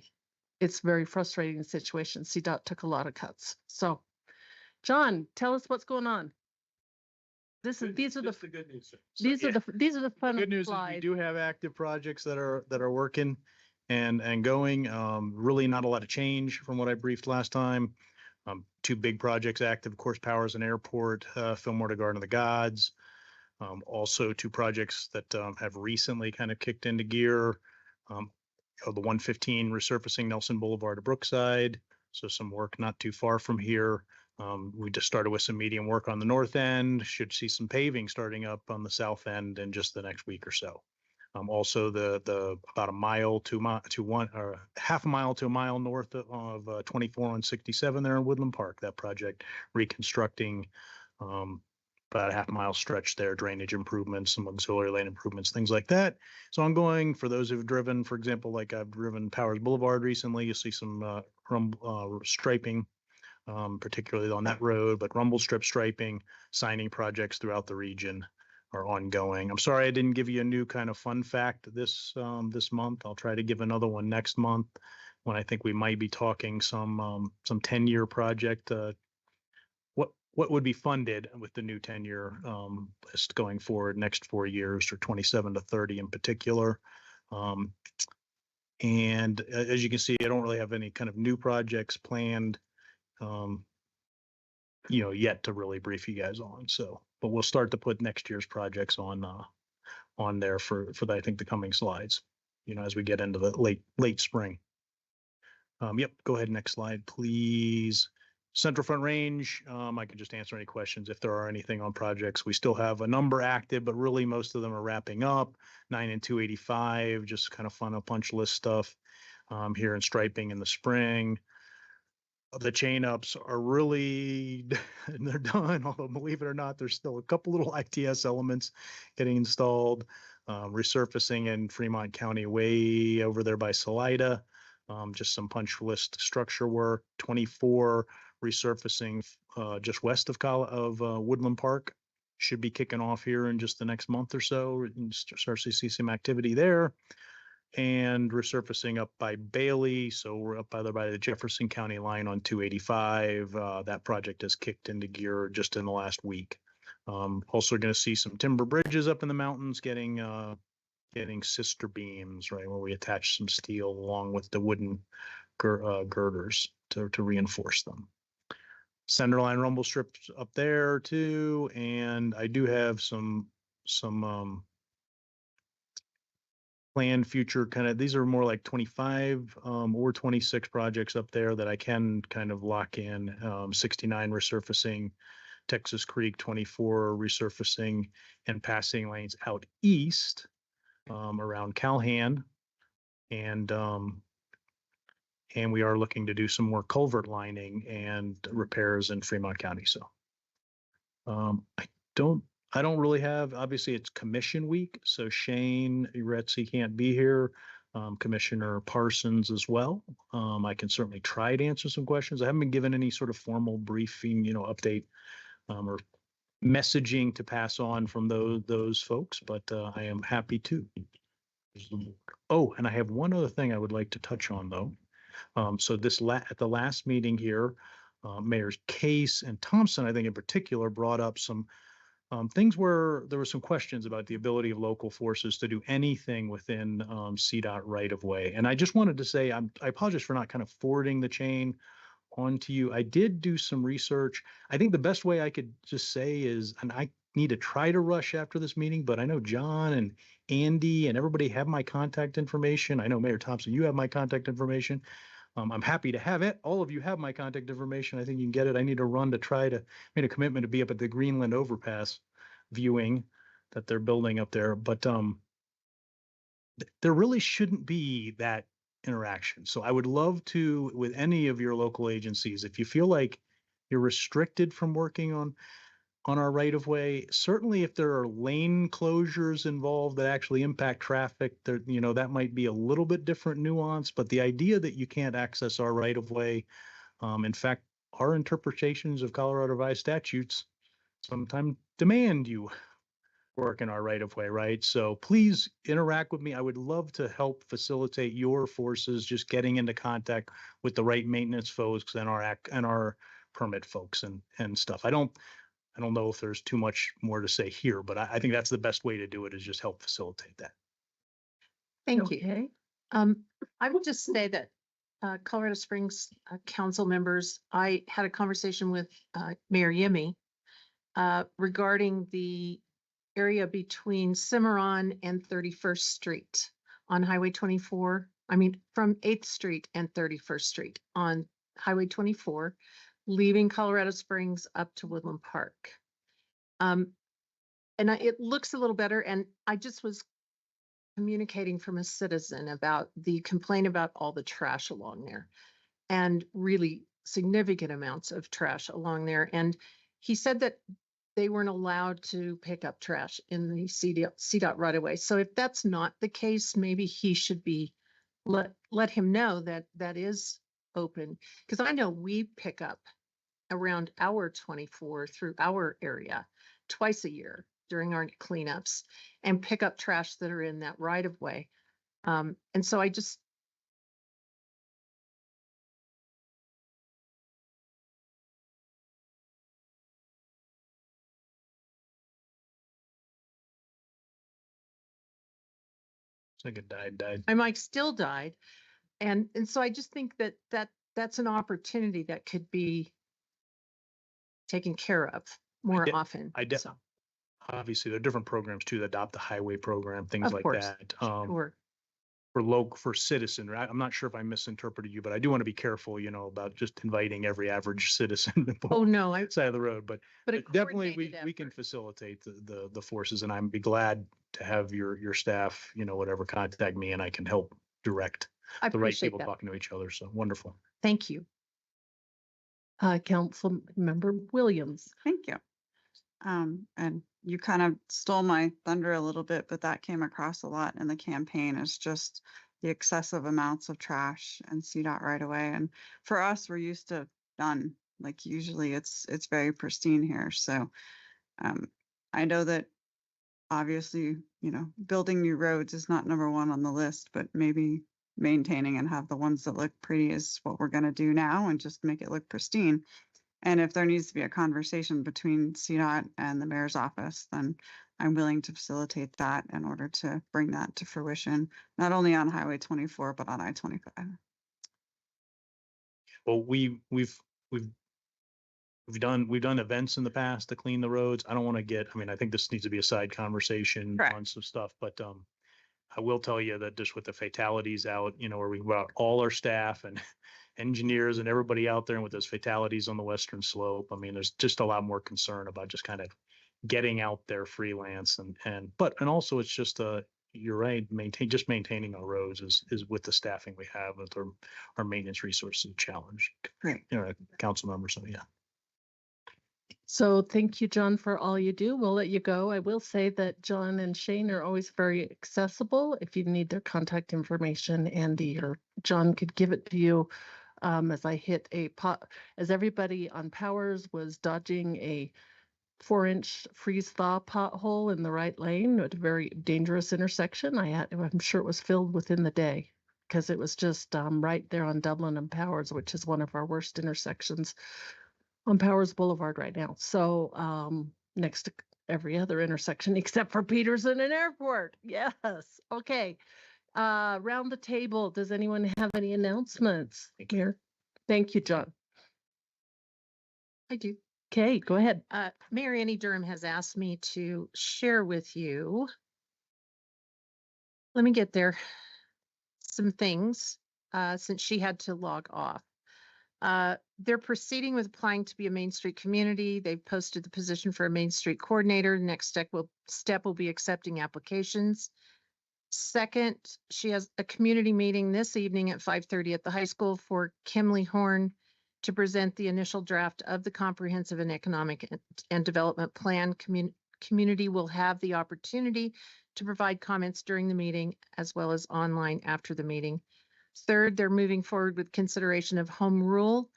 it's a very frustrating situation. CDOT took a lot of cuts. So, John, tell us what's going on. These are the good news. These are the fun. Good news is we do have active projects that are working and going. Really not a lot of change from what I briefed last time. 2 big projects active, of course, Powers and Airport, Fillmore to Garden of the Gods. Also 2 projects that have recently kind of kicked into gear. The 115 resurfacing Nelson Boulevard to Brookside. So some work not too far from here. We just started with some medium work on the north end. Should see some paving starting up on the south end in just the next week or so. Also the about a mile to one or half a mile to a mile north of 24 on 67 there in Woodland Park. That project reconstructing about a half-mile stretch there, drainage improvements, some auxiliary lane improvements, things like that. It's ongoing. For those who've driven, for example, like I've driven Powers Boulevard recently, you'll see some striping, particularly on that road, but rumble strip striping, signing projects throughout the region are ongoing. I'm sorry I didn't give you a new kind of fun fact this month. I'll try to give another one next month when I think we might be talking some 10-year project. What would be funded with the new 10-year list going forward next 4 years, or 27 to 30 in particular. And as you can see, I don't really have any kind of new projects planned, yet to really brief you guys on. So, but we'll start to put next year's projects on there for I think the coming slides, as we get into the late spring. Yep, go ahead, next slide, please. Central Front Range, I can just answer any questions if there are anything on projects. We still have a number active, but really most of them are wrapping up. 9 and 285, just kind of fun punch list stuff here in striping in the spring. The chain ups are really, they're done, although believe it or not, there's still a couple little ITS elements getting installed. Resurfacing in Fremont County way over there by Salida. Just some punch list structure work. 24 resurfacing just west of Woodland Park. Should be kicking off here in just the next month or so. And start to see some activity there. And resurfacing up by Bailey. So we're up by the Jefferson County line on 285. That project has kicked into gear just in the last week. Also going to see some timber bridges up in the mountains getting sister beams, right, where we attach some steel along with the wooden girders to reinforce them. Centerline rumble strips up there too, and I do have some planned future these are more like 25 or 26 projects up there that I can kind of lock in. 69 resurfacing, Texas Creek 24 resurfacing and passing lanes out east. Around Calhan, and we are looking to do some more culvert lining and repairs in Fremont County. So I don't really have, obviously it's commission week, so Shane Uretzi can't be here, Commissioner Parsons as well. I can certainly try to answer some questions. I haven't been given any sort of formal briefing, update or messaging to pass on from those folks, but I am happy to. Oh, and I have one other thing I would like to touch on though. So at the last meeting here, Mayors Case and Thompson, I think in particular, brought up some things where there were some questions about the ability of local forces to do anything within CDOT right of way. And I just wanted to say, I apologize for not kind of forwarding the chain onto you. I did do some research. I think the best way I could just say is, and I need to try to rush after this meeting, but I know John and Andy and everybody have my contact information. I know Mayor Thompson, you have my contact information. I'm happy to have it. All of you have my contact information. I think you can get it. I need to run to try to make a commitment to be up at the Greenland Overpass viewing that they're building up there. But there really shouldn't be that interaction. So I would love to, with any of your local agencies, if you feel like you're restricted from working on our right of way, certainly if there are lane closures involved that actually impact traffic, there, that might be a little bit different nuance, but the idea that you can't access our right of way, in fact, our interpretations of Colorado Revised statutes sometimes demand you work in our right of way, right? So please interact with me. I would love to help facilitate your forces just getting into contact with the right maintenance folks and our permit folks and stuff. I don't know if there's too much more to say here, but I think that's the best way to do it, is just help facilitate that. Thank you. I will just say that Colorado Springs council members, I had a conversation with Mayor Yimmy regarding the area between Cimarron and 31st Street on Highway 24. I mean, from 8th Street and 31st Street on Highway 24. Leaving Colorado Springs up to Woodland Park. It looks a little better. And I just was communicating from a citizen about the complaint about all the trash along there, and really significant amounts of trash along there. And he said that they weren't allowed to pick up trash in the CDOT right away. So if that's not the case, maybe he should be, let him know that that is open. Because I know we pick up around hour 24 through our area twice a year during our cleanups and pick up trash that are in that right of way. And so I just, I think it died. my mic still died. And so I just think that that's an opportunity that could be taken care of more often. So, Obviously, there are different programs too, the Adopt the Highway program, things of like course, that. sure. For citizen, right? I'm not sure if I misinterpreted you, but I do want to be careful, about just inviting every average citizen to Oh, no, side of the road, but a definitely coordinated we can facilitate the forces, and I'm be glad to have your staff, whatever, contact me and I can help direct I the right appreciate people that. talking to each other. So wonderful. Thank you. Council Member Williams. Thank you. And you kind of stole my thunder a little bit, but that came across a lot in the campaign is just the excessive amounts of trash and CDOT right away. And for us, we're used to none. Like usually it's very pristine here. So I know that obviously, building new roads is not number one on the list, but maybe maintaining and have the ones that look pretty is what we're going to do now and just make it look pristine. And if there needs to be a conversation between CDOT and the mayor's office, then I'm willing to facilitate that in order to bring that to fruition, not only on Highway 24, but on I-25. Well, we've done events in the past to clean the roads. I don't want to I think this needs to be a side conversation on some stuff, but I will tell you that just with the fatalities out, where we brought all our staff and engineers and everybody out there, and with those fatalities on the western slope, I mean, there's just a lot more concern about just kind of getting out there freelance and also it's just you're right, maintaining our roads is with the staffing we have with our maintenance resources challenge. Right. Council members, so yeah. So thank you, John, for all you do. We'll let you go. I will say that John and Shane are always very accessible. If you need their contact information, Andy or John could give it to you. As I hit as everybody on Powers was dodging a 4-inch freeze thaw pothole in the right lane at a very dangerous intersection. I'm sure it was filled within the day because it was just right there on Dublin and Powers, which is one of our worst intersections on Powers Boulevard right now. So next to every other intersection except for Peterson and Airport. Yes. Okay. Round the table. Does anyone have any announcements here? Thank you, John. I do. Okay, go ahead. Mayor Annie Durham has asked me to share with you. Let me get there. Some things since she had to log off. They're proceeding with applying to be a Main Street community. They've posted the position for a Main Street coordinator. The next step will be accepting applications. Second, she has a community meeting this evening at 5:30 at the high school for Kimley Horn to present the initial draft of the comprehensive and economic and development plan. Community will have the opportunity to provide comments during the meeting as well as online after the meeting. Third, they're moving forward with consideration of home rule.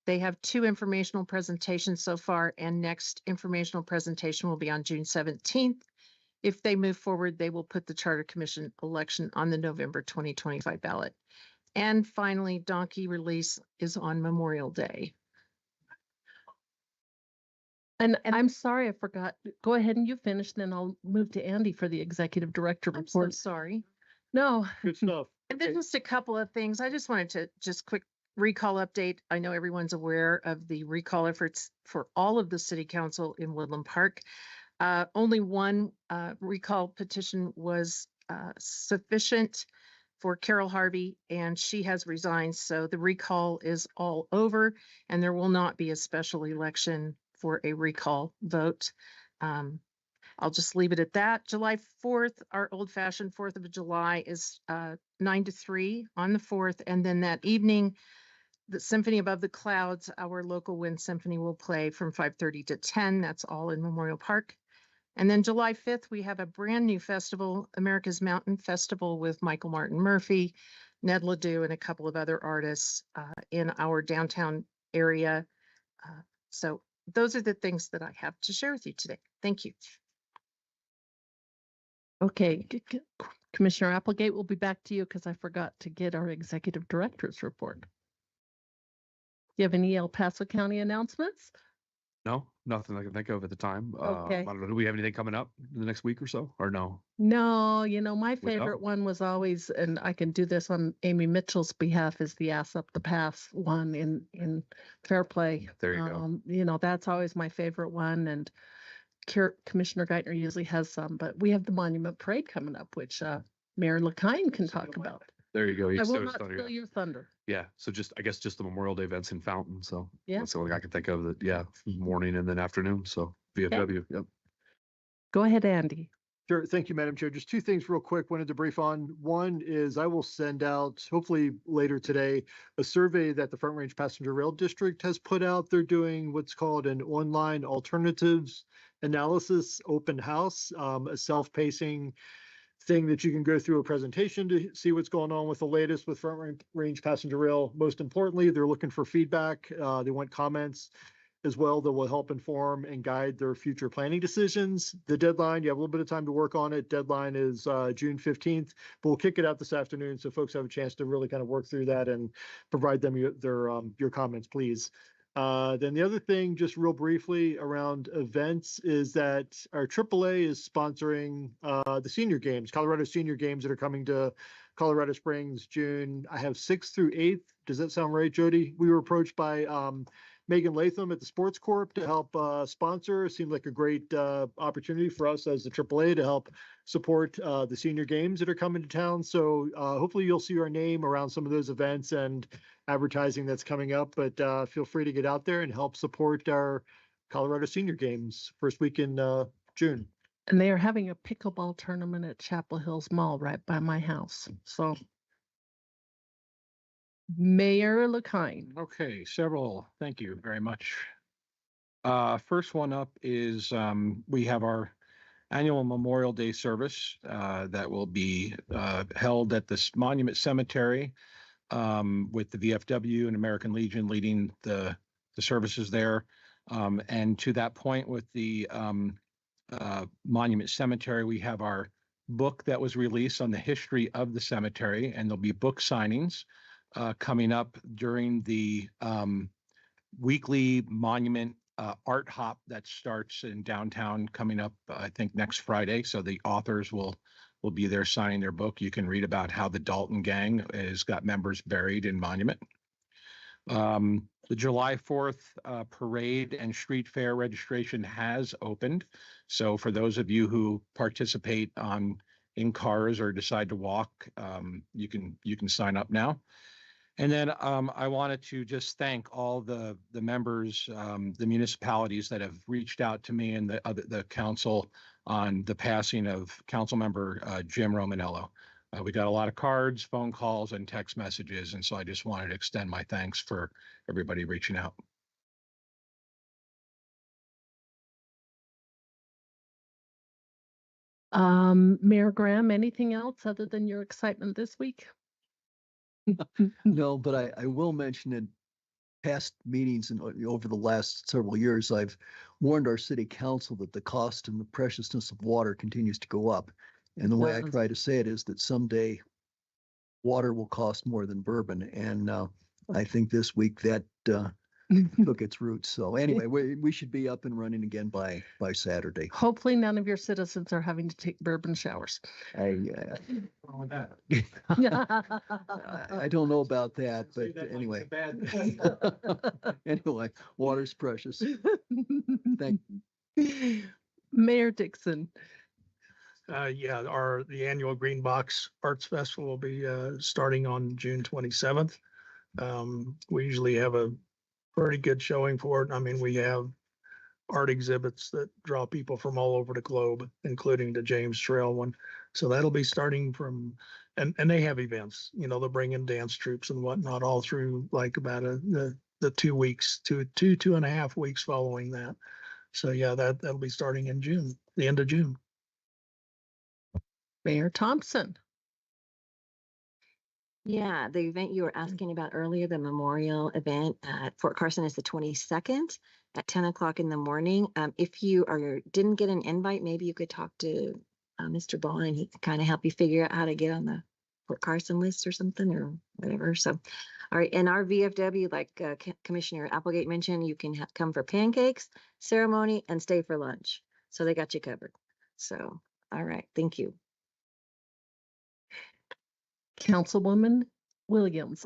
They have 2 informational presentations so far, and next informational presentation will be on June 17th. If they move forward, they will put the Charter Commission election on the November 2025 ballot. And finally, donkey release is on Memorial Day. And I'm sorry, I forgot. Go ahead and you finish, then I'll move to Andy for the executive director I'm report. so sorry. No. Good stuff. And then just a couple of things. I just wanted to quick recall update. I know everyone's aware of the recall efforts for all of the city council in Woodland Park. Only one recall petition was sufficient for Carol Harvey, and she has resigned. So the recall is all over, and there will not be a special election for a recall vote. I'll just leave it at that. July 4th, our old-fashioned 4th of July is 9 to 3 on the 4th, and then that evening, the Symphony Above the Clouds, our local wind symphony will play from 5:30 to 10. That's all in Memorial Park. And then July 5th, we have a brand new festival, America's Mountain Festival with Michael Martin Murphy, Ned Ledoux, and a couple of other artists in our downtown area. So those are the things that I have to share with you today. Thank you. Okay, Commissioner Applegate, we'll be back to you because I forgot to get our executive director's report. Do you have any El Paso County announcements? No, nothing I can think of at the time. Okay. I don't know. Do we have anything coming up in the next week or so, or no? No, my We don't? favorite one was always, and I can do this on Amy Mitchell's behalf, is the Ass Up the Pass one in Fair Play. There you go. That's always my favorite one, and Commissioner Geithner usually has some, but we have the Monument Parade coming up, which Mayor LaKine can talk about. There you go. I You will stole not thunder, steal yeah. your thunder. Yeah. So I guess just the Memorial Day events in Fountain. So Yeah. that's the only thing I can think of that. Yeah. Morning and then afternoon. So VFW. Yep. Go ahead, Andy. Sure. Thank you, Madam Chair. Just two things real quick, wanted to brief on. One is I will send out, hopefully later today, a survey that the Front Range Passenger Rail District has put out. They're doing what's called an online alternatives analysis open house, a self-pacing thing that you can go through a presentation to see what's going on with the latest with Front Range Passenger Rail. Most importantly, they're looking for feedback. They want comments as well that will help inform and guide their future planning decisions. The deadline, you have a little bit of time to work on it. Deadline is June 15th, but we'll kick it out this afternoon so folks have a chance to really kind of work through that and provide them your comments, please. Then the other thing, just real briefly around events, is that our AAA is sponsoring the senior games, Colorado senior games that are coming to Colorado Springs, June. I have 6th through 8th. Does that sound right, Jody? We were approached by Megan Latham at the Sports Corp to help sponsor. It seemed like a great opportunity for us as the AAA to help support the senior games that are coming to town. So hopefully you'll see our name around some of those events and advertising that's coming up, but feel free to get out there and help support our Colorado senior games first week in June. And they are having a pickleball tournament at Chapel Hills Mall right by my house. So Mayor LaKine. Okay, several. Thank you very much. First one up is we have our annual Memorial Day service that will be held at this Monument Cemetery with the VFW and American Legion leading the services there. And to that point with the Monument Cemetery, we have our book that was released on the history of the cemetery, and there'll be book signings coming up during the weekly monument art hop that starts in downtown coming up, I think, next Friday. So the authors will be there signing their book. You can read about how the Dalton Gang has got members buried in Monument. The July 4th parade and street fair registration has opened. So for those of you who participate in cars or decide to walk, you can sign up now. And then I wanted to just thank all the members, the municipalities that have reached out to me and the council on the passing of Councilmember Jim Romanello. We got a lot of cards, phone calls, and text messages, and so I just wanted to extend my thanks for everybody reaching out. Mayor Graham, anything else other than your excitement this week? No, but I will mention in past meetings and over the last several years, I've warned our city council that the cost and the preciousness of water continues to go up. And the way I try to say it is that someday water will cost more than bourbon. And I think this week that took its roots. So anyway, we should be up and running again by Saturday. Hopefully none of your citizens are having to take bourbon showers. I don't know about that, but anyway. Anyway, water's precious. Thank you. Mayor Dixon. Yeah, the annual Green Box Arts Festival will be starting on June 27th. We usually have a pretty good showing for it. I mean, we have art exhibits that draw people from all over the globe, including the James Trail one. So that'll be starting from and they have events, you know, they'll bring in dance troops and whatnot all through like about the 2 weeks, 2.5 weeks following that. So yeah, that'll be starting in June, the end of June. Mayor Thompson. Yeah, the event you were asking about earlier, the memorial event at Fort Carson is the 22nd at 10 o'clock in the morning. If you didn't get an invite, maybe you could talk to Mr. Ball and he can kind of help you figure out how to get on the Fort Carson list or something or whatever. So, all right. In our VFW, like Commissioner Applegate mentioned, you can come for pancakes, ceremony, and stay for lunch. So they got you covered. So, all right. Thank you. Councilwoman Williams.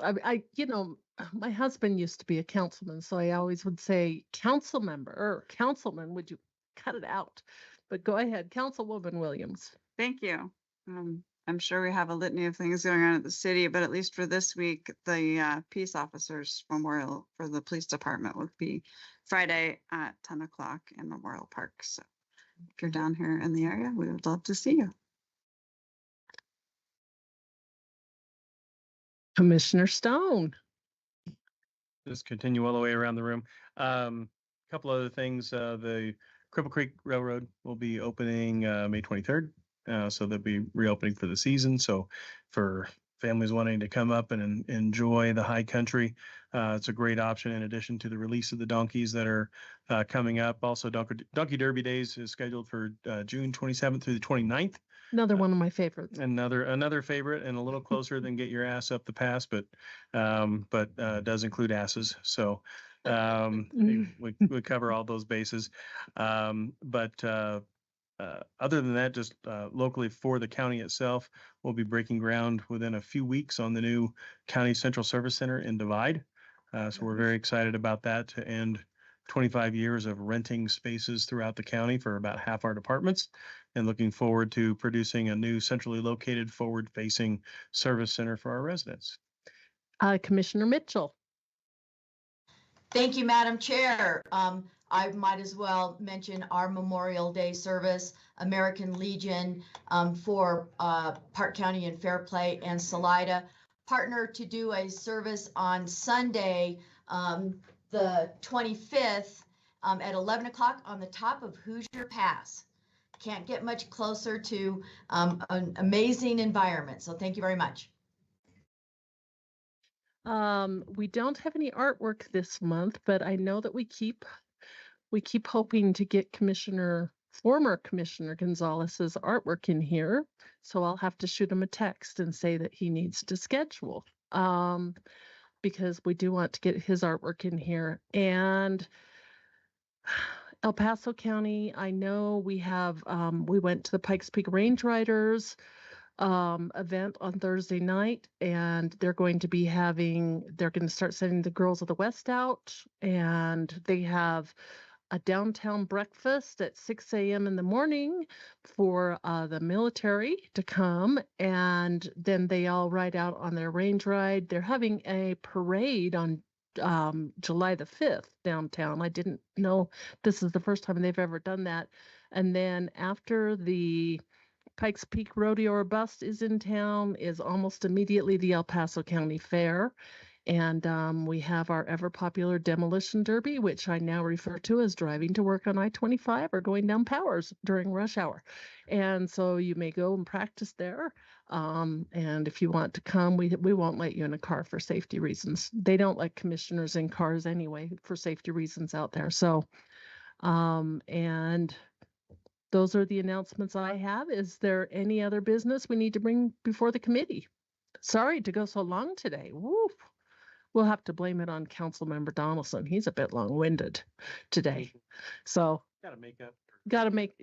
My husband used to be a councilman, so I always would say council member or councilman, would you cut it out? But go ahead, Councilwoman Williams. Thank you. I'm sure we have a litany of things going on at the city, but at least for this week, the Peace Officers Memorial for the Police Department would be Friday at 10 o'clock in Memorial Park. So if you're down here in the area, we would love to see you. Commissioner Stone. Just continue all the way around the room. Couple other things. The Cripple Creek Railroad will be opening May 23rd. So they'll be reopening for the season. So for families wanting to come up and enjoy the high country, it's a great option in addition to the release of the donkeys that are coming up. Also, Donkey Derby Days is scheduled for June 27th through the 29th. Another one of my favorites. Another favorite and a little closer than Get Your Ass Up the Pass, but does include asses. So we cover all those bases. Other than that, just locally for the county itself, we'll be breaking ground within a few weeks on the new County Central Service Center in Divide. So we're very excited about that to end 25 years of renting spaces throughout the county for about half our departments and looking forward to producing a new centrally located forward-facing service center for our residents. Commissioner Mitchell. Thank you, Madam Chair. I might as well mention our Memorial Day service, American Legion for Park County and Fairplay and Salida partner to do a service on Sunday, the 25th at 11 o'clock on the top of Hoosier Pass. Can't get much closer to an amazing environment. So thank you very much. We don't have any artwork this month, but I know that we keep hoping to get former Commissioner Gonzalez's artwork in here. So I'll have to shoot him a text and say that he needs to schedule because we do want to get his artwork in here. And El Paso County, I know we went to the Pikes Peak Range Riders event on Thursday night, and they're going to start sending the Girls of the West out, and they have a downtown breakfast at 6 a.m. in the morning for the military to come, and then they all ride out on their range ride. They're having a parade on July the 5th downtown. I didn't know this is the first time they've ever done that. And then after the Pikes Peak Rodeo or Bust is in town, is almost immediately the El Paso County Fair. And we have our ever popular Demolition Derby, which I now refer to as driving to work on I-25 or going down Powers during rush hour. And so you may go and practice there. And if you want to come, we won't let you in a car for safety reasons. They don't let commissioners in cars anyway for safety reasons out there. So, and those are the announcements I have. Is there any other business we need to bring before the committee? Sorry to go so long today. Woof. We'll have to blame it on Councilmember Donaldson. He's a bit long-winded today. So Gotta make up. gotta make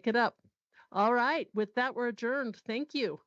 it up. All right. With that, we're adjourned. Thank you.